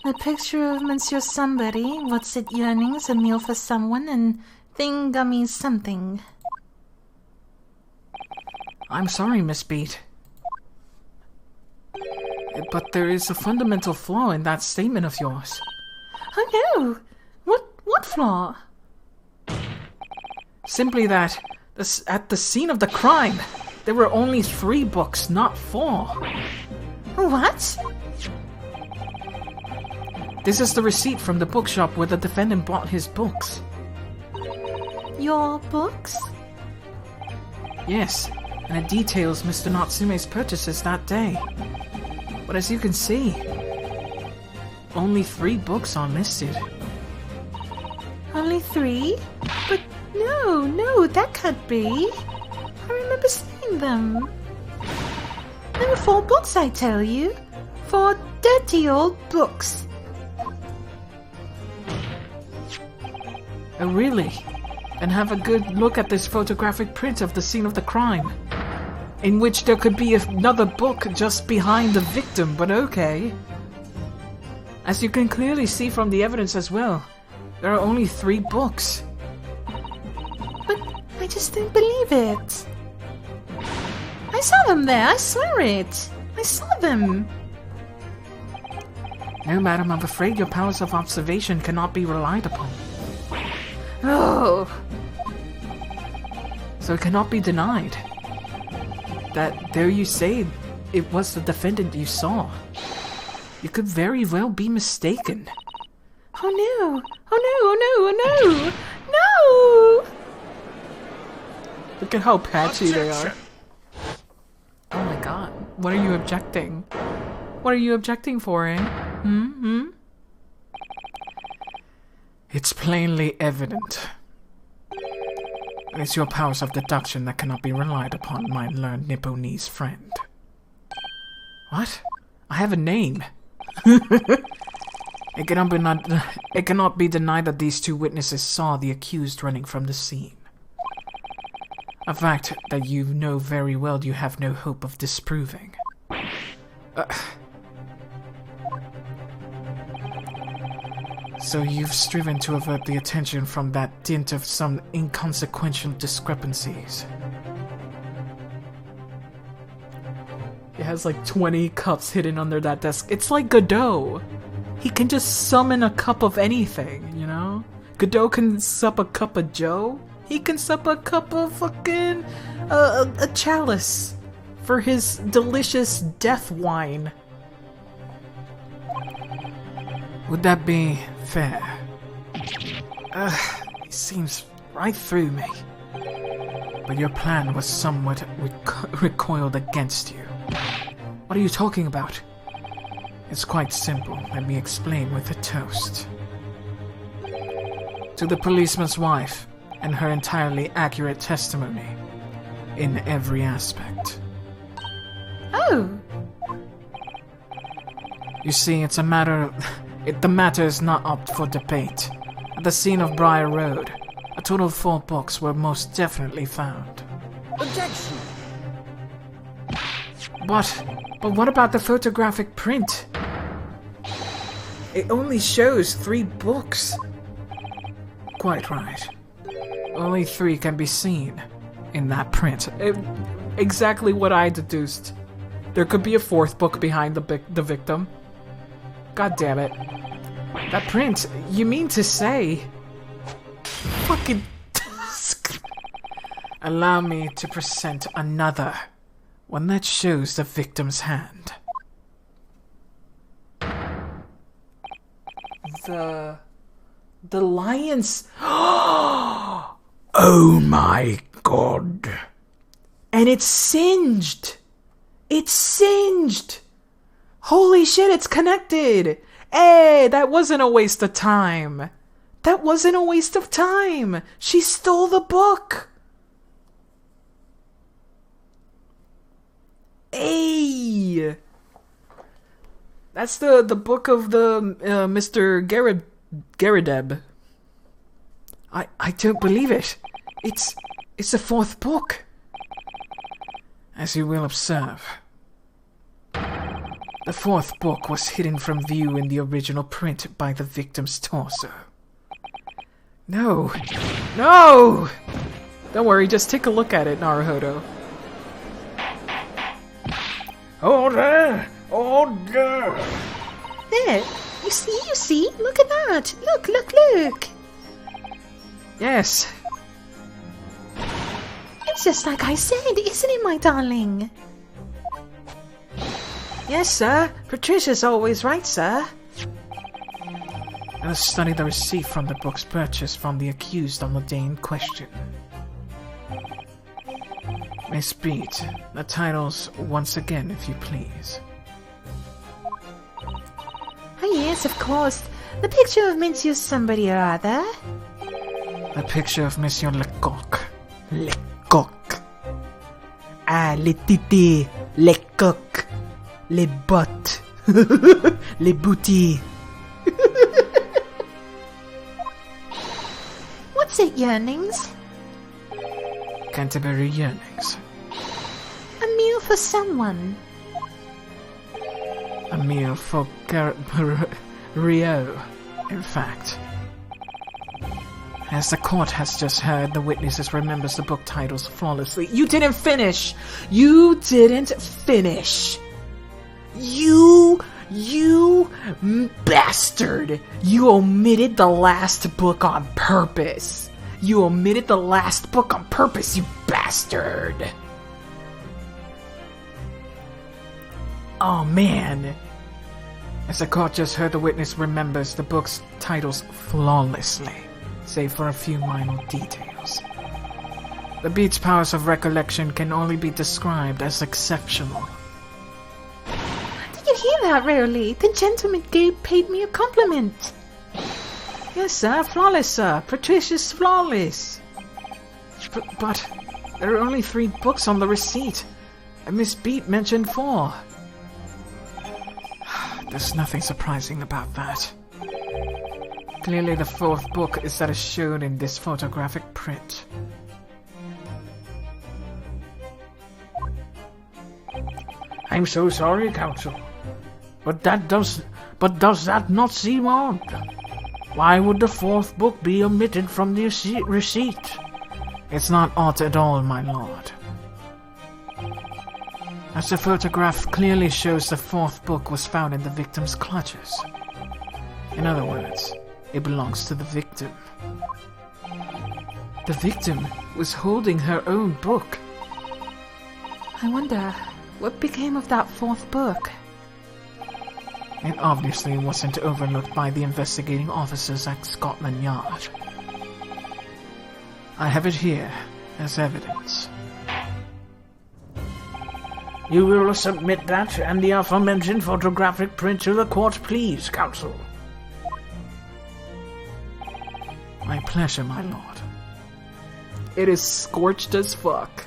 A picture of Monsieur Somebody, What's It Yearnings, A Meal for Someone, and Thingummy Something. I'm sorry, Miss Beat. But there is a fundamental flaw in that statement of yours. Oh no! What flaw? Simply that, at the scene of the crime, there were only 3 books, not 4. What? This is the receipt from the bookshop where the defendant bought his books. Your books? Yes, and it details Mr. Natsume's purchases that day. But as you can see, only 3 books are listed. Only 3? But no, that can't be. I remember seeing them. There were 4 books, I tell you. 4 dirty old books. Oh really? Then have a good look at this photographic print of the scene of the crime, in which there could be another book just behind the victim, but okay. As you can clearly see from the evidence as well, there are only 3 books. But I just didn't believe it. I saw them there, I swear it. I saw them. No, madam, I'm afraid your powers of observation cannot be relied upon. Oh. So it cannot be denied that there you say it was the defendant you saw. You could very well be mistaken. Oh no! Oh no! No! Look at how patchy they are. Oh my god. What are you objecting? What are you objecting for, eh? It's plainly evident. It's your powers of deduction that cannot be relied upon, my learned Nipponese friend. What? I have a name. It cannot be denied that these 2 witnesses saw the accused running from the scene. A fact that you know very well you have no hope of disproving. So you've striven to avert the attention from that dint of some inconsequential discrepancies. He has like 20 cups hidden under that desk. It's like Godot. He can just summon a cup of anything, you know? Godot can sup a cup of Joe. He can sup a cup of fucking... a chalice for his delicious death wine. Would that be fair? He seems right through me. But your plan was somewhat recoiled against you. What are you talking about? It's quite simple. Let me explain with a toast. To the policeman's wife and her entirely accurate testimony in every aspect. Oh! You see, it's a matter of... the matter is not up for debate. At the scene of Briar Road, a total of 4 books were most definitely found. Objection! But what about the photographic print? It only shows 3 books. Quite right. Only 3 can be seen in that print. Exactly what I deduced. There could be a 4th book behind the victim. God damn it. That print, you mean to say... Fucking... Allow me to present another. One that shows the victim's hand. The lion's... Oh my god. And it's singed! It's singed! Holy shit, it's connected! Hey, that wasn't a waste of time. That wasn't a waste of time. She stole the book. Hey! That's the book of the Mr. Garadeb. I don't believe it. It's the 4th book. As you will observe, the 4th book was hidden from view in the original print by the victim's torso. No! No! Don't worry, just take a look at it, Naruhodo. Order! Order! There! You see? Look at that! Look! Yes. It's just like I said, isn't it, my darling? Yes, sir. Patricia's always right, sir. Let us study the receipt from the books purchased from the accused on the day in question. Miss Beat, the titles once again, if you please. Oh yes, of course. The picture of Monsieur somebody or other. The picture of Monsieur Lecoq. Coq. Ah, les tétés, les coques, les bottes, les booty. What's it, yearnings? Canterbury yearnings. A meal for someone. A meal for Rio, in fact. As the court has just heard, the witnesses remembers the book titles flawlessly. You didn't finish! You didn't finish! You bastard! You omitted the last book on purpose! You omitted the last book on purpose, you bastard! Oh man! As the court just heard, the witness remembers the book's titles flawlessly, save for a few minor details. The Beat's powers of recollection can only be described as exceptional. Did you hear that, Rarely? The gentleman paid me a compliment. Yes, sir. Flawless, sir. Patricia's flawless. But there are only 3 books on the receipt, and Miss Beat mentioned 4. There's nothing surprising about that. Clearly the 4th book is that is shown in this photographic print. I'm so sorry, Counsel. But does that not seem odd? Why would the 4th book be omitted from the receipt? It's not odd at all, my lord. As the photograph clearly shows, the 4th book was found in the victim's clutches. In other words, it belongs to the victim. The victim was holding her own book. I wonder, what became of that 4th book? It obviously wasn't overlooked by the investigating officers at Scotland Yard. I have it here as evidence. You will submit that and the aforementioned photographic print to the court, please, Counsel. My pleasure, my lord. It is scorched as fuck.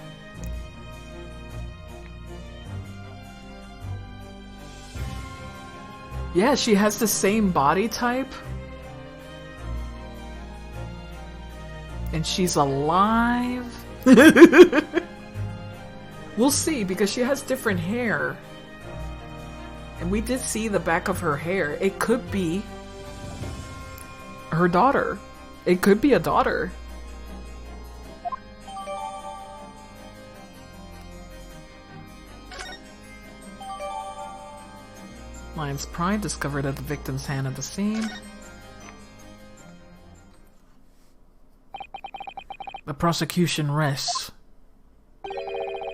Yeah, she has the same body type. And she's alive. We'll see, because she has different hair. And we did see the back of her hair. It could be her daughter. It could be a daughter. Lion's Pride discovered at the victim's hand at the scene. The prosecution rests.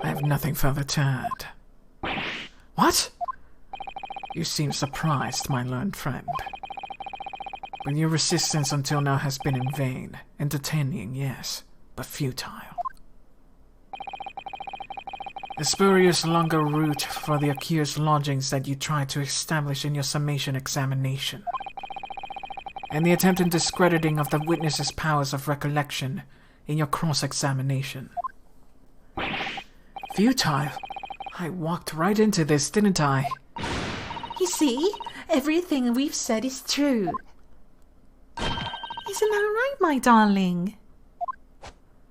I have nothing further to add. What? You seem surprised, my learned friend. But your resistance until now has been in vain. Entertaining, yes, but futile. The spurious longer route for the accused lodgings that you tried to establish in your summation examination, and the attempted discrediting of the witness's powers of recollection in your cross-examination. Futile? I walked right into this, didn't I? You see, everything we've said is true. Isn't that right, my darling?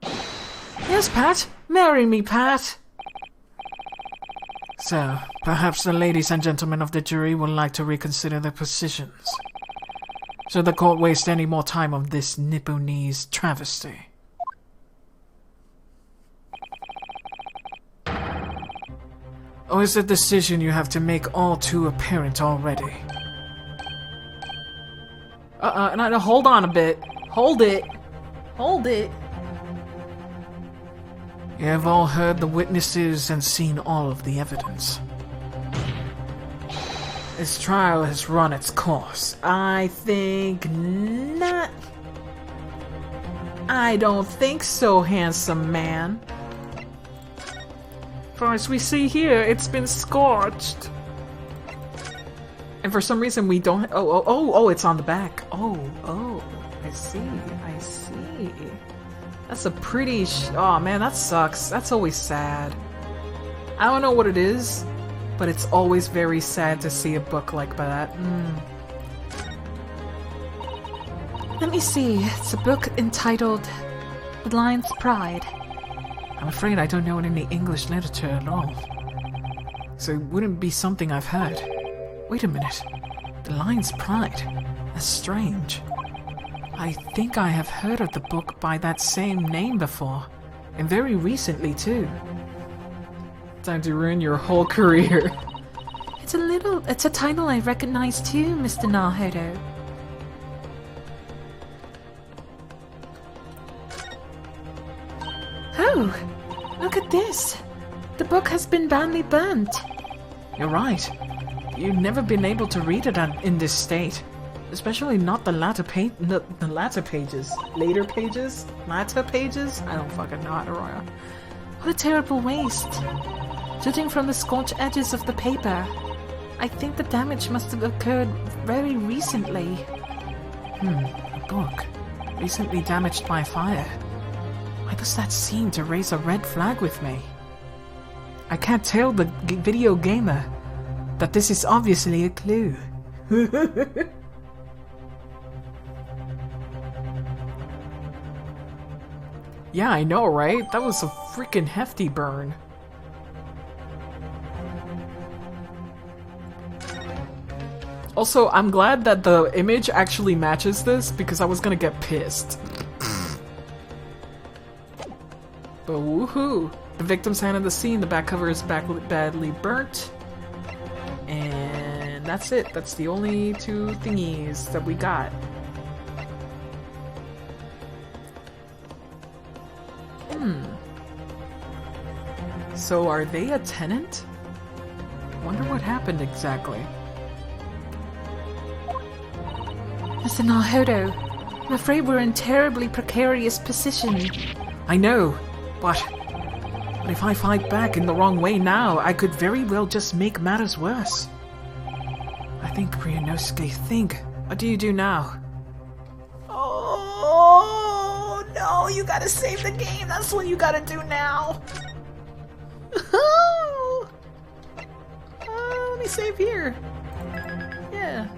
Yes, Pat. Marry me, Pat. So, perhaps the ladies and gentlemen of the jury would like to reconsider their positions. Should the court waste any more time on this Nipponese travesty? Or is the decision you have to make all too apparent already? No, hold on a bit. Hold it. Hold it. You have all heard the witnesses and seen all of the evidence. This trial has run its course. I think not. I don't think so, handsome man. For as we see here, it's been scorched. And for some reason we don't... Oh, it's on the back. Oh, I see. That's a pretty... oh, man, that sucks. That's always sad. I don't know what it is, but it's always very sad to see a book like that. Let me see. It's a book entitled The Lion's Pride. I'm afraid I don't know any English literature at all. So it wouldn't be something I've heard. Wait a minute. The Lion's Pride? That's strange. I think I have heard of the book by that same name before. And very recently, too. Time to ruin your whole career. It's a title I recognize too, Mr. Naruto. Oh, look at this. The book has been badly burnt. You're right. You've never been able to read it in this state. Especially not the latter pages. Later pages? Latter pages? I don't fucking know how to write. What a terrible waste. Judging from the scorched edges of the paper, I think the damage must have occurred very recently. A book. Recently damaged by fire. Why does that seem to raise a red flag with me? I can't tell the video gamer that this is obviously a clue. Yeah, I know, right? That was a freaking hefty burn. Also, I'm glad that the image actually matches this, because I was gonna get pissed. But woohoo! The victim's hand in the scene, the back cover is badly burnt. And that's it. That's the only two thingies that we got. So are they a tenant? Wonder what happened exactly. Mr. Naruto, I'm afraid we're in a terribly precarious position. I know, but if I fight back in the wrong way now, I could very well just make matters worse. I think, Ryunosuke, think. What do you do now? Oh no, you gotta save the game. That's what you gotta do now. Let me save here. Yeah.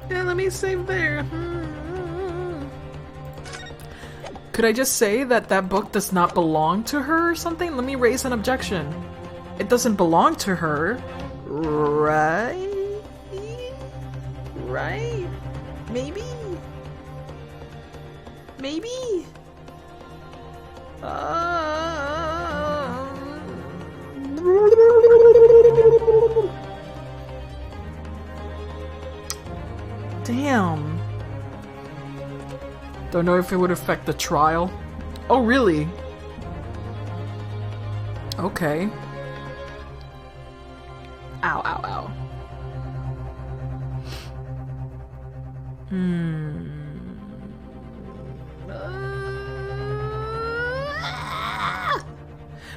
Yeah, let me save there. Could I just say that that book does not belong to her or something? Let me raise an objection. It doesn't belong to her, right? Right? Maybe? Maybe? Damn. Don't know if it would affect the trial. Oh, really? Okay. Ow, ow, ow.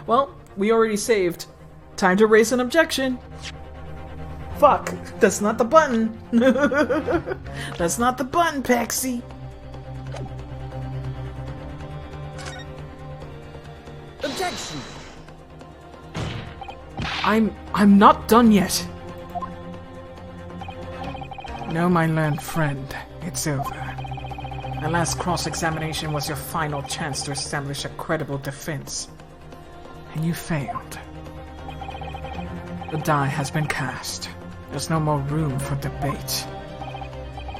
Well, we already saved. Time to raise an objection. Fuck, that's not the button. That's not the button, Paxi. Objection! I'm not done yet. No, my learned friend, it's over. The last cross-examination was your final chance to establish a credible defense. And you failed. The die has been cast. There's no more room for debate.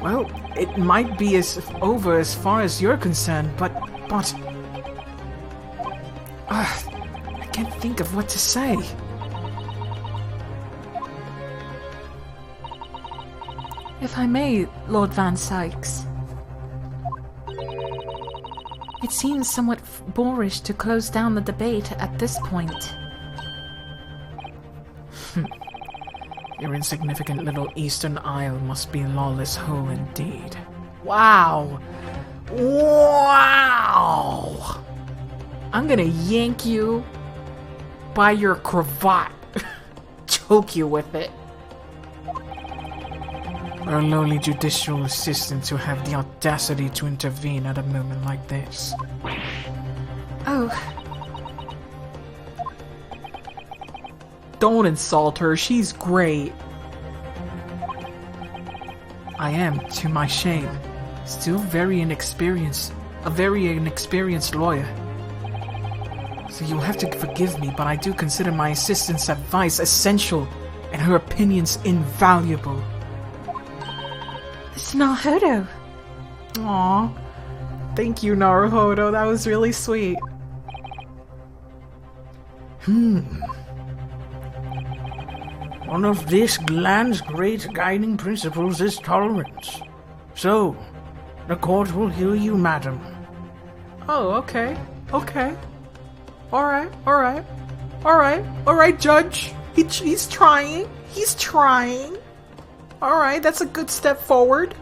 Well, it might be over as far as you're concerned, but... I can't think of what to say. If I may, Lord Van Sykes. It seems somewhat boorish to close down the debate at this point. Your insignificant little Eastern Isle must be a lawless hole indeed. Wow! Wow! I'm gonna yank you by your cravat. Choke you with it. For a lowly judicial assistant to have the audacity to intervene at a moment like this. Oh, Don't insult her, she's great. I am, to my shame, still a very inexperienced lawyer. So you'll have to forgive me, but I do consider my assistant's advice essential and her opinions invaluable. it's Naruto. Aw, thank you, Naruhodo, that was really sweet. One of this land's great guiding principles is tolerance. So, the court will hear you, madam. Oh, okay. Okay. Alright, Judge. He's trying. He's trying. Alright, that's a good step forward.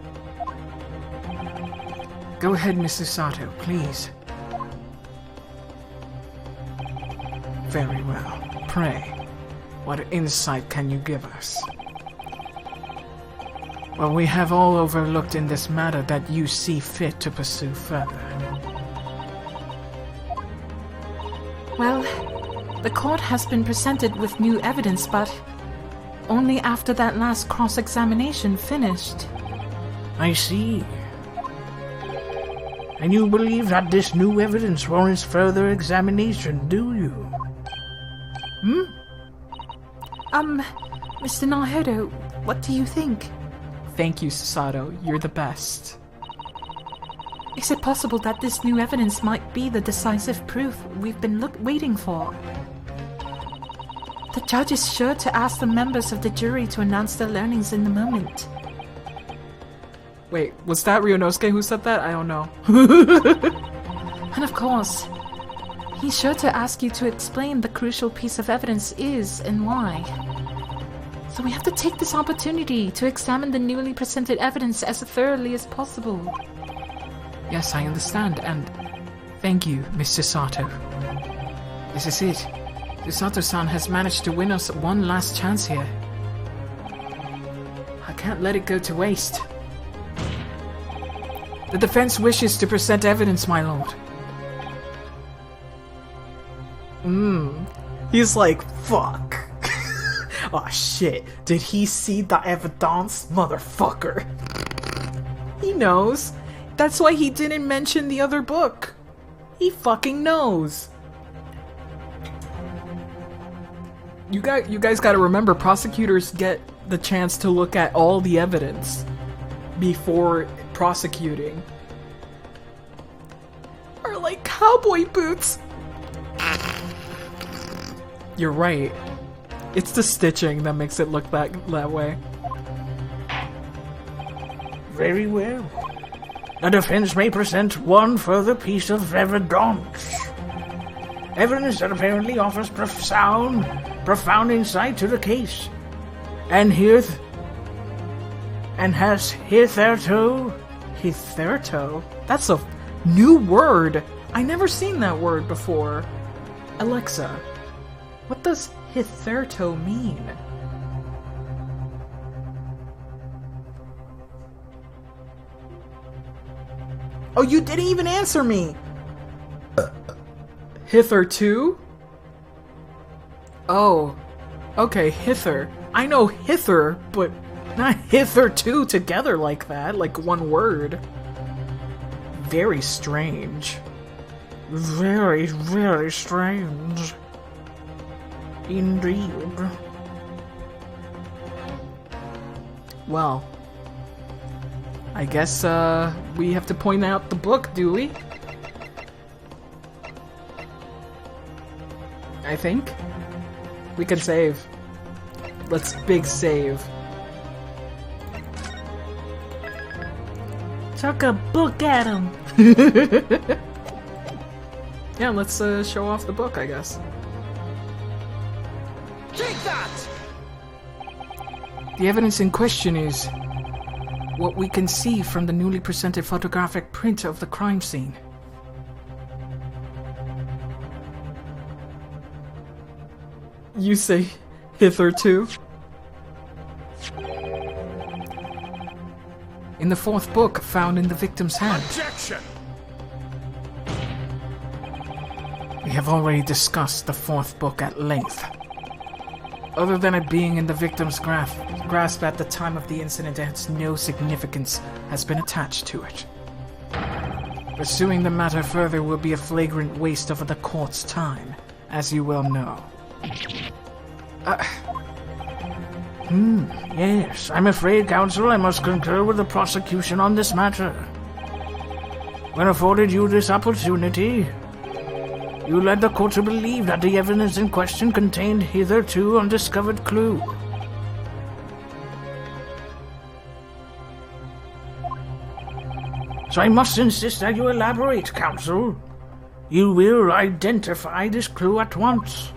Go ahead, Mrs. Sato, please. Very well. Pray, what insight can you give us? Well, we have all overlooked in this matter that you see fit to pursue further. Well, the court has been presented with new evidence, but only after that last cross-examination finished. I see. And you believe that this new evidence warrants further examination, do you? Mr. Naruto, what do you think? Thank you, Sato. You're the best. Is it possible that this new evidence might be the decisive proof we've been waiting for? The judge is sure to ask the members of the jury to announce their learnings in the moment. Wait, was that Ryunosuke who said that? I don't know. And of course, he's sure to ask you to explain the crucial piece of evidence is and why. So we have to take this opportunity to examine the newly presented evidence as thoroughly as possible. Yes, I understand, and thank you, Mr. Sato. This is it. Sato-san has managed to win us one last chance here. I can't let it go to waste. The defense wishes to present evidence, my lord. He's like, fuck. Oh shit, did he see the evidence? Motherfucker. He knows. That's why he didn't mention the other book. He fucking knows. You guys gotta remember, prosecutors get the chance to look at all the evidence before prosecuting. Are like cowboy boots. You're right. It's the stitching that makes it look that way. Very well. The defense may present one further piece of evidence. Evidence that apparently offers profound insight to the case. And has hitherto... Hitherto? That's a new word. I never seen that word before. Alexa, what does hitherto mean? Oh, you didn't even answer me! Hitherto? Oh, okay, hither. I know hither, but not hitherto together like that, like one word. Very strange. Very, very strange. Indeed. Well, I guess we have to point out the book, do we? I think we can save. Let's big save. Chuck a book at him. Yeah, let's show off the book, I guess. Take that! The evidence in question is what we can see from the newly presented photographic print of the crime scene. You say hitherto? In the fourth book found in the victim's hand. Objection! We have already discussed the fourth book at length. Other than it being in the victim's grasp at the time of the incident, its no significance has been attached to it. Pursuing the matter further will be a flagrant waste of the court's time, as you well know. Yes, I'm afraid, counsel, I must concur with the prosecution on this matter. When afforded you this opportunity, you led the court to believe that the evidence in question contained hitherto undiscovered clue. So I must insist that you elaborate, counsel. You will identify this clue at once.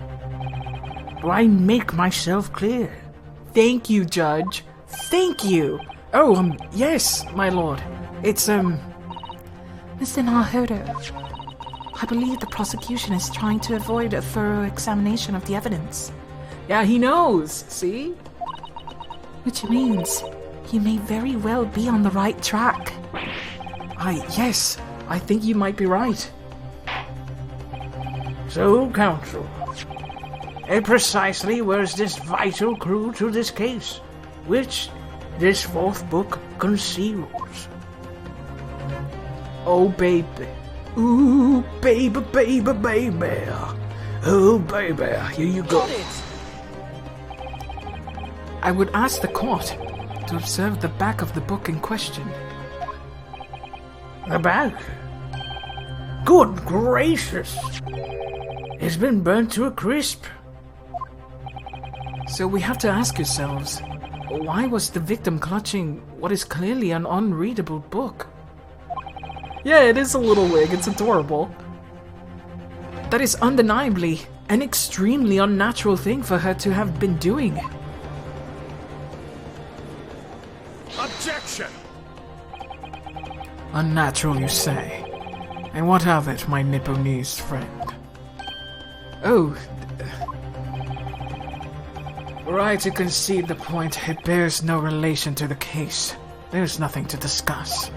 Do I make myself clear? Thank you, Judge. Thank you. Oh, yes, my lord. It's, Mr. Naruto, I believe the prosecution is trying to avoid a thorough examination of the evidence. Yeah, he knows, see? Which means he may very well be on the right track. Yes, I think you might be right. So, counsel, precisely where's this vital clue to this case, which this fourth book conceals? Oh, baby. Ooh, baby, baby, baby. Oh, baby, here you go. I would ask the court to observe the back of the book in question. The back? Good gracious! It's been burnt to a crisp. So we have to ask ourselves, why was the victim clutching what is clearly an unreadable book? Yeah, it is a little wig, it's adorable. That is undeniably an extremely unnatural thing for her to have been doing. Objection! Unnatural, you say? And what of it, my Nipponese friend? Oh, were I to concede the point, it bears no relation to the case. There's nothing to discuss.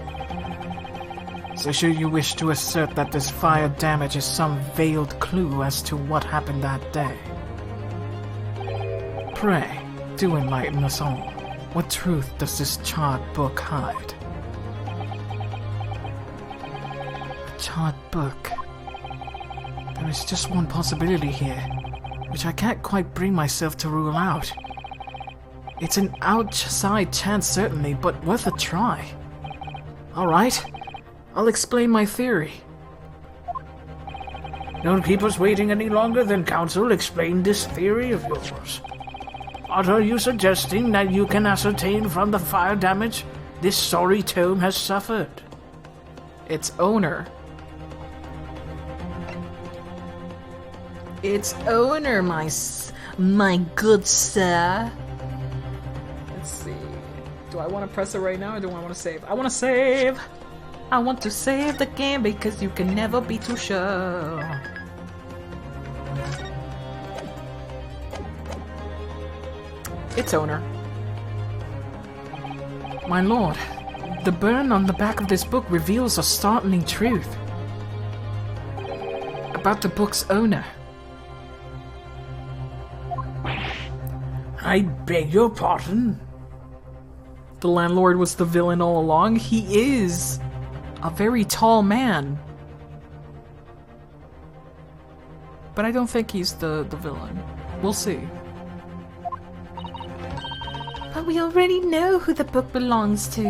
So should you wish to assert that this fire damage is some veiled clue as to what happened that day, pray, do enlighten us all. What truth does this charred book hide? A charred book. There is just one possibility here, which I can't quite bring myself to rule out. It's an outside chance certainly, but worth a try. Alright, I'll explain my theory. Don't keep us waiting any longer, then, Council. Explain this theory of yours. What are you suggesting that you can ascertain from the fire damage this sorry tome has suffered? Its owner. Its owner, my good sir. Let's see. Do I want to press it right now or do I want to save? I want to save! I want to save the game because you can never be too sure. Its owner. My lord, the burn on the back of this book reveals a startling truth about the book's owner. I beg your pardon? The landlord was the villain all along. He is a very tall man. But I don't think he's the villain. We'll see. But we already know who the book belongs to.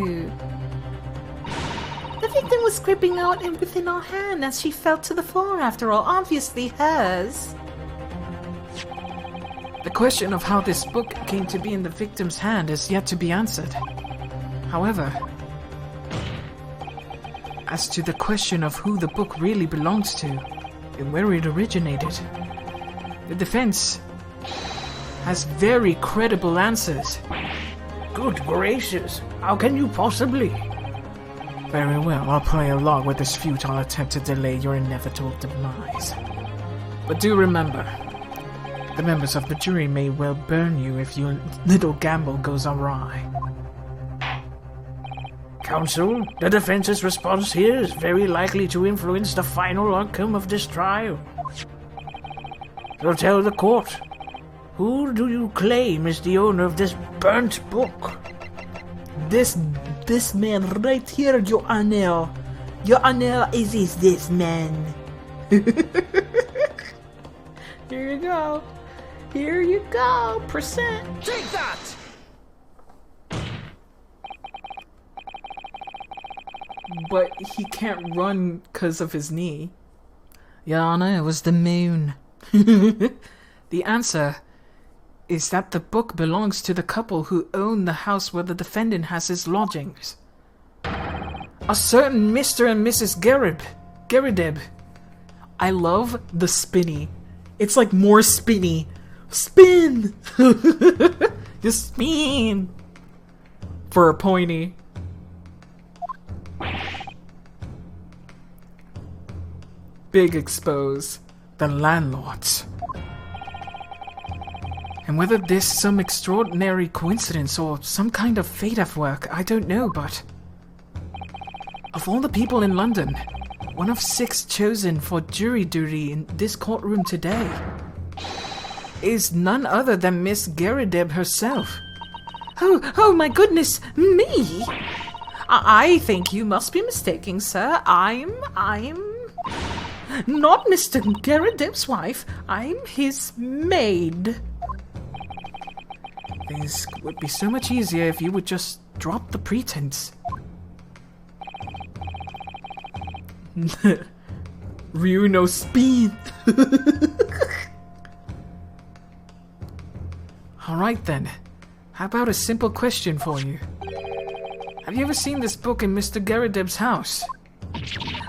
The victim was gripping out and within our hand as she fell to the floor, after all, obviously hers. The question of how this book came to be in the victim's hand is yet to be answered. However, as to the question of who the book really belongs to and where it originated, the defense has very credible answers. Good gracious, how can you possibly? Very well, I'll play along with this futile attempt to delay your inevitable demise. But do remember, the members of the jury may well burn you if your little gamble goes awry. Counsel, the defense's response here is very likely to influence the final outcome of this trial. So tell the court, who do you claim is the owner of this burnt book? This man right here, Your Honor. Your Honor is this man. Here you go. Here you go. Percent. Take that! But he can't run because of his knee. Your Honor, it was the moon. The answer is that the book belongs to the couple who own the house where the defendant has his lodgings. A certain Mr. and Mrs. Gerideb. I love the spinny. It's like more spinny. Spin! Just spin! For a pointy. Big expose. The landlords. And whether this some extraordinary coincidence or some kind of fate at work, I don't know, but of all the people in London, one of 6 chosen for jury duty in this courtroom today is none other than Miss Gerideb herself. Oh my goodness, me? I think you must be mistaken, sir. I'm not Mr. Gerideb's wife. I'm his maid. Things would be so much easier if you would just drop the pretense. Ryu no speed. Alright then. How about a simple question for you? Have you ever seen this book in Mr. Gerideb's house?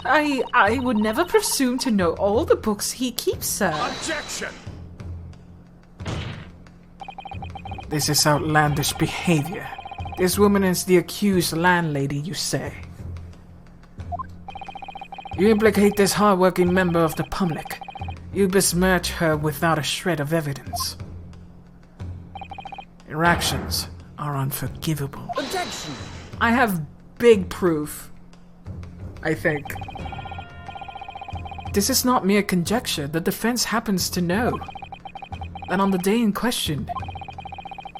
I would never presume to know all the books he keeps, sir. Objection! This is outlandish behavior. This woman is the accused landlady, you say. You implicate this hard-working member of the public. You besmirch her without a shred of evidence. Your actions are unforgivable. Objection! I have big proof. I think. This is not mere conjecture. The defense happens to know that on the day in question,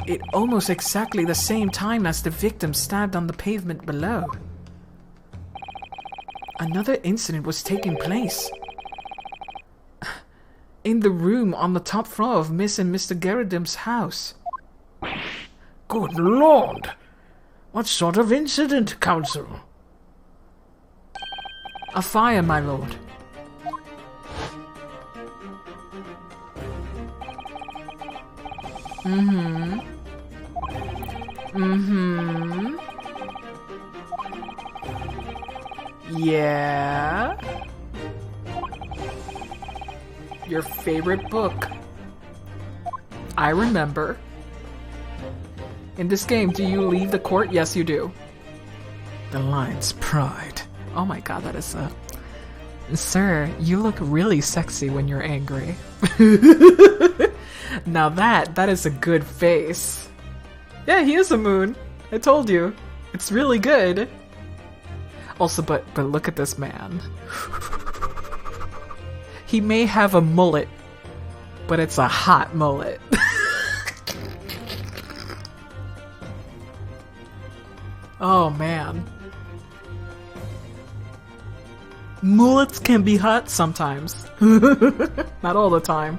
at almost exactly the same time as the victim stabbed on the pavement below, another incident was taking place. in the room on the top floor of Miss and Mr. Garridim's house. Good lord! What sort of incident, Counsel? A fire, my lord. Yeah? Your favorite book. I remember. In this game, do you leave the court? Yes, you do. The lion's pride. Oh my god, that is a... Sir, you look really sexy when you're angry. Now that is a good face. Yeah, he is a moon. I told you. It's really good. Also, but look at this man. He may have a mullet, but it's a hot mullet. Oh man. Mullets can be hot sometimes. Not all the time.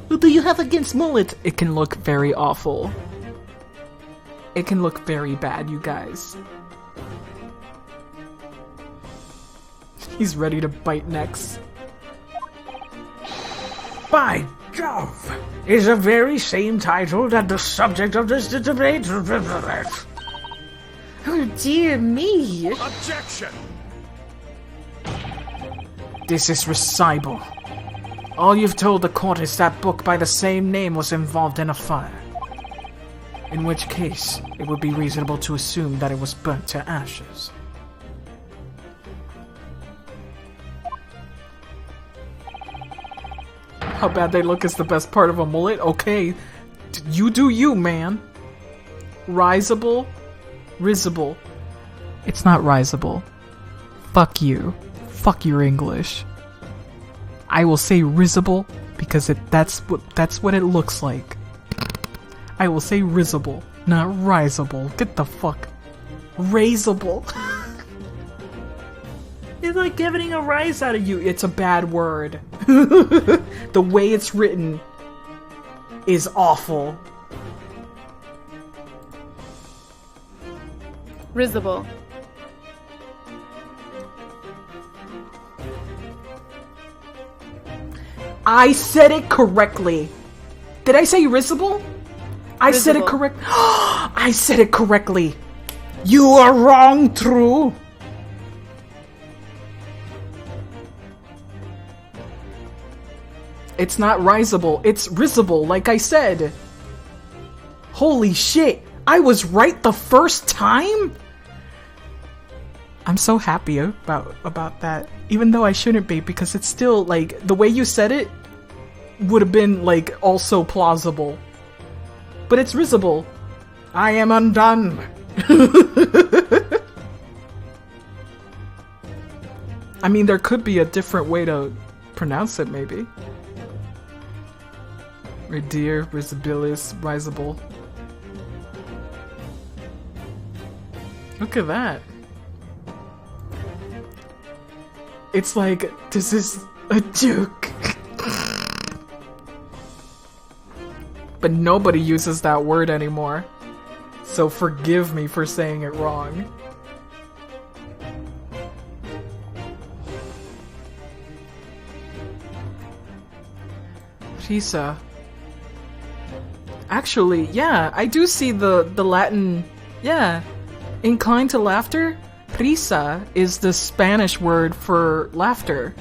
What do you have against mullet? It can look very awful. It can look very bad, you guys. He's ready to bite necks. By Jove! Is the very same title that the subject of this debate. Oh dear me! Objection! This is recital. All you've told the court is that book by the same name was involved in a fire. In which case, it would be reasonable to assume that it was burnt to ashes. How bad they look is the best part of a mullet? Okay, you do you, man. Risable? Risible. It's not risable. Fuck you. Fuck your English. I will say risible because that's what it looks like. I will say risible, not risable. Get the fuck. Raisable. It's like giving a rise out of you. It's a bad word. The way it's written is awful. Risible. I said it correctly. Did I say risible? I said it correct. I said it correctly. You are wrong, True. It's not risible, it's risible, like I said. Holy shit, I was right the first time? I'm so happy about that. Even though I shouldn't be, because it's still, like, the way you said it would have been, like, also plausible. But it's risible. I am undone. I mean, there could be a different way to pronounce it, maybe. Redear, risibilis, risible. Look at that. It's like, this is a joke. But nobody uses that word anymore. So forgive me for saying it wrong. Risa. Actually, yeah, I do see the Latin, yeah. Inclined to laughter? Risa is the Spanish word for laughter.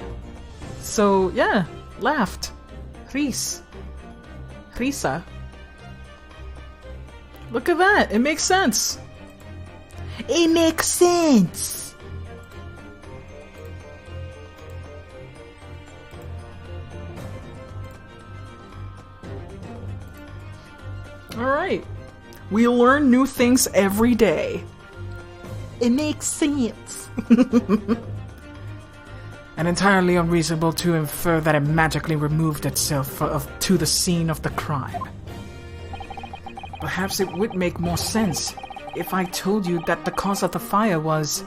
So, yeah, laughed. Ris. Risa. Look at that, it makes sense. It makes sense. Alright. We learn new things every day. It makes sense. And entirely unreasonable to infer that it magically removed itself to the scene of the crime. Perhaps it would make more sense if I told you that the cause of the fire was...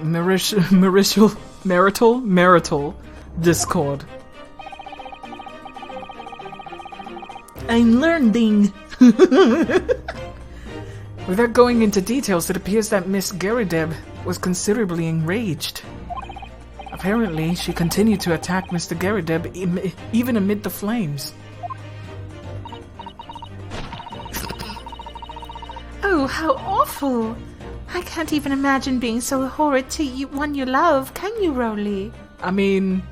Marital Marital discord. I'm learning. Without going into details, it appears that Miss Garadeb was considerably enraged. Apparently, she continued to attack Mr. Garadeb even amid the flames. Oh, how awful! I can't even imagine being so horrid to one you love, can you, Rowley? I mean...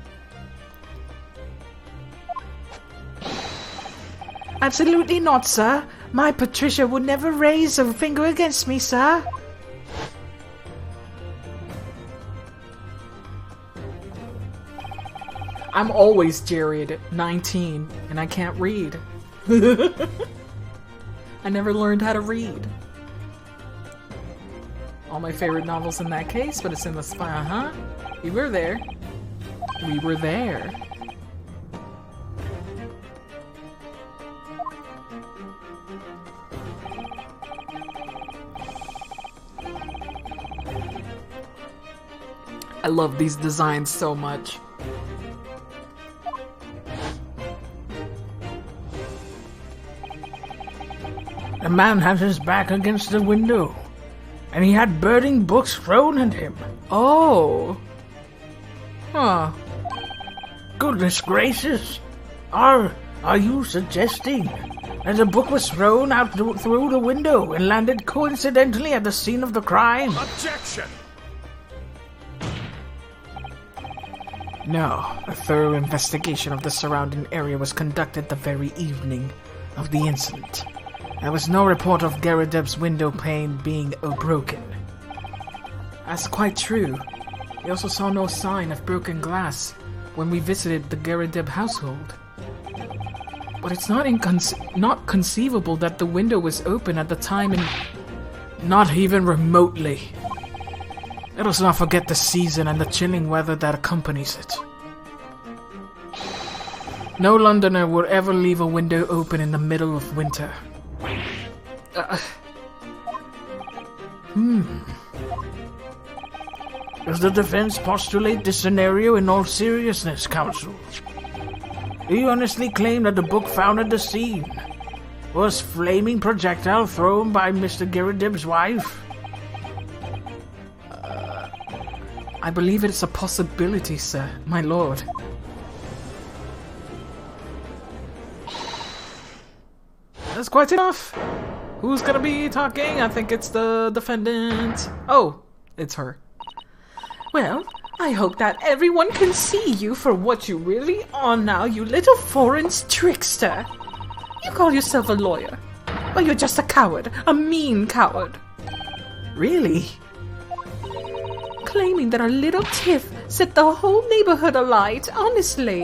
Absolutely not, sir. My Patricia would never raise a finger against me, sir. I'm always Jared, 19, and I can't read. I never learned how to read. All my favorite novels in that case, but it's in the spy, huh? We were there. We were there. I love these designs so much. The man had his back against the window, and he had burning books thrown at him. Oh. Huh. Goodness gracious! Are you suggesting that the book was thrown out through the window and landed coincidentally at the scene of the crime? Objection! No, a thorough investigation of the surrounding area was conducted the very evening of the incident. There was no report of Garadeb's window pane being broken. That's quite true. We also saw no sign of broken glass when we visited the Garadeb household. But it's not conceivable that the window was open at the time and... Not even remotely. Let us not forget the season and the chilling weather that accompanies it. No Londoner would ever leave a window open in the middle of winter. Does the defense postulate this scenario in all seriousness, counsel? Do you honestly claim that the book found at the scene was flaming projectile thrown by Mr. Garadeb's wife? I believe it's a possibility, sir, my lord. That's quite enough. Who's gonna be talking? I think it's the defendant. Oh, it's her. Well, I hope that everyone can see you for what you really are now, you little foreign trickster. You call yourself a lawyer, but you're just a coward, a mean coward. Really? Claiming that our little tiff set the whole neighborhood alight, honestly.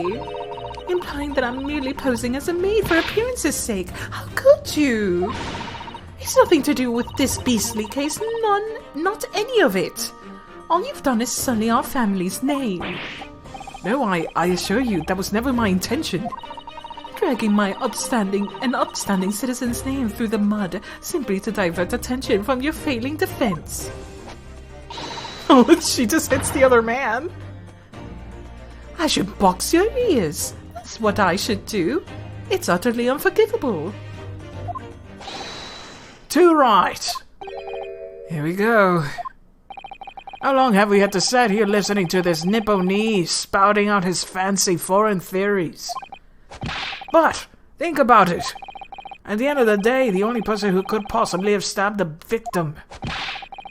Implying that I'm merely posing as a maid for appearance's sake. How could you? It's nothing to do with this beastly case, not any of it. All you've done is sully our family's name. No, I assure you, that was never my intention. Dragging my upstanding citizen's name through the mud simply to divert attention from your failing defense. Oh, she just hits the other man. I should box your ears. That's what I should do. It's utterly unforgivable. Too right. Here we go. How long have we had to sit here listening to this Nipponese spouting out his fancy foreign theories? But, think about it. At the end of the day, the only person who could possibly have stabbed the victim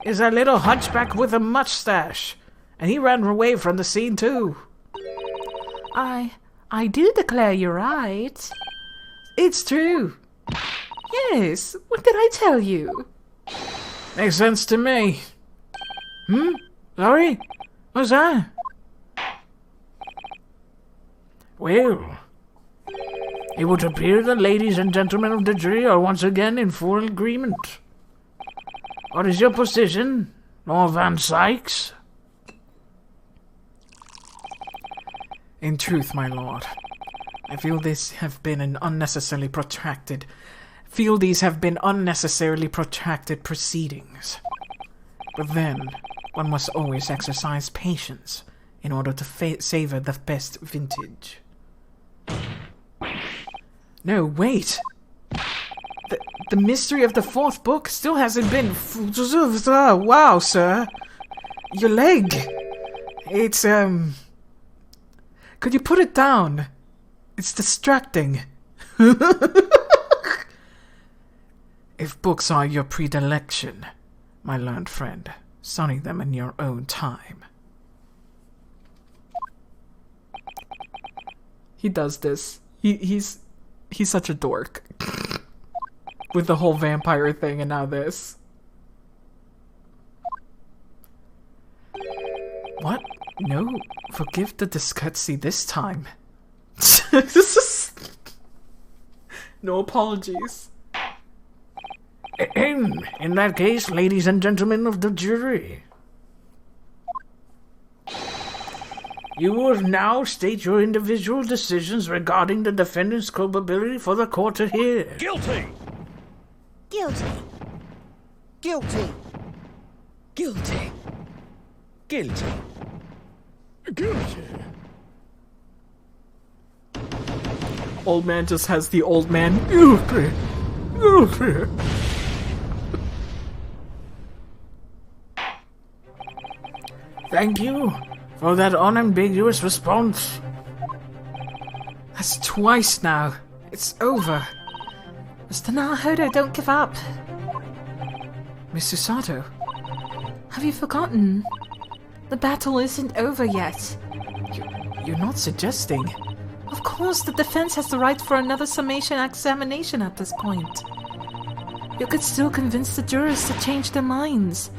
is that little hunchback with a mustache. And he ran away from the scene too. I do declare you're right. It's true. Yes, what did I tell you? Makes sense to me. Sorry? What's that? Well, it would appear the ladies and gentlemen of the jury are once again in full agreement. What is your position, Lord Van Sykes? In truth, my lord, I feel these have been unnecessarily protracted proceedings. But then, one must always exercise patience in order to savor the best vintage. No, wait! The mystery of the fourth book still hasn't been... Wow, sir! Your leg! It's, Could you put it down? It's distracting. If books are your predilection, my learned friend, study them in your own time. He does this. He's such a dork. With the whole vampire thing and now this. What? No, forgive the discourtesy this time. No apologies. In that case, ladies and gentlemen of the jury, you will now state your individual decisions regarding the defendant's culpability for the court to hear. Guilty! Guilty. Guilty. Guilty. Guilty. Guilty. Old man just has the old man. Guilty. Guilty. Thank you for that unambiguous response. That's twice now. It's over. Mr. Naruhodo, don't give up. Miss Susato, Have you forgotten? The battle isn't over yet. you're not suggesting... Of course, the defense has the right for another summation examination at this point. You could still convince the jurors to change their minds.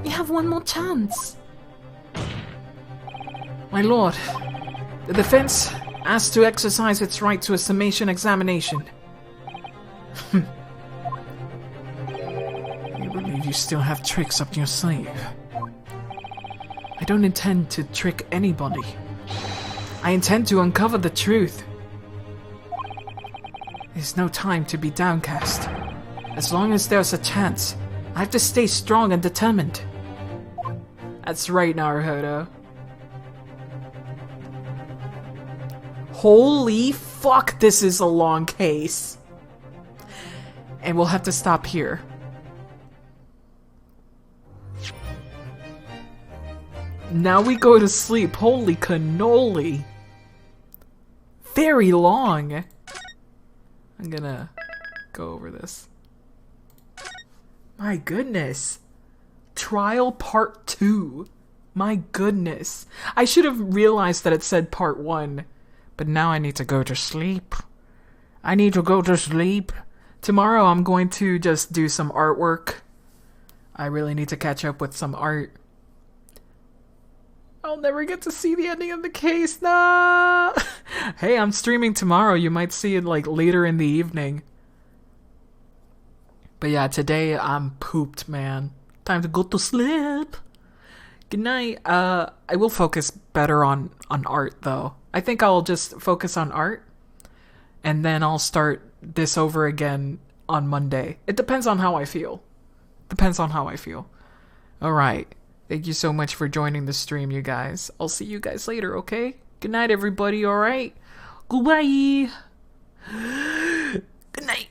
You have one more chance. My lord, the defense asks to exercise its right to a summation examination. You believe you still have tricks up your sleeve? I don't intend to trick anybody. I intend to uncover the truth. There's no time to be downcast. As long as there's a chance, I have to stay strong and determined. That's right, Naruhodo. Holy fuck, this is a long case. And we'll have to stop here. Now we go to sleep. Holy cannoli. Very long. I'm gonna go over this. My goodness. Trial part 2. My goodness. I should have realized that it said part 1. But now I need to go to sleep. I need to go to sleep. Tomorrow I'm going to just do some artwork. I really need to catch up with some art. I'll never get to see the ending of the case. No. Hey, I'm streaming tomorrow. You might see it like later in the evening. But yeah, today I'm pooped, man. Time to go to sleep. Good night. I will focus better on art though. I think I'll just focus on art. And then I'll start this over again on Monday. It depends on how I feel. Depends on how I feel. Alright. Thank you so much for joining the stream, you guys. I'll see you guys later, okay? Good night, everybody, alright? Goodbye! Good night.